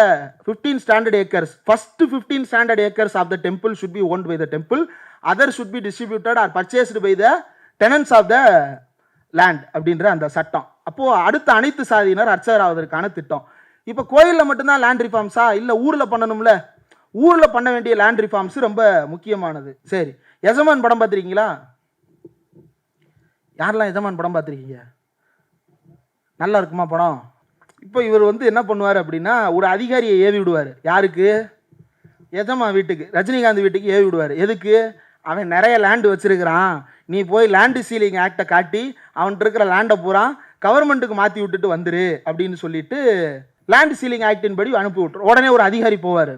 15 standard acres, first 15 standard acres of the temple should be owned by the temple, others should be distributed or purchased by the tenants of the land அப்படின்ற அந்த சட்டம். அப்போது அடுத்த அனைத்து சாதியினர் அர்ச்சகர் ஆவதற்கான திட்டம். இப்போ கோயிலில் மட்டும்தான் லேண்ட் ரிஃபார்ம்ஸா? இல்லை ஊரில் பண்ணணும்ல. ஊரில் பண்ண வேண்டிய லேண்ட் ரிஃபார்ம்ஸ் ரொம்ப முக்கியமானது. சரி, எஜமான் படம் பார்த்துருக்கீங்களா? யாரெல்லாம் எஜமான் படம் பார்த்துருக்கீங்க? நல்லா இருக்குமா படம்? இப்போ இவர் வந்து என்ன பண்ணுவார் அப்படின்னா, ஒரு அதிகாரியை ஏவி விடுவார். யாருக்கு? எஜமா வீட்டுக்கு, ரஜினிகாந்த் வீட்டுக்கு ஏவி விடுவார். எதுக்கு? அவன் நிறைய லேண்டு வச்சிருக்கிறான், நீ போய் லேண்டு சீலிங் ஆக்டை காட்டி அவன்கிட்ட இருக்கிற லேண்டை பூரா கவர்மெண்ட்டுக்கு மாற்றி விட்டுட்டு வந்துரு அப்படின்னு சொல்லிட்டு லேண்ட் சீலிங் ஆக்டின் படி அனுப்பி விட்டுரு. உடனே ஒரு அதிகாரி போவார்.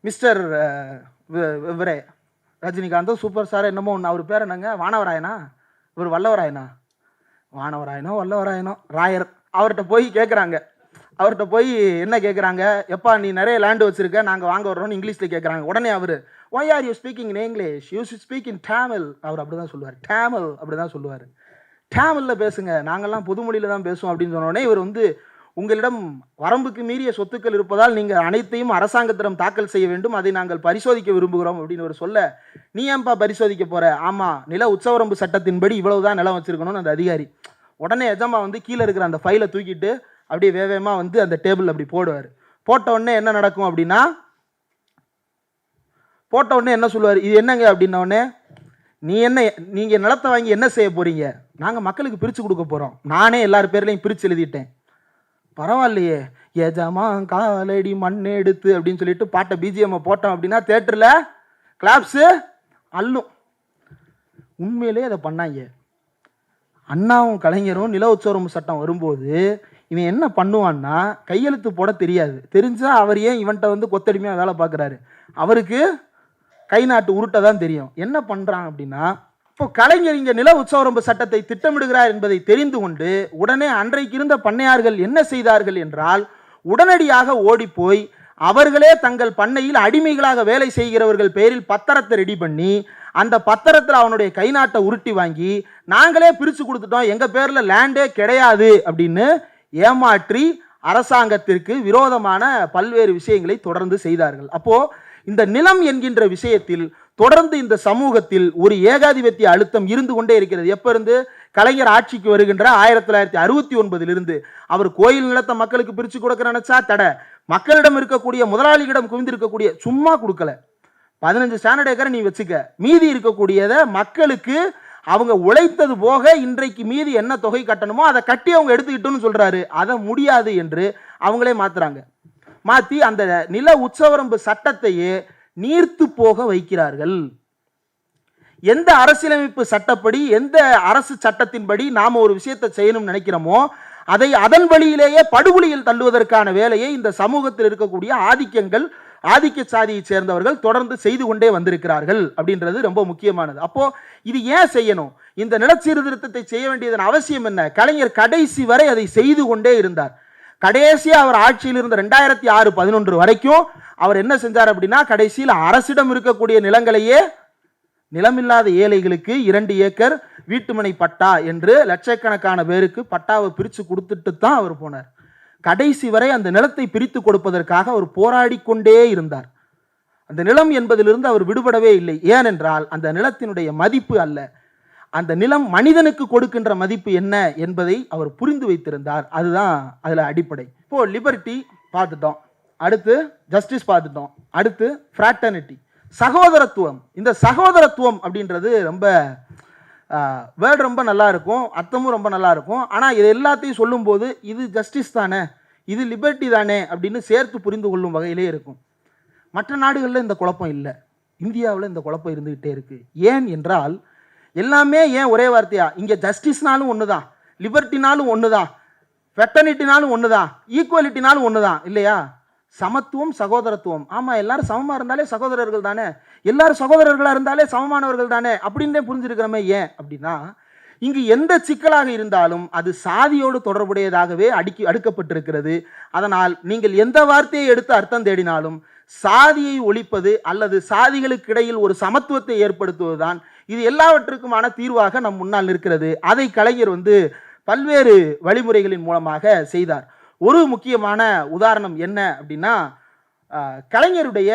மிஸ்டர் இவரே ரஜினிகாந்தோ சூப்பர் ஸ்டார் என்னமோ ஒன்று, அவர் பேர் என்னங்க? வானவராயனா? இவர் வல்லவராயனா? வானவராயனோ வல்லவராயனோ ராயர். அவர்கிட்ட போய் கேட்குறாங்க. அவர்கிட்ட போய் என்ன கேட்குறாங்க? எப்பா நீ நிறைய லேண்டு வச்சுருக்க, நாங்கள் வாங்க வர்றோம்னு இங்கிலீஷில் கேட்குறாங்க. உடனே அவர், why are you speaking in English? You should speak in Tamil. அவர் அப்படி தான் சொல்லுவார். Tamil அப்படி தான் சொல்லுவார். டேமிழில் பேசுங்க, நாங்கள்லாம் பொதுமொழியில் தான் பேசுவோம் அப்படின்னு சொன்னோடனே இவர் வந்து, உங்களிடம் வரம்புக்கு மீறிய சொத்துக்கள் இருப்பதால் நீங்கள் அனைத்தையும் அரசாங்கத்திடம் தாக்கல் செய்ய வேண்டும், அதை நாங்கள் பரிசோதிக்க விரும்புகிறோம் அப்படின்னு ஒரு சொல்ல, நீ ஏன்பா பரிசோதிக்க போகிற? ஆமாம், நில உச்சவரம்பு சட்டத்தின்படி இவ்வளவு தான் நிலம் வச்சுருக்கணும்னு அந்த அதிகாரி. உடனே எஜமா வந்து கீழே இருக்கிற அந்த ஃபைலை தூக்கிட்டு அப்படியே வேகமாக வந்து அந்த டேபிள் அப்படி போடுவார். போட்ட உடனே என்ன நடக்கும் அப்படின்னா, போட்ட உடனே என்ன சொல்லுவார்? இது என்னங்க அப்படின்னோடனே, நீங்கள் நிலத்தை வாங்கி என்ன செய்ய போகிறீங்க? நாங்கள் மக்களுக்கு பிரித்து கொடுக்க போகிறோம். நானே எல்லார் பேர்லையும் பிரித்து எழுதிட்டேன். பரவாயில்லையே, எஜமா காலடி மண் எடுத்து அப்படின்னு சொல்லிட்டு பாட்டை பிஜிஎம் போட்டோம் அப்படின்னா தேட்டரில் கிளாப்ஸு அள்ளும். உண்மையிலே அதை பண்ணாங்க. அண்ணாவும் கலைஞரும் நில உச்சவரம்பு சட்டம் வரும்போது இவன் என்ன பண்ணுவான்னா, கையெழுத்து போட தெரியாது. தெரிஞ்சால் அவர் ஏன் இவன்கிட்ட வந்து கொத்தடிமையாக வேலை பார்க்குறாரு? அவருக்கு கை நாட்டு உருட்டை தான் தெரியும். என்ன பண்ணுறான் அப்படின்னா, இப்போ கலைஞர் இங்கே நில உச்சவரம்பு சட்டத்தை திட்டமிடுகிறார் என்பதை தெரிந்து கொண்டு உடனே அன்றைக்கு இருந்த பண்ணையார்கள் என்ன செய்தார்கள் என்றால், உடனடியாக ஓடிப்போய் அவர்களே தங்கள் பண்ணையில் அடிமைகளாக வேலை செய்கிறவர்கள் பேரில் பத்திரத்தை ரெடி பண்ணி, அந்த பத்திரத்தில் அவனுடைய கை நாட்டை உருட்டி வாங்கி, நாங்களே பிரித்து கொடுத்துட்டோம், எங்கள் பேரில் லேண்டே கிடையாது அப்படின்னு ஏமாற்றி அரசாங்கத்திற்கு விரோதமான பல்வேறு விஷயங்களை தொடர்ந்து செய்தார்கள். அப்போ இந்த நிலம் என்கின்ற விஷயத்தில் தொடர்ந்து இந்த சமூகத்தில் ஒரு ஏகாதிபத்திய அழுத்தம் இருந்து கொண்டே இருக்கிறது. எப்ப இருந்து? கலைஞர் ஆட்சிக்கு வருகின்ற 1969 அவர் கோயில் நிலத்தை மக்களுக்கு பிரித்து கொடுக்க நினைச்சா தடை, மக்களிடம் இருக்கக்கூடிய முதலாளிகளிடம் குவிந்திருக்கக்கூடிய, சும்மா கொடுக்கல, 15 ஸ்டாண்டர்ட் ஏக்கரை நீ வச்சுக்க, மீதி இருக்கக்கூடியதை மக்களுக்கு அவங்க உழைத்தது போக இன்றைக்கு மீதி என்ன தொகை கட்டணுமோ அதை கட்டி அவங்க எடுத்துக்கிட்டோன்னு சொல்றாரு. அதை முடியாது என்று அவங்களே மாத்துறாங்க. மாற்றி அந்த நில உச்சவரம்பு சட்டத்தையே நீர்த்து போக வைக்கிறார்கள். எந்த அரசியலமைப்பு சட்டப்படி, எந்த அரசு சட்டத்தின்படி நாம் ஒரு விஷயத்தை செய்யணும்னு நினைக்கிறோமோ அதை அதன் வழியிலேயே படுகொலியில் தள்ளுவதற்கான வேலையை இந்த சமூகத்தில் இருக்கக்கூடிய ஆதிக்க சாதியை சேர்ந்தவர்கள் தொடர்ந்து செய்து கொண்டே வந்திருக்கிறார்கள் அப்படின்றது ரொம்ப முக்கியமானது. அப்போ இது ஏன் செய்யணும்? இந்த நிலச்சீர்திருத்தத்தை செய்ய வேண்டியதன் அவசியம் என்ன? கலைஞர் கடைசி வரை அதை செய்து கொண்டே இருந்தார். கடைசியா அவர் ஆட்சியில் இருந்த 2006-11 வரைக்கும் அவர் என்ன செஞ்சார் அப்படின்னா, கடைசியில் அரசிடம் இருக்கக்கூடிய நிலங்களையே நிலமில்லாத ஏழைகளுக்கு 2 ஏக்கர் வீட்டுமனை பட்டா என்று லட்சக்கணக்கான பேருக்கு பட்டாவை பிரித்து கொடுத்துட்டு தான் அவர் போனார். கடைசி வரை அந்த நிலத்தை பிரித்து கொடுப்பதற்காக அவர் போராடி கொண்டே இருந்தார். அந்த நிலம் என்பதிலிருந்து அவர் விடுபடவே இல்லை. ஏனென்றால் அந்த நிலத்தினுடைய மதிப்பு அல்ல, அந்த நிலம் மனிதனுக்கு கொடுக்கின்ற மதிப்பு என்ன என்பதை அவர் புரிந்து வைத்திருந்தார். அதுதான் அதில் அடிப்படை. இப்போ லிபர்ட்டி பார்த்துட்டோம், அடுத்து ஜஸ்டிஸ் பார்த்துட்டோம், அடுத்து ஃப்ராட்டர்னிட்டி, சகோதரத்துவம். இந்த சகோதரத்துவம் அப்படின்றது ரொம்ப வேர்டு ரொம்ப நல்லா இருக்கும், அர்த்தமும் ரொம்ப நல்லா இருக்கும். ஆனால் இது எல்லாத்தையும் சொல்லும்போது இது ஜஸ்டிஸ் தானே, இது லிபர்ட்டி தானே அப்படின்னு சேர்த்து புரிந்து கொள்ளும் வகையிலே இருக்கும். மற்ற நாடுகளில் இந்த குழப்பம் இல்லை, இந்தியாவில் இந்த குழப்பம் இருந்துகிட்டே இருக்கு. ஏன் என்றால் எல்லாமே ஏன் ஒரே வார்த்தையா, இங்கே ஜஸ்டிஸ்னாலும் ஒன்று தான், லிபர்ட்டினாலும் ஒன்று தான், ஃபெட்டர்னிட்டினாலும் ஒன்று தான், ஈக்குவலிட்டினாலும் ஒன்று தான் இல்லையா? சமத்துவம், சகோதரத்துவம். ஆமாம், எல்லாரும் சமமாக இருந்தாலே சகோதரர்கள் தானே, எல்லாரும் சகோதரர்களாக இருந்தாலே சமமானவர்கள் தானே அப்படின்னே புரிஞ்சிருக்கிறோமே. ஏன் அப்படின்னா இங்கு எந்த சிக்கலாக இருந்தாலும் அது சாதியோடு தொடர்புடையதாகவே அடுக்கப்பட்டிருக்கிறது. அதனால் நீங்கள் எந்த வார்த்தையை எடுத்து அர்த்தம் தேடினாலும் சாதியை ஒழிப்பது அல்லது சாதிகளுக்கு இடையில் ஒரு சமத்துவத்தை ஏற்படுத்துவதுதான் இது எல்லாவற்றுக்குமான தீர்வாக நம் முன்னால் நிற்கிறது. அதை கலைஞர் பல்வேறு வழிமுறைகளின் மூலமாக செய்தார். ஒரு முக்கியமான உதாரணம் என்ன அப்படின்னா, கலைஞருடைய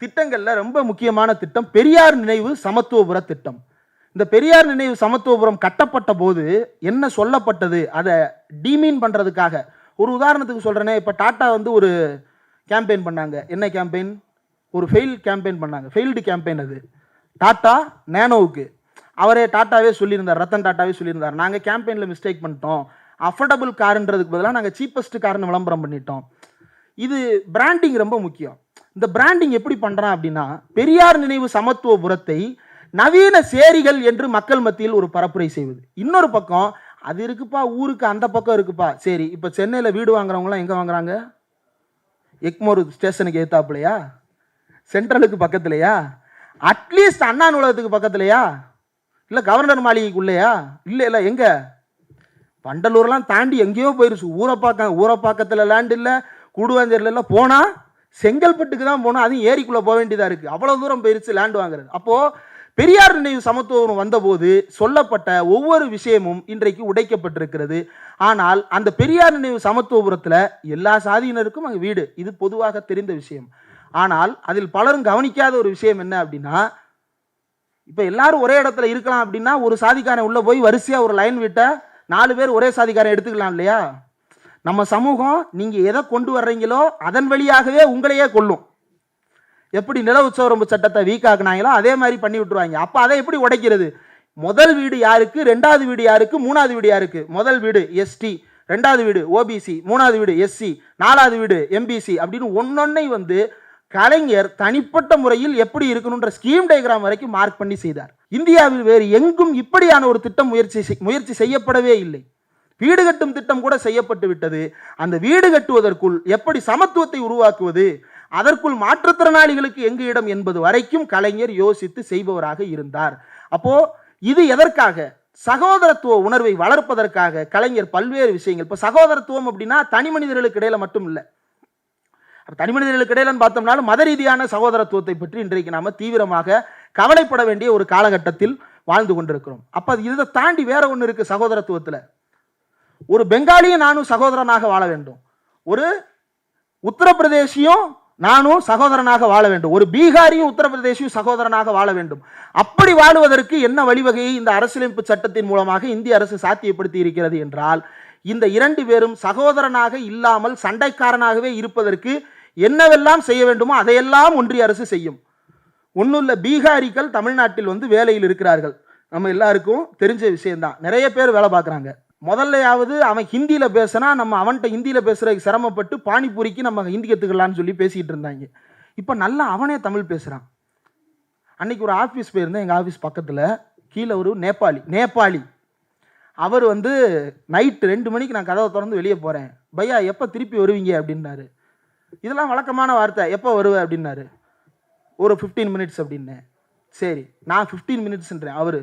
திட்டங்கள்ல ரொம்ப முக்கியமான திட்டம் பெரியார் நினைவு சமத்துவபுர திட்டம். இந்த பெரியார் நினைவு சமத்துவபுரம் கட்டப்பட்ட போது என்ன சொல்லப்பட்டது, அதை டீமீன் பண்றதுக்காக ஒரு உதாரணத்துக்கு சொல்றேனே. இப்போ டாட்டா ஒரு கேம்பெயின் பண்ணாங்க. என்ன கேம்பெயின்? ஒரு ஃபெயில் கேம்பெயின் பண்ணாங்க, ஃபெயில்டு கேம்பெயின். அது டாட்டா நேனோவுக்கு அவரே டாட்டாவே சொல்லியிருந்தார், ரத்தன் டாட்டாவே சொல்லியிருந்தார், நாங்கள் கேம்பெயினில் மிஸ்டேக் பண்ணிட்டோம், அஃபோர்டபுள் காருன்றதுக்கு பதிலாக நாங்கள் சீப்பஸ்ட் காருன்னு விளம்பரம் பண்ணிட்டோம். இது பிராண்டிங் ரொம்ப முக்கியம். இந்த பிராண்டிங் எப்படி பண்ணுறான் அப்படின்னா, பெரியார் நினைவு சமத்துவபுரத்தை நவீன சேரிகள் என்று மக்கள் மத்தியில் ஒரு பரப்புரை செய்வது. இன்னொரு பக்கம் அது இருக்குப்பா, ஊருக்கு அந்த பக்கம் இருக்குப்பா. சரி, இப்போ சென்னையில் வீடு வாங்குறவங்களாம் எங்கே வாங்குறாங்க? எக்மோர் ஸ்டேஷனுக்கு ஏத்தாப்புலையா? சென்ட்ரலுக்கு பக்கத்துலையா? அட்லீஸ்ட் அண்ணா நூலகத்துக்கு பக்கத்துலையா? இல்லை கவர்னர் மாளிகைக்குள்ளையா? இல்லை இல்லை, எங்கே? பண்டலூர்லாம் தாண்டி எங்கேயோ போயிருச்சு. ஊரப்பாக்கத்தில் லேண்ட் இல்லை, கூடுவாஞ்சேரியில் இல்லை, போனால் செங்கல்பட்டுக்கு தான் போனால், அதுவும் ஏரிக்குள்ளே போக வேண்டியதாக இருக்குது. அவ்வளோ தூரம் போயிருச்சு லேண்ட் வாங்குறது. அப்போது பெரியார் நினைவு சமத்துவம் வந்தபோது சொல்லப்பட்ட ஒவ்வொரு விஷயமும் இன்றைக்கு உடைக்கப்பட்டிருக்கிறது. ஆனால் அந்த பெரியார் நினைவு சமத்துவபுரத்தில் எல்லா சாதியினருக்கும் அங்கே வீடு, இது பொதுவாக தெரிந்த விஷயம். ஆனால் அதில் பலரும் கவனிக்காத ஒரு விஷயம் என்ன அப்படின்னா, இப்போ எல்லாரும் ஒரே இடத்துல இருக்கலாம் அப்படின்னா ஒரு சாதிக்காரன் உள்ளே போய் வரிசையாக ஒரு லைன் விட்ட 4 பேர் ஒரே சாதிக்காரன் எடுத்துக்கலாம் இல்லையா? நம்ம சமூகம் நீங்கள் எதை கொண்டு வர்றீங்களோ அதன் வழியாகவே உங்களையே கொல்லும். எப்படி நில உச்சவரம்பு சட்டத்தை வீக் ஆக்குனாங்களோ அதே மாதிரி பண்ணி விட்டுருவாங்க. அப்போ அதை எப்படி உடைக்கிறது? முதல் வீடு யாருக்கு, ரெண்டாவது வீடு யாருக்கு, மூணாவது வீடு யாருக்கு? முதல் வீடு எஸ்டி, ரெண்டாவது வீடு ஓபிசி, மூணாவது வீடு எஸ்சி, நாலாவது வீடு எம்பிசி அப்படின்னு ஒன்னொன்னை கலைஞர் தனிப்பட்ட முறையில் எப்படி இருக்கணும்ன்ற ஸ்கீம் டயக்ராம் வரைக்கும் மார்க் பண்ணி செய்தார். இந்தியாவில் வேறு எங்கும் இப்படியான ஒரு திட்டம் முயற்சி செய்யப்படவே இல்லை. வீடு கட்டும் திட்டம் கூட செய்யப்பட்டு விட்டது. அந்த வீடு கட்டுவதற்குள் எப்படி சமத்துவத்தை உருவாக்குவது, அதற்குள் மாற்றுத்திறனாளிகளுக்கு எங்கு இடம் என்பது வரைக்கும் கலைஞர் யோசித்து செய்பவராக இருந்தார். அப்போ இது எதற்காக? சகோதரத்துவ உணர்வை வளர்ப்பதற்காக கலைஞர் பல்வேறு விஷயங்கள். இப்போ சகோதரத்துவம் அப்படின்னா தனி மனிதர்களுக்கு இடையில மட்டும் இல்லை, தனி மனிதர்களுக்கு இடையில பார்த்தோம்னாலும் மத ரீதியான சகோதரத்துவத்தை பற்றி இன்றைக்கு நாம தீவிரமாக கவலைப்பட வேண்டிய ஒரு காலகட்டத்தில் வாழ்ந்து கொண்டிருக்கிறோம். அப்ப இதை தாண்டி வேற ஒன்று இருக்கு சகோதரத்துவத்தில். ஒரு பெங்காலியும் நானும் சகோதரனாக வாழ வேண்டும், ஒரு உத்தரப்பிரதேசியும் நானும் சகோதரனாக வாழ வேண்டும், ஒரு பீகாரியும் உத்தரப்பிரதேசியும் சகோதரனாக வாழ வேண்டும். அப்படி வாழுவதற்கு என்ன வழிவகையை இந்த அரசியலமைப்பு சட்டத்தின் மூலமாக இந்திய அரசு சாத்தியப்படுத்தி இருக்கிறது என்றால், இந்த 2 பேரும் சகோதரனாக இல்லாமல் சண்டைக்காரனாகவே இருப்பதற்கு என்னவெல்லாம் செய்ய வேண்டுமோ அதையெல்லாம் ஒன்றிய அரசு செய்யும். ஒன்றும் பீகாரிகள் தமிழ்நாட்டில் வேலையில் இருக்கிறார்கள், நம்ம எல்லாருக்கும் தெரிஞ்ச விஷயம்தான். நிறைய பேர் வேலை பார்க்குறாங்க. முதல்லையாவது அவன் ஹிந்தியில் பேசினா நம்ம அவன்கிட்ட ஹிந்தியில் பேசுறதுக்கு சிரமப்பட்டு பானிபூரிக்கு நம்ம ஹிந்தி கற்றுக்கலான்னு சொல்லி பேசிக்கிட்டு இருந்தாங்க. இப்போ நல்லா அவனே தமிழ் பேசுகிறான். அன்னைக்கு ஒரு ஆஃபீஸ் போயிருந்தேன், எங்கள் ஆஃபீஸ் பக்கத்தில் கீழே ஒரு நேபாளி அவர் நைட்டு 2 மணிக்கு நான் கதவை திறந்து வெளியே போகிறேன், பையா எப்போ திருப்பி வருவீங்க அப்படின்னாரு. இதெல்லாம் வழக்கமான வார்த்தை, எப்போ வருவேன் அப்படின்னாரு. ஒரு 15 மினிட்ஸ் அப்படின்னேன். சரி, நான் 15 மினிட்ஸ்ன்றேன். அவர்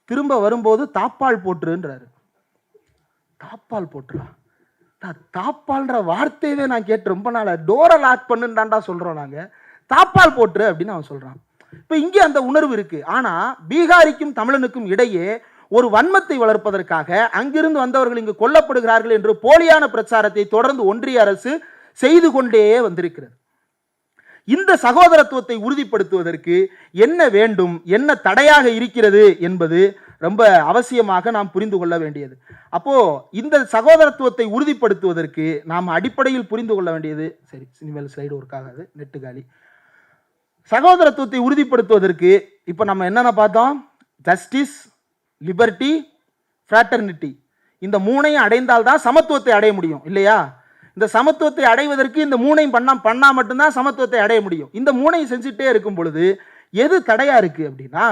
திரும்ப வரும்போது தாப்பால் போட்டுருன்றாரு. தாப்பால் போட்டுரா? தாப்பால்ன்ற வார்த்தையவே நான் கேட்டு ரொம்ப நாள், டோரை லாக் பண்ணுன்னு தாண்டா சொல்கிறோம் நாங்கள், தாப்பால் போட்டுரு அப்படின்னு அவன் சொல்கிறான். இப்போ இங்கே அந்த உணர்வு இருக்குது. ஆனால் பீகாரிக்கும் தமிழனுக்கும் இடையே ஒரு வன்மத்தை வளர்ப்பதற்காக அங்கிருந்து வந்தவர்கள் இங்கு கொல்லப்படுகிறார்கள் என்று போலியான பிரச்சாரத்தை தொடர்ந்து ஒன்றிய அரசு செய்து கொண்டே வந்திருக்கிறது. இந்த சகோதரத்துவத்தை உறுதிப்படுத்துவதற்கு என்ன வேண்டும், என்ன தடையாக இருக்கிறது என்பது ரொம்ப அவசியமாக நாம் புரிந்து கொள்ள வேண்டியது. அப்போ இந்த சகோதரத்துவத்தை உறுதிப்படுத்துவதற்கு நாம் அடிப்படையில் புரிந்து கொள்ள வேண்டியது, சரி இனிமேல் ஸ்லைடு ஒர்க் ஆகாது, நெட்டு காலி. சகோதரத்துவத்தை உறுதிப்படுத்துவதற்கு இப்போ நம்ம என்னென்ன பார்த்தோம்? ஜஸ்டிஸ், லிபர்ட்டி, ஃப்ராட்டர்னிட்டி, இந்த 3ஐயும் அடைந்தால்தான் சமத்துவத்தை அடைய முடியும் இல்லையா? இந்த சமத்துவத்தை அடைவதற்கு இந்த மூணையும் பண்ணா மட்டும்தான் சமத்துவத்தை அடைய முடியும். இந்த மூணையும் செஞ்சுட்டே இருக்கும் பொழுது எது தடையா இருக்கு அப்படின்னா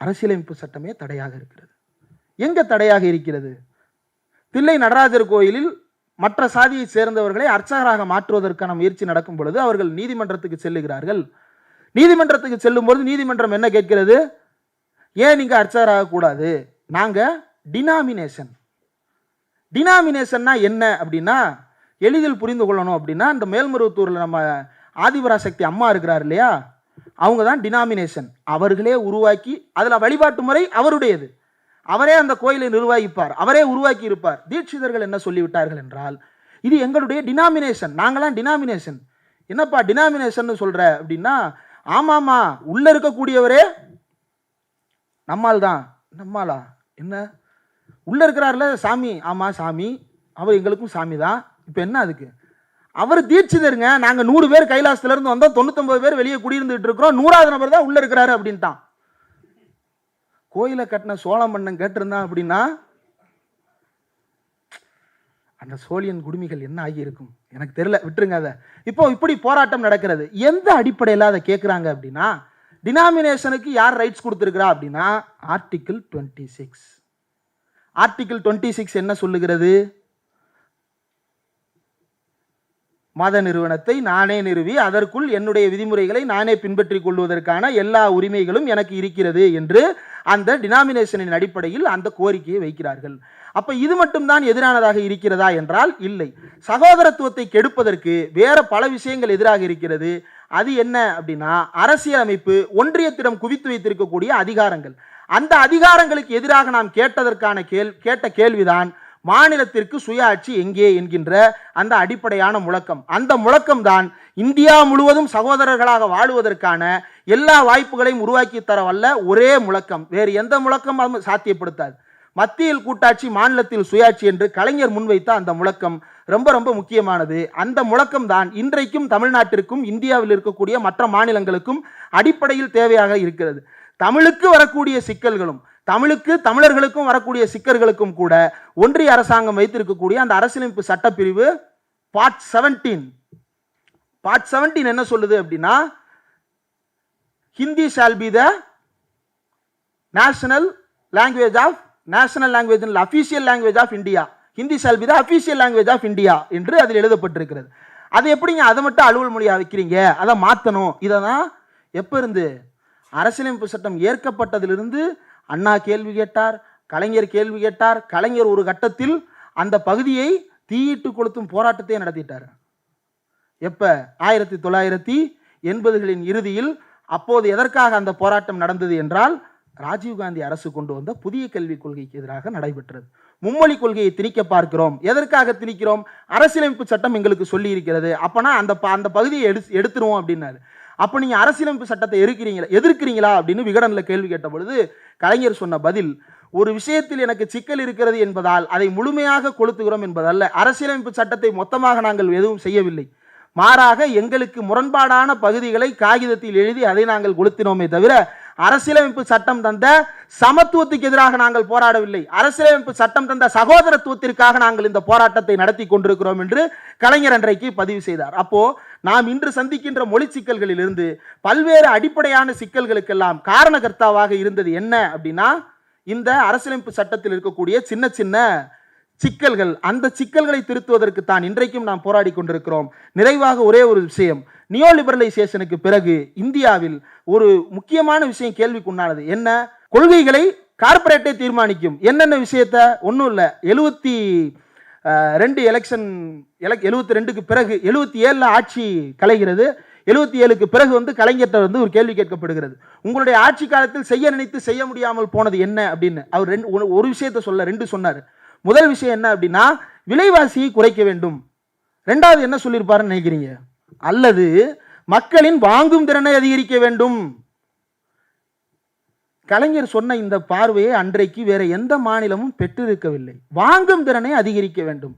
அரசியலமைப்பு சட்டமே தடையாக இருக்கிறது. எங்க தடையாக இருக்கிறது? தில்லை நடராஜர் கோயிலில் மற்ற சாதியை சேர்ந்தவர்களை அர்ச்சகராக மாற்றுவதற்கான முயற்சி நடக்கும் பொழுது அவர்கள் நீதிமன்றத்துக்கு செல்லுகிறார்கள். நீதிமன்றத்துக்கு செல்லும் பொழுது நீதிமன்றம் என்ன கேட்கிறது? ஏன் நீங்க அர்ச்சகராக கூடாது? நாங்க டினாமினேஷன்னா என்ன அப்படின்னா எளிதில் புரிந்து கொள்ளணும் அப்படின்னா, இந்த மேல்மருவத்தூர்ல நம்ம ஆதிபராசக்தி அம்மா இருக்கிறார் இல்லையா, அவங்க தான் டினாமினேஷன். அவர்களே உருவாக்கி அதில் வழிபாட்டு முறை அவருடையது. அவரே அந்த கோயிலை நிர்வகிப்பார், அவரே உருவாக்கி இருப்பார். தீட்சிதர்கள் என்ன சொல்லிவிட்டார்கள் என்றால், இது எங்களுடைய டினாமினேஷன், நாங்களாம் டினாமினேஷன். என்னப்பா டினாமினேஷன் சொல்ற அப்படின்னா, ஆமாமா உள்ள இருக்கக்கூடியவரே நம்மால் தான். நம்மாலா என்ன? உள்ள இருக்கிறார்ல சாமி, ஆமா சாமி, அவர் எங்களுக்கும் சாமி தான். இப்போ என்ன அதுக்கு? அவர் தீட்சிதருங்க, நாங்கள் 100 பேர் கைலாசத்துல இருந்து வந்தோம், 99 பேர் வெளியே குடியிருந்துட்டு இருக்கிறோம், 100வது நபர் தான் உள்ள இருக்கிறாரு அப்படின்ட்டான். கோயிலை கட்டின சோழ மன்னன் கேட்டிருந்தான் அப்படின்னா அந்த சோழியன் குடுமிகள் என்ன ஆகியிருக்கும் எனக்கு தெரியல, விட்டுருங்க அதை. இப்போ இப்படி போராட்டம் நடக்கிறது. எந்த அடிப்படையில் அதை கேட்குறாங்க அப்படின்னா, டினாமினேஷனுக்கு யார் ரைட்ஸ் கொடுத்துருக்கிறா அப்படின்னா ஆர்டிகிள் 26. ஆர்டிகிள் 26 என்ன சொல்லுகிறது? மத நிறுவனத்தை நானே நிறுவி அதற்குள் என்னுடைய விதிமுறைகளை நானே பின்பற்றிக் கொள்வதற்கான எல்லா உரிமைகளும் எனக்கு இருக்கிறது என்று அந்த டினாமினேஷனின் அடிப்படையில் அந்த கோரிக்கையை வைக்கிறார்கள். அப்ப இது மட்டும்தான் எதிரானதாக இருக்கிறதா என்றால் இல்லை. சகோதரத்துவத்தை கெடுப்பதற்கு வேற பல விஷயங்கள் எதிராக இருக்கிறது. அது என்ன அப்படின்னா, அரசியலமைப்பு ஒன்றியத்திடம் குவித்து வைத்திருக்கக்கூடிய அதிகாரங்கள். அந்த அதிகாரங்களுக்கு எதிராக நாம் கேட்ட கேள்விதான் மாநிலத்திற்கு சுயாட்சி எங்கே என்கின்ற அந்த அடிப்படையான முழக்கம். அந்த முழக்கம் தான் இந்தியா முழுவதும் சகோதரர்களாக வாழுவதற்கான எல்லா வாய்ப்புகளையும் உருவாக்கி தர வல்ல ஒரே முழக்கம். வேறு எந்த முழக்கம் சாத்தியப்படுத்தாது. மத்தியில் கூட்டாட்சி, மாநிலத்தில் சுயாட்சி என்று கலைஞர் முன்வைத்த அந்த முழக்கம் ரொம்ப ரொம்ப முக்கியமானது. அந்த முழக்கம் தான் இன்றைக்கும் தமிழ்நாட்டிற்கும் இந்தியாவில் இருக்கக்கூடிய மற்ற மாநிலங்களுக்கும் அடிப்படையில் தேவையாக இருக்கிறது. தமிழுக்கு வரக்கூடிய சிக்கல்களும் தமிழர்களுக்கும் வரக்கூடிய சிக்கல்களுக்கும் கூட ஒன்றிய அரசாங்கம் வைத்திருக்கக்கூடிய அந்த அரசியலமைப்பு சட்டப்பிரிவு பார்ட் 17 என்ன சொல்லுது அப்படின்னா, Hindi shall be the national language official language of India. Hindi shall be the official language of India என்று அதில் எழுதப்பட்டிருக்கிறது. அது எப்படிங்க அதை மட்டும் அலுவல் மொழியா வைக்கிறீங்க? அதை மாற்றணும். இதை தான் எப்போ இருந்து அரசியலமைப்பு சட்டம் ஏற்கப்பட்டதிலிருந்து அண்ணா கேள்வி கேட்டார், கலைஞர் கேள்வி கேட்டார். கலைஞர் ஒரு கட்டத்தில் அந்த பகுதியை தீயிட்டு கொளுத்தும் போராட்டத்தை நடத்திட்டார். எப்ப? 1980களின் இறுதியில். அப்போது எதற்காக அந்த போராட்டம் நடந்தது என்றால், ராஜீவ்காந்தி அரசு கொண்டு வந்த புதிய கல்விக் கொள்கைக்கு எதிராக நடைபெற்றது. மும்மொழி கொள்கையை திணிக்க பார்க்கிறோம். எதற்காக திணிக்கிறோம்? அரசியலமைப்பு சட்டம் எங்களுக்கு சொல்லி இருக்கிறது. அப்பனா அந்த பகுதியை எடுத்துருவோம் அப்படின்னாரு. அப்ப நீங்க அரசியலமைப்பு சட்டத்தை எதிர்க்கிறீங்களா அப்படின்னு விகடன்ல கேள்வி கேட்ட பொழுது கலைஞர் சொன்ன பதில், ஒரு விஷயத்தில் எனக்கு சிக்கல் இருக்கிறது என்பதால் அதை முழுமையாக கொளுத்துகிறோம் என்பதல்ல. அரசியலமைப்பு சட்டத்தை மொத்தமாக நாங்கள் எதுவும் செய்யவில்லை. மாறாக எங்களுக்கு முரண்பாடான பகுதிகளை காகிதத்தில் எழுதி அதை நாங்கள் கொளுத்தினோமே தவிர அரசியலமைப்பு சட்டம் தந்த சமத்துவத்துக்கு எதிராக நாங்கள் போராடவில்லை. அரசியலமைப்பு சட்டம் தந்த சகோதரத்துவத்திற்காக நாங்கள் இந்த போராட்டத்தை நடத்தி கொண்டிருக்கிறோம் என்று கலைஞர் அன்றைக்கு பதிவு செய்தார். அப்போ நாம் இன்று சந்திக்கின்ற மொழி சிக்கல்களில் இருந்து பல்வேறு அடிப்படையான சிக்கல்களுக்கெல்லாம் காரணகர்த்தாவாக இருந்தது என்ன அப்படின்னா, இந்த அரசியலமைப்பு சட்டத்தில் இருக்கக்கூடிய சின்ன சின்ன சிக்கல்கள். அந்த சிக்கல்களை திருத்துவதற்கு தான் இன்றைக்கும் நாம் போராடி கொண்டிருக்கிறோம். நிறைவாக ஒரே ஒரு விஷயம், நியோ லிபரலைசேஷனுக்கு பிறகு இந்தியாவில் ஒரு முக்கியமான விஷயம் கேள்விக்குண்டானது. என்ன? கொள்கைகளை கார்ப்பரேட்டே தீர்மானிக்கும். என்னென்ன விஷயத்த? ஒன்றும் இல்லை, 72 எலெக்ஷன் 72க்கு பிறகு 77 ஆட்சி கலைகிறது. 77க்கு பிறகு கலைஞர்கிட்ட ஒரு கேள்வி கேட்கப்படுகிறது, உங்களுடைய ஆட்சி காலத்தில் செய்ய நினைத்து செய்ய முடியாமல் போனது என்ன அப்படின்னு. அவர் ஒரு விஷயத்த ரெண்டு சொன்னார். முதல் விஷயம் என்ன அப்படின்னா, விலைவாசியை குறைக்க வேண்டும். ரெண்டாவது என்ன சொல்லியிருப்பாருன்னு நினைக்கிறீங்க? அல்லது மக்களின் வாங்கும் திறனை அதிகரிக்க வேண்டும். கலைஞர் சொன்ன இந்த பார்வையை அன்றைக்கு வேற எந்த மாநிலமும் பெற்றிருக்கவில்லை. வாங்கும் திறனை அதிகரிக்க வேண்டும்.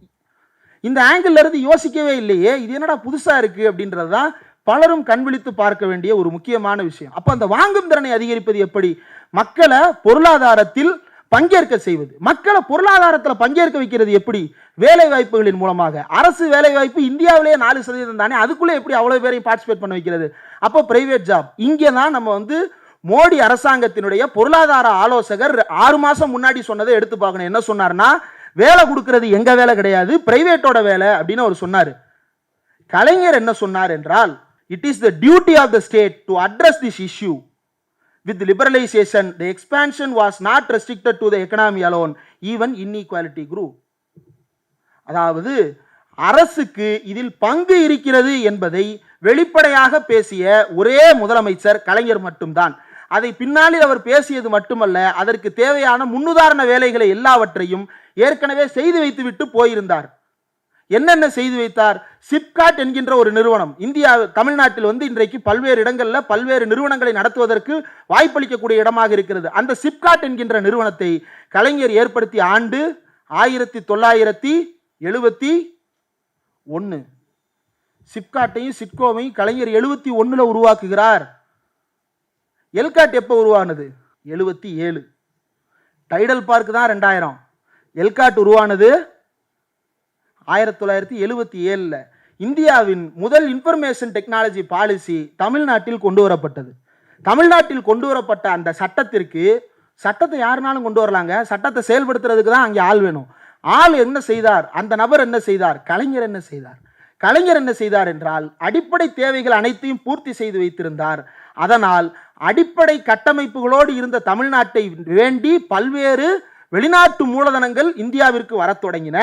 இந்த ஆங்கிள் இருந்து யோசிக்கவே இல்லையே, இது என்னடா புதுசா இருக்கு அப்படின்றதுதான் பலரும் கண்விழித்து பார்க்க வேண்டிய ஒரு முக்கியமான விஷயம். அப்ப அந்த வாங்கும் திறனை அதிகரிப்பது எப்படி? மக்களை பொருளாதாரத்தில் பங்கேற்க செய்வது. மக்களை பொருளாதாரத்தில் பங்கேற்க வைக்கிறது எப்படி? வேலை வாய்ப்புகளின் மூலமாக. அரசு வேலை வாய்ப்பு இந்தியாவிலேயே 4% தானே, அதுக்குள்ளே எப்படி அவ்வளவு பேரையும் பார்ட்டிசிபேட் பண்ண வைக்கிறது? அப்போ பிரைவேட் ஜாப். இங்கே தான் நம்ம வந்து மோடி அரசாங்கத்தினுடைய பொருளாதார ஆலோசகர் 6 மாசம் முன்னாடி சொன்னதை எடுத்து பார்க்கணும். என்ன சொன்னார்னா, வேலை கொடுக்கிறது எங்க வேலை கிடையாது, பிரைவேட்டோட வேலை அப்படின்னு அவர் சொன்னார். கலைஞர் என்ன சொன்னார் என்றால், it is the duty of the state to address this issue. With liberalization, the expansion was not restricted to the economy alone, even inequality grew. அதாவது அரசுக்கு இதில் பங்கு இருக்கிறது என்பதை வெளிப்படையாக பேசிய ஒரே முதலமைச்சர் கலைஞர் மட்டும்தான். அதை பின்னாளில் அவர் பேசியது மட்டுமல்ல, அதற்கு தேவையான முன்னுதாரண வேலைகளை எல்லாவற்றையும் ஏற்கனவே செய்து வைத்துவிட்டு போயிருந்தார். என்னென்ன செய்து வைத்தார்? சிப்காட் என்கின்ற ஒரு நிறுவனம் இந்தியா தமிழ்நாட்டில் வந்து இன்றைக்கு பல்வேறு இடங்களில் பல்வேறு நிறுவனங்களை நடத்துவதற்கு வாய்ப்பளிக்கக்கூடிய இடமாக இருக்கிறது. அந்த சிப்காட் என்கின்ற நிறுவனத்தை கலைஞர் ஏற்படுத்திய ஆண்டு 1971. சிப்காட்டையும் சிட்கோவையும் கலைஞர் 71 உருவாக்குகிறார். எல்காட் எப்போ உருவானது? 77. டைடல் பார்க் தான் 2000. எல்காட் உருவானது 1977. இந்தியாவின் முதல் இன்ஃபர்மேஷன் டெக்னாலஜி பாலிசி தமிழ்நாட்டில் கொண்டு வரப்பட்டது. தமிழ்நாட்டில் கொண்டு வரப்பட்ட அந்த சட்டத்தை யாருனாலும் கொண்டு வரலாங்க. சட்டத்தை செயல்படுத்துறதுக்கு தான் அங்கே ஆள் வேணும். ஆள் என்ன செய்தார்? அந்த நபர் என்ன செய்தார்? கலைஞர் என்ன செய்தார்? கலைஞர் என்ன செய்தார் என்றால், அடிப்படை தேவைகள் அனைத்தையும் பூர்த்தி செய்து வைத்திருந்தார். அதனால் அடிப்படை கட்டமைப்புகளோடு இருந்த தமிழ்நாட்டை வேண்டி பல்வேறு வெளிநாட்டு மூலதனங்கள் இந்தியாவிற்கு வரத் தொடங்கின.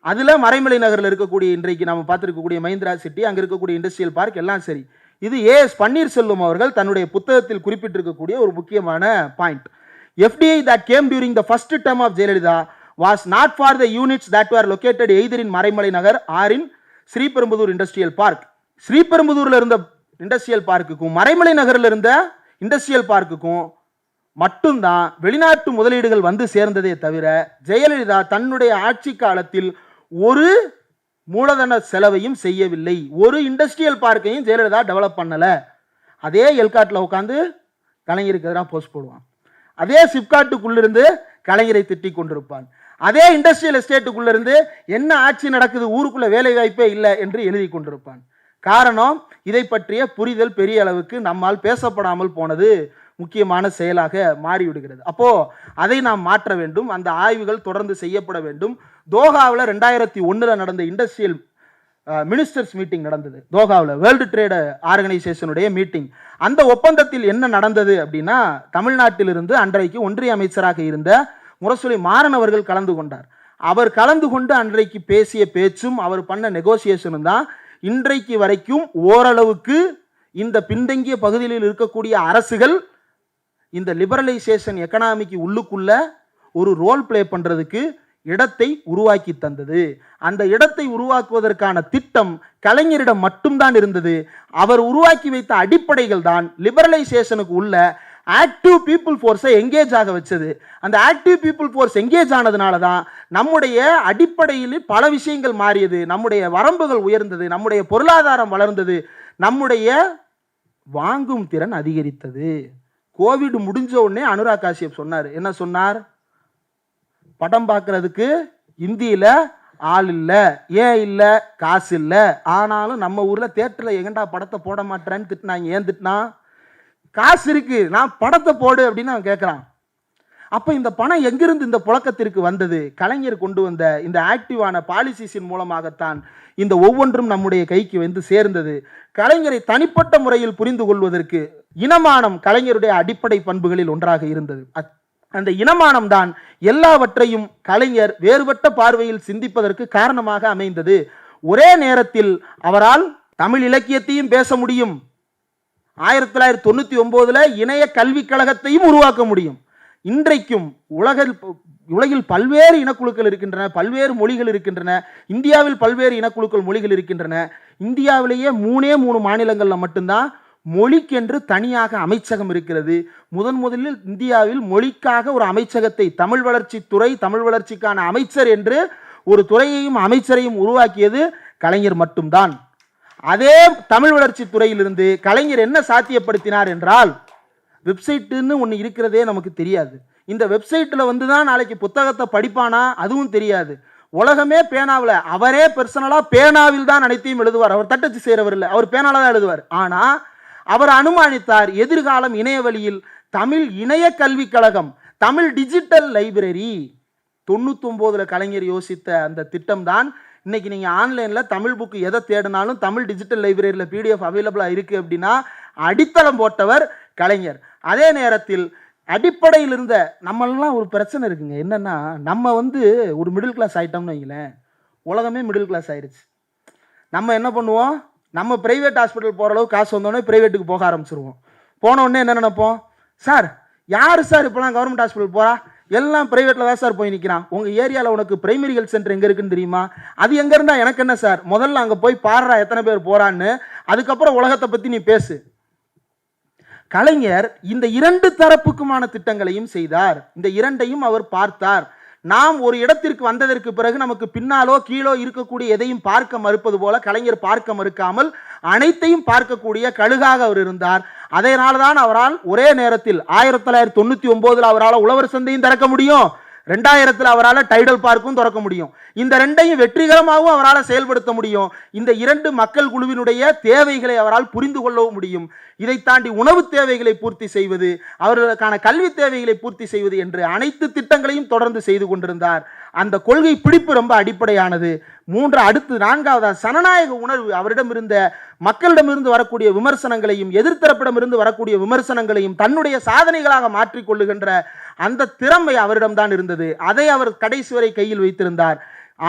அதுல மறைமலை நகரில் இருக்கக்கூடிய இன்றைக்கு நாம் பார்த்திருக்கக்கூடிய மஹிந்திரா சிட்டி, அங்க இருக்கக்கூடிய இண்டஸ்ட்ரியல் பார்க் எல்லாம் சரி. இது ஏஎஸ் பன்னீர்செல்வம் அவர்கள் தன்னுடைய புத்தகத்தில் குறிப்பிட்டிருக்கக்கூடிய ஒரு முக்கியமான point. FDI that came during the first term of Jayalalitha was not for the units that were located either in Maraimalai Nagar or in Sriperumbudur industrial park. ஸ்ரீபெரும்புதூர்ல இருந்த இண்டஸ்ட்ரியல் பார்க்குக்கும் மறைமலை நகரில் இருந்த இண்டஸ்ட்ரியல் பார்க்குக்கும் மட்டும்தான் வெளிநாட்டு முதலீடுகள் வந்து சேர்ந்ததே தவிர, ஜெயலலிதா தன்னுடைய ஆட்சி காலத்தில் ஒரு மூலதன செலவையும் செய்யவில்லை. ஒரு இண்டஸ்ட்ரியல் பார்க்கையும் ஜெயலலிதா டெவலப் பண்ணல. அதே எல்காட்டில் உட்காந்து கலைஞருக்கு எதிராக போஸ்ட் போடுவான். அதே சிப்காட்டுக்குள்ளிருந்து கலைஞரை திட்டிக் கொண்டிருப்பான். அதே இண்டஸ்ட்ரியல் எஸ்டேட்டுக்குள்ளிருந்து என்ன ஆட்சி நடக்குது, ஊருக்குள்ள வேலை வாய்ப்பே இல்லை என்று எழுதி கொண்டிருப்பான். காரணம், இதை பற்றிய புரிதல் பெரிய அளவுக்கு நம்மால் பேசப்படாமல் போனது முக்கியமான செயலாக மாறிவிடுகிறது. அப்போ அதை நாம் மாற்ற வேண்டும். அந்த ஆய்வுகள் தொடர்ந்து செய்யப்பட வேண்டும். தோஹாவில் 2001 நடந்த இண்டஸ்ட்ரியல் மினிஸ்டர்ஸ் மீட்டிங் நடந்தது. தோஹாவில் வேர்ல்டு ட்ரேட் ஆர்கனைசேஷனுடைய மீட்டிங். அந்த ஒப்பந்தத்தில் என்ன நடந்தது அப்படின்னா, தமிழ்நாட்டிலிருந்து அன்றைக்கு ஒன்றிய அமைச்சராக இருந்த முரசொலி மாறன் அவர்கள் கலந்து கொண்டார். அவர் கலந்து கொண்டு அன்றைக்கு பேசிய பேச்சும் அவர் பண்ண நெகோசியேஷனும் தான் இன்றைக்கு வரைக்கும் ஓரளவுக்கு இந்த பின்தங்கிய பகுதியில் இருக்கக்கூடிய அரசுகள் இந்த லிபரலைசேஷன் எக்கனாமிக்கு உள்ளுக்குள்ள ஒரு ரோல் பிளே பண்றதுக்கு இடத்தை உருவாக்கி தந்தது. அந்த இடத்தை உருவாக்குவதற்கான திட்டம் கலைஞரிடம் மட்டும்தான் இருந்தது. அவர் உருவாக்கி வைத்த அடிப்படைகள் தான் லிபரலைசேஷனுக்கு உள்ள ஆக்டிவ் பீப்புள் ஃபோர்ஸை எங்கேஜ் ஆக வச்சது. அந்த ஆக்டிவ் பீப்புள் ஃபோர்ஸ் எங்கேஜ் ஆனதுனால தான் நம்முடைய அடிப்படையில் பல விஷயங்கள் மாறியது, நம்முடைய வரம்புகள் உயர்ந்தது, நம்முடைய பொருளாதாரம் வளர்ந்தது, நம்முடைய வாங்கும் திறன் அதிகரித்தது. கோவிட் முடிஞ்ச உடனே அனுராக் காஷ்யப் சொன்னார். என்ன சொன்னார்? படம் பார்க்கறதுக்கு இந்தியில ஆள் இல்லை. ஏன் இல்லை? காசு இல்லை. ஆனாலும் நம்ம ஊர்ல தியேட்டர்ல எங்கண்டா படத்தை போட மாட்டேன்னு திட்டினாங்க. ஏன் திட்டினா? காசு இருக்கு, நான் படத்தை போடு அப்படின்னு அவன் கேட்கிறான். அப்ப இந்த பணம் எங்கிருந்து இந்த புழக்கத்திற்கு வந்தது? கலைஞர் கொண்டு வந்த இந்த ஆக்டிவான பாலிசிஸின் மூலமாகத்தான் இந்த ஒவ்வொன்றும் நம்முடைய கைக்கு வந்து சேர்ந்தது. கலைஞரை தனிப்பட்ட முறையில் புரிந்து கொள்வதற்கு இனமானம் கலைஞருடைய அடிப்படை பண்புகளில் ஒன்றாக இருந்தது. அந்த இனமானம் தான் எல்லாவற்றையும் கலைஞர் வேறுபட்ட பார்வையில் சிந்திப்பதற்கு காரணமாக அமைந்தது. ஒரே நேரத்தில் அவரால் தமிழ் இலக்கியத்தையும் பேச முடியும், 1999 இணைய கல்விக் கழகத்தையும் உருவாக்க முடியும். இன்றைக்கும் உலகில் பல்வேறு இனக்குழுக்கள் இருக்கின்றன, பல்வேறு மொழிகள் இருக்கின்றன. இந்தியாவில் பல்வேறு இனக்குழுக்கள் மொழிகள் இருக்கின்றன. இந்தியாவிலேயே 3 மாநிலங்கள்ல மட்டும்தான் மொழிக்கென்று தனியாக அமைச்சகம் இருக்கிறது. முதலில் இந்தியாவில் மொழிக்காக ஒரு அமைச்சகத்தை தமிழ் வளர்ச்சித்துறை, தமிழ் வளர்ச்சிக்கான அமைச்சர் என்று ஒரு துறையையும் அமைச்சரையும் உருவாக்கியது கலைஞர் மட்டும்தான். அதே தமிழ் வளர்ச்சி துறையிலிருந்து கலைஞர் என்ன சாத்தியப்படுத்தினார் என்றால், வெப்சைட்டுன்னு ஒன்று இருக்கிறதே நமக்கு தெரியாது. இந்த வெப்சைட்டில் வந்து தான் நாளைக்கு புத்தகத்தை படிப்பானா அதுவும் தெரியாது. உலகமே பேனாவில், அவரே பர்சனலாக பேனாவில் தான் அனைத்தையும் எழுதுவார். அவர் தட்டச்சு செய்கிறவர் இல்லை, அவர் பேனாவில் தான் எழுதுவார். ஆனால் அவர் அனுமானித்தார் எதிர்காலம் இணையவழியில் தமிழ் இணைய கல்விக் கழகம், தமிழ் டிஜிட்டல் லைப்ரரி. 99 கலைஞர் யோசித்த அந்த திட்டம் தான் இன்னைக்கு நீங்கள் ஆன்லைனில் தமிழ் புக்கு எதை தேடினாலும் தமிழ் டிஜிட்டல் லைப்ரரியில் பிடிஎஃப் அவைலபிளாக இருக்குது அப்படின்னா அடித்தளம் போட்டவர் கலைஞர். அதே நேரத்தில் அடிப்படையில் இருந்த நம்மளாம் ஒரு பிரச்சனை இருக்குங்க. என்னன்னா, நம்ம வந்து ஒரு மிடில் கிளாஸ் ஆகிட்டோம்னு வைங்களேன், உலகமே மிடில் கிளாஸ் ஆயிடுச்சு. நம்ம என்ன பண்ணுவோம், நம்ம பிரைவேட் ஹாஸ்பிட்டல் போகிற அளவுக்கு காசு வந்தோடனே பிரைவேட்டுக்கு போக ஆரம்பிச்சிருவோம். போன உடனே என்ன நினைப்போம், சார் யார் சார் இப்போலாம் கவர்மெண்ட் ஹாஸ்பிட்டல் போகிறா, எல்லாம் பிரைவேட்டில் தான் சார் போய் நிற்கிறான். உங்கள் ஏரியாவில் உனக்கு பிரைமரி ஹெல்த் சென்டர் எங்கே இருக்குன்னு தெரியுமா, அது எங்கே இருந்தால் எனக்கு என்ன சார், முதல்ல அங்கே போய் பாடுறா எத்தனை பேர் போகிறான்னு, அதுக்கப்புறம் உலகத்தை பற்றி நீ பேசு. கலைஞர் இந்த 2 தரப்புக்குமான திட்டங்களையும் செய்தார். இந்த இரண்டையும் அவர் பார்த்தார். நாம் ஒரு இடத்திற்கு வந்ததற்கு பிறகு நமக்கு பின்னாலோ கீழோ இருக்கக்கூடிய எதையும் பார்க்க மறுப்பது போல கலைஞர் பார்க்க மறுக்காமல் அனைத்தையும் பார்க்கக்கூடிய கழுகாக அவர் இருந்தார். அதனால்தான் அவரால் ஒரே நேரத்தில் 1999 அவரால் உழவர் சந்தையும் திறக்க முடியும், 2000 அவரால் டைடல் பார்க்கும் திறக்க முடியும். இந்த ரெண்டையும் வெற்றிகரமாகவும் அவரால் செயல்படுத்த முடியும். இந்த 2 மக்கள் குழுவினுடைய தேவைகளை அவரால் புரிந்து கொள்ளவும் முடியும். இதை தாண்டி உணவு தேவைகளை பூர்த்தி செய்வது, அவர்களுக்கான கல்வி தேவைகளை பூர்த்தி செய்வது என்று அனைத்து திட்டங்களையும் தொடர்ந்து செய்து கொண்டிருந்தார். அந்த கொள்கை பிடிப்பு ரொம்ப அடிப்படையானது. அடுத்து 4வது சனநாயக உணர்வு. அவரிடம் இருந்த மக்களிடமிருந்து வரக்கூடிய விமர்சனங்களையும் எதிர்த்தரப்பிடமிருந்து வரக்கூடிய விமர்சனங்களையும் தன்னுடைய சாதனைகளாக மாற்றிக்கொள்ளுகின்ற அந்த திறமை அவரிடம்தான் இருந்தது. அதை அவர் கடைசி வரை கையில் வைத்திருந்தார்.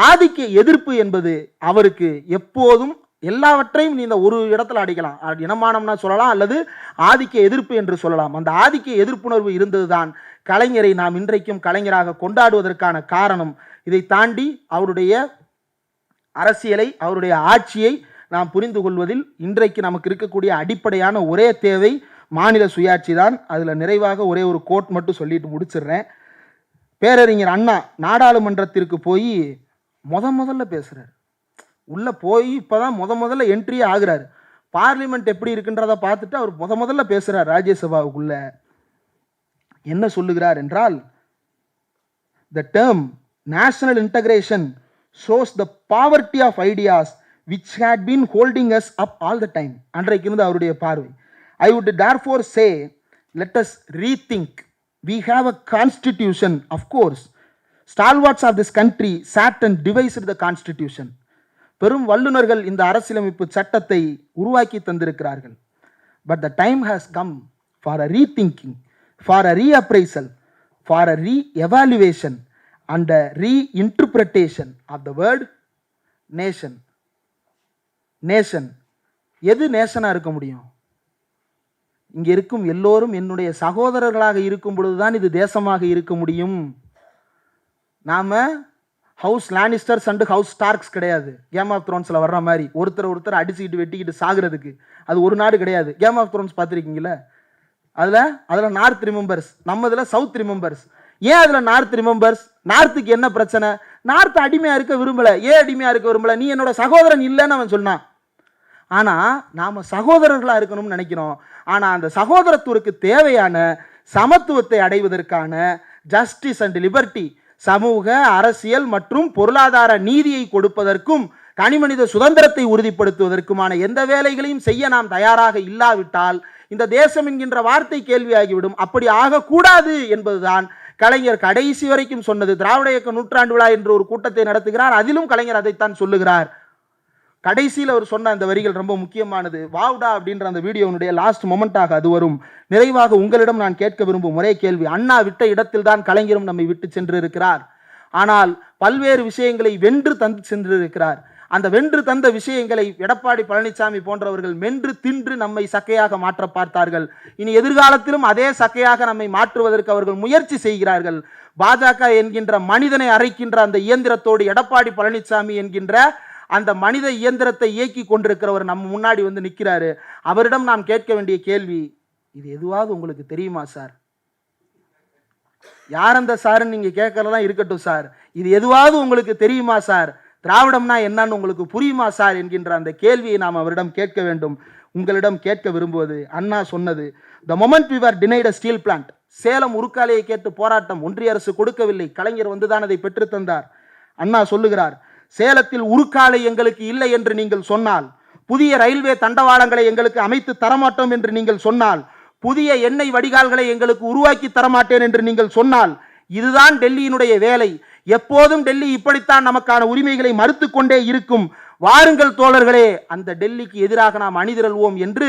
ஆதிக்க எதிர்ப்பு என்பது அவருக்கு எப்போதும் எல்லாவற்றையும் நீ இந்த ஒரு இடத்துல அடிக்கலாம், இனமானம்னா சொல்லலாம் அல்லது ஆதிக்க எதிர்ப்பு என்று சொல்லலாம். அந்த ஆதிக்க எதிர்ப்புணர்வு இருந்ததுதான் கலைஞரை நாம் இன்றைக்கும் கலைஞராக கொண்டாடுவதற்கான காரணம். இதை தாண்டி அவருடைய அரசியலை, அவருடைய ஆட்சியை நாம் புரிந்து கொள்வதில் இன்றைக்கு நமக்கு இருக்கக்கூடிய அடிப்படையான ஒரே தேவை மாநில சுயாட்சி தான். அதில் நிறைவாக ஒரே ஒரு கோட் மட்டும் சொல்லிட்டு முடிச்சிடுறேன். பேரறிஞர் அண்ணா நாடாளுமன்றத்திற்கு போய் முதல்ல பேசுகிறார். உள்ளே போய் இப்போ தான் முதல்ல என்ட்ரியே ஆகுறாரு. பார்லிமெண்ட் எப்படி இருக்குன்றதை பார்த்துட்டு அவர் முதல்ல பேசுகிறார். ராஜ்யசபாவுக்குள்ள என்ன சொல்லுகிறார் என்றால், the term national integration shows the poverty of ideas which had been holding us up all the time. அன்றைக்கு இருந்து அவருடைய பார்வை. I would therefore say, let us rethink. We have a constitution, of course. Stalwarts of this country sat and devised the constitution. பெரும் வல்லுநர்கள் இந்த அரசியலமைப்பு சட்டத்தை உருவாக்கி தந்திருக்கிறார்கள். But the time has come for a rethinking, for a reappraisal, for a re-evaluation and a reinterpretation of the word nation. Nation. எது நேஷனாக இருக்க முடியும்? இங்கே இருக்கும் எல்லோரும் என்னுடைய சகோதரர்களாக இருக்கும் பொழுதுதான் இது தேசமாக இருக்க முடியும். நாம house Lannisters and house storks கிடையாது. கேம் ஆஃப் த்ரோன்ஸில் வர்ற மாதிரி ஒருத்தர் அடிச்சுக்கிட்டு வெட்டிக்கிட்டு சாகிறதுக்கு அது ஒரு நாடு கிடையாது. கேம் ஆஃப் த்ரோன்ஸ் பார்த்துருக்கீங்களா? அதில் நார்த் ரிமெம்பர்ஸ், நம்ம இதில் சவுத் ரிமெம்பர்ஸ். ஏன் அதில் நார்த் ரிமெம்பர்ஸ்? நார்த்துக்கு என்ன பிரச்சனை? நார்த் அடிமையாக இருக்க விரும்பலை. ஏன் அடிமையாக இருக்க விரும்பலை? நீ என்னோட சகோதரன் இல்லைன்னு அவன் சொன்னான். ஆனால் நாம் சகோதரர்களாக இருக்கணும்னு நினைக்கிறோம். ஆனால் அந்த சகோதரத்துவருக்கு தேவையான சமத்துவத்தை அடைவதற்கான ஜஸ்டிஸ் அண்ட் லிபர்ட்டி, சமூக அரசியல் மற்றும் பொருளாதார நீதியை கொடுப்பதற்கும் தனிமனித சுதந்திரத்தை உறுதிப்படுத்துவதற்குமான எந்த வேலைகளையும் செய்ய நாம் தயாராக இல்லாவிட்டால் இந்த தேசம் என்கின்ற வார்த்தை கேள்வியாகிவிடும். அப்படி ஆகக்கூடாது என்பதுதான் கலைஞர் கடைசி வரைக்கும் சொன்னது. திராவிட இயக்க நூற்றாண்டு விழா என்று ஒரு கூட்டத்தை நடத்துகிறார். அதிலும் கலைஞர் அதைத்தான் சொல்லுகிறார். கடைசியில் அவர் சொன்ன அந்த வரிகள் ரொம்ப முக்கியமானது. வாவ்டா அப்படின்ற அந்த வீடியோனுடைய லாஸ்ட் மொமெண்டாக அது வரும். நிறைவாக உங்களிடம் நான் கேட்க விரும்பும் ஒரே கேள்வி, அண்ணா விட்ட இடத்தில் தான் கலைஞரும் நம்மை விட்டு சென்று இருக்கிறார். ஆனால் பல்வேறு விஷயங்களை வென்று தந்து சென்று இருக்கிறார். அந்த வென்று தந்த விஷயங்களை எடப்பாடி பழனிசாமி போன்றவர்கள் மென்று தின்று நம்மை சக்கையாக மாற்ற பார்த்தார்கள். இனி எதிர்காலத்திலும் அதே சக்கையாக நம்மை மாற்றுவதற்கு அவர்கள் முயற்சி செய்கிறார்கள். பாஜக என்கின்ற மனிதனை அரைக்கின்ற அந்த இயந்திரத்தோடு எடப்பாடி பழனிசாமி என்கின்ற அந்த மனித இயந்திரத்தை இயக்கி கொண்டிருக்கிறவர் நம்ம முன்னாடி வந்து நிற்கிறாரு. அவரிடம் நாம் கேட்க வேண்டிய கேள்வி, இது எதுவாவது உங்களுக்கு தெரியுமா சார்? யார் அந்த சாருன்னு நீங்க கேட்கறதெல்லாம் இருக்கட்டும் சார், இது எதுவாவது உங்களுக்கு தெரியுமா சார்? திராவிடம்னா என்னன்னு உங்களுக்கு புரியுமா சார் என்கின்ற அந்த கேள்வியை நாம் அவரிடம் கேட்க வேண்டும். உங்களிடம் கேட்க விரும்புவது, அண்ணா சொன்னது, the moment we were denied a steel plant, Salem உருக்காலையை கேட்டு போராட்டம் ஒன்றிய அரசு கொடுக்கவில்லை, கலைஞர் வந்துதான் அதை பெற்று தந்தார். அண்ணா சொல்லுகிறார், சேலத்தில் உருக்காலை எங்களுக்கு இல்லை என்று நீங்கள் சொன்னால், புதிய ரயில்வே தண்டவாளங்களை எங்களுக்கு அமைத்து தரமாட்டோம் என்று நீங்கள் சொன்னால், புதிய எண்ணெய் வடிகால்களை எங்களுக்கு உருவாக்கி தரமாட்டேன் என்று நீங்கள் சொன்னால், இதுதான் டெல்லியினுடைய வேலை. எப்போதும் டெல்லி இப்படித்தான் நமக்கான உரிமைகளை மறுத்து கொண்டே இருக்கும். வாருங்கள் தோழர்களே, அந்த டெல்லிக்கு எதிராக நாம் அணிதிரள்வோம் என்று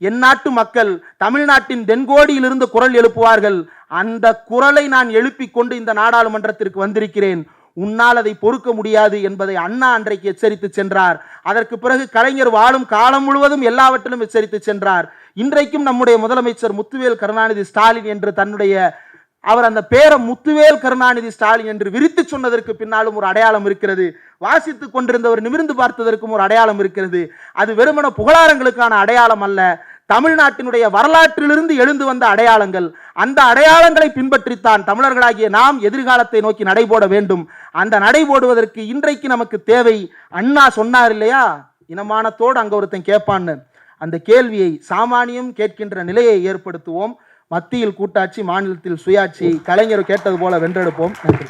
எந்நாட்டு மக்கள் தமிழ்நாட்டின் தென்கோடியிலிருந்து குரல் எழுப்புவார்கள். அந்த குரலை நான் எழுப்பிக் கொண்டு இந்த நாடாளுமன்றத்திற்கு வந்திருக்கிறேன். உன்னால் அதை பொறுக்க முடியாது என்பதை அண்ணா அன்றைக்கு எச்சரித்து சென்றார். அதற்கு பிறகு கலைஞர் வாழும் காலம் முழுவதும் எல்லாவற்றிலும் எச்சரித்து சென்றார். இன்றைக்கும் நம்முடைய முதலமைச்சர் முத்துவேல் கருணாநிதி ஸ்டாலின் என்று அவர் அந்த பேரை முத்துவேல் கருணாநிதி ஸ்டாலின் என்று விரித்து சொன்னதற்கு பின்னாலும் ஒரு அடையாளம் இருக்கிறது. வாசித்துக் கொண்டிருந்தவர் நிமிர்ந்து பார்த்ததற்கும் ஒரு அடையாளம் இருக்கிறது. அது வெறுமன புகழாரங்களுக்கான அடையாளம் அல்ல, தமிழ்நாட்டினுடைய வரலாற்றிலிருந்து எழுந்து வந்த அடையாளங்கள். அந்த அடையாளங்களை பின்பற்றித்தான் தமிழர்களாகிய நாம் எதிர்காலத்தை நோக்கி நடைபோட வேண்டும். அந்த நடைபோடுவதற்கு இன்றைக்கு நமக்கு தேவை. அண்ணா சொன்னார் இல்லையா, இனமானத்தோடு அங்க ஒருத்தன் கேட்பான்னு, அந்த கேள்வியை சாமானியம் கேட்கின்ற நிலையை ஏற்படுத்துவோம். மத்தியில் கூட்டாட்சி, மாநிலத்தில் சுயாட்சி, கலைஞர் கேட்டது போல வென்றெடுப்போம். நன்றி.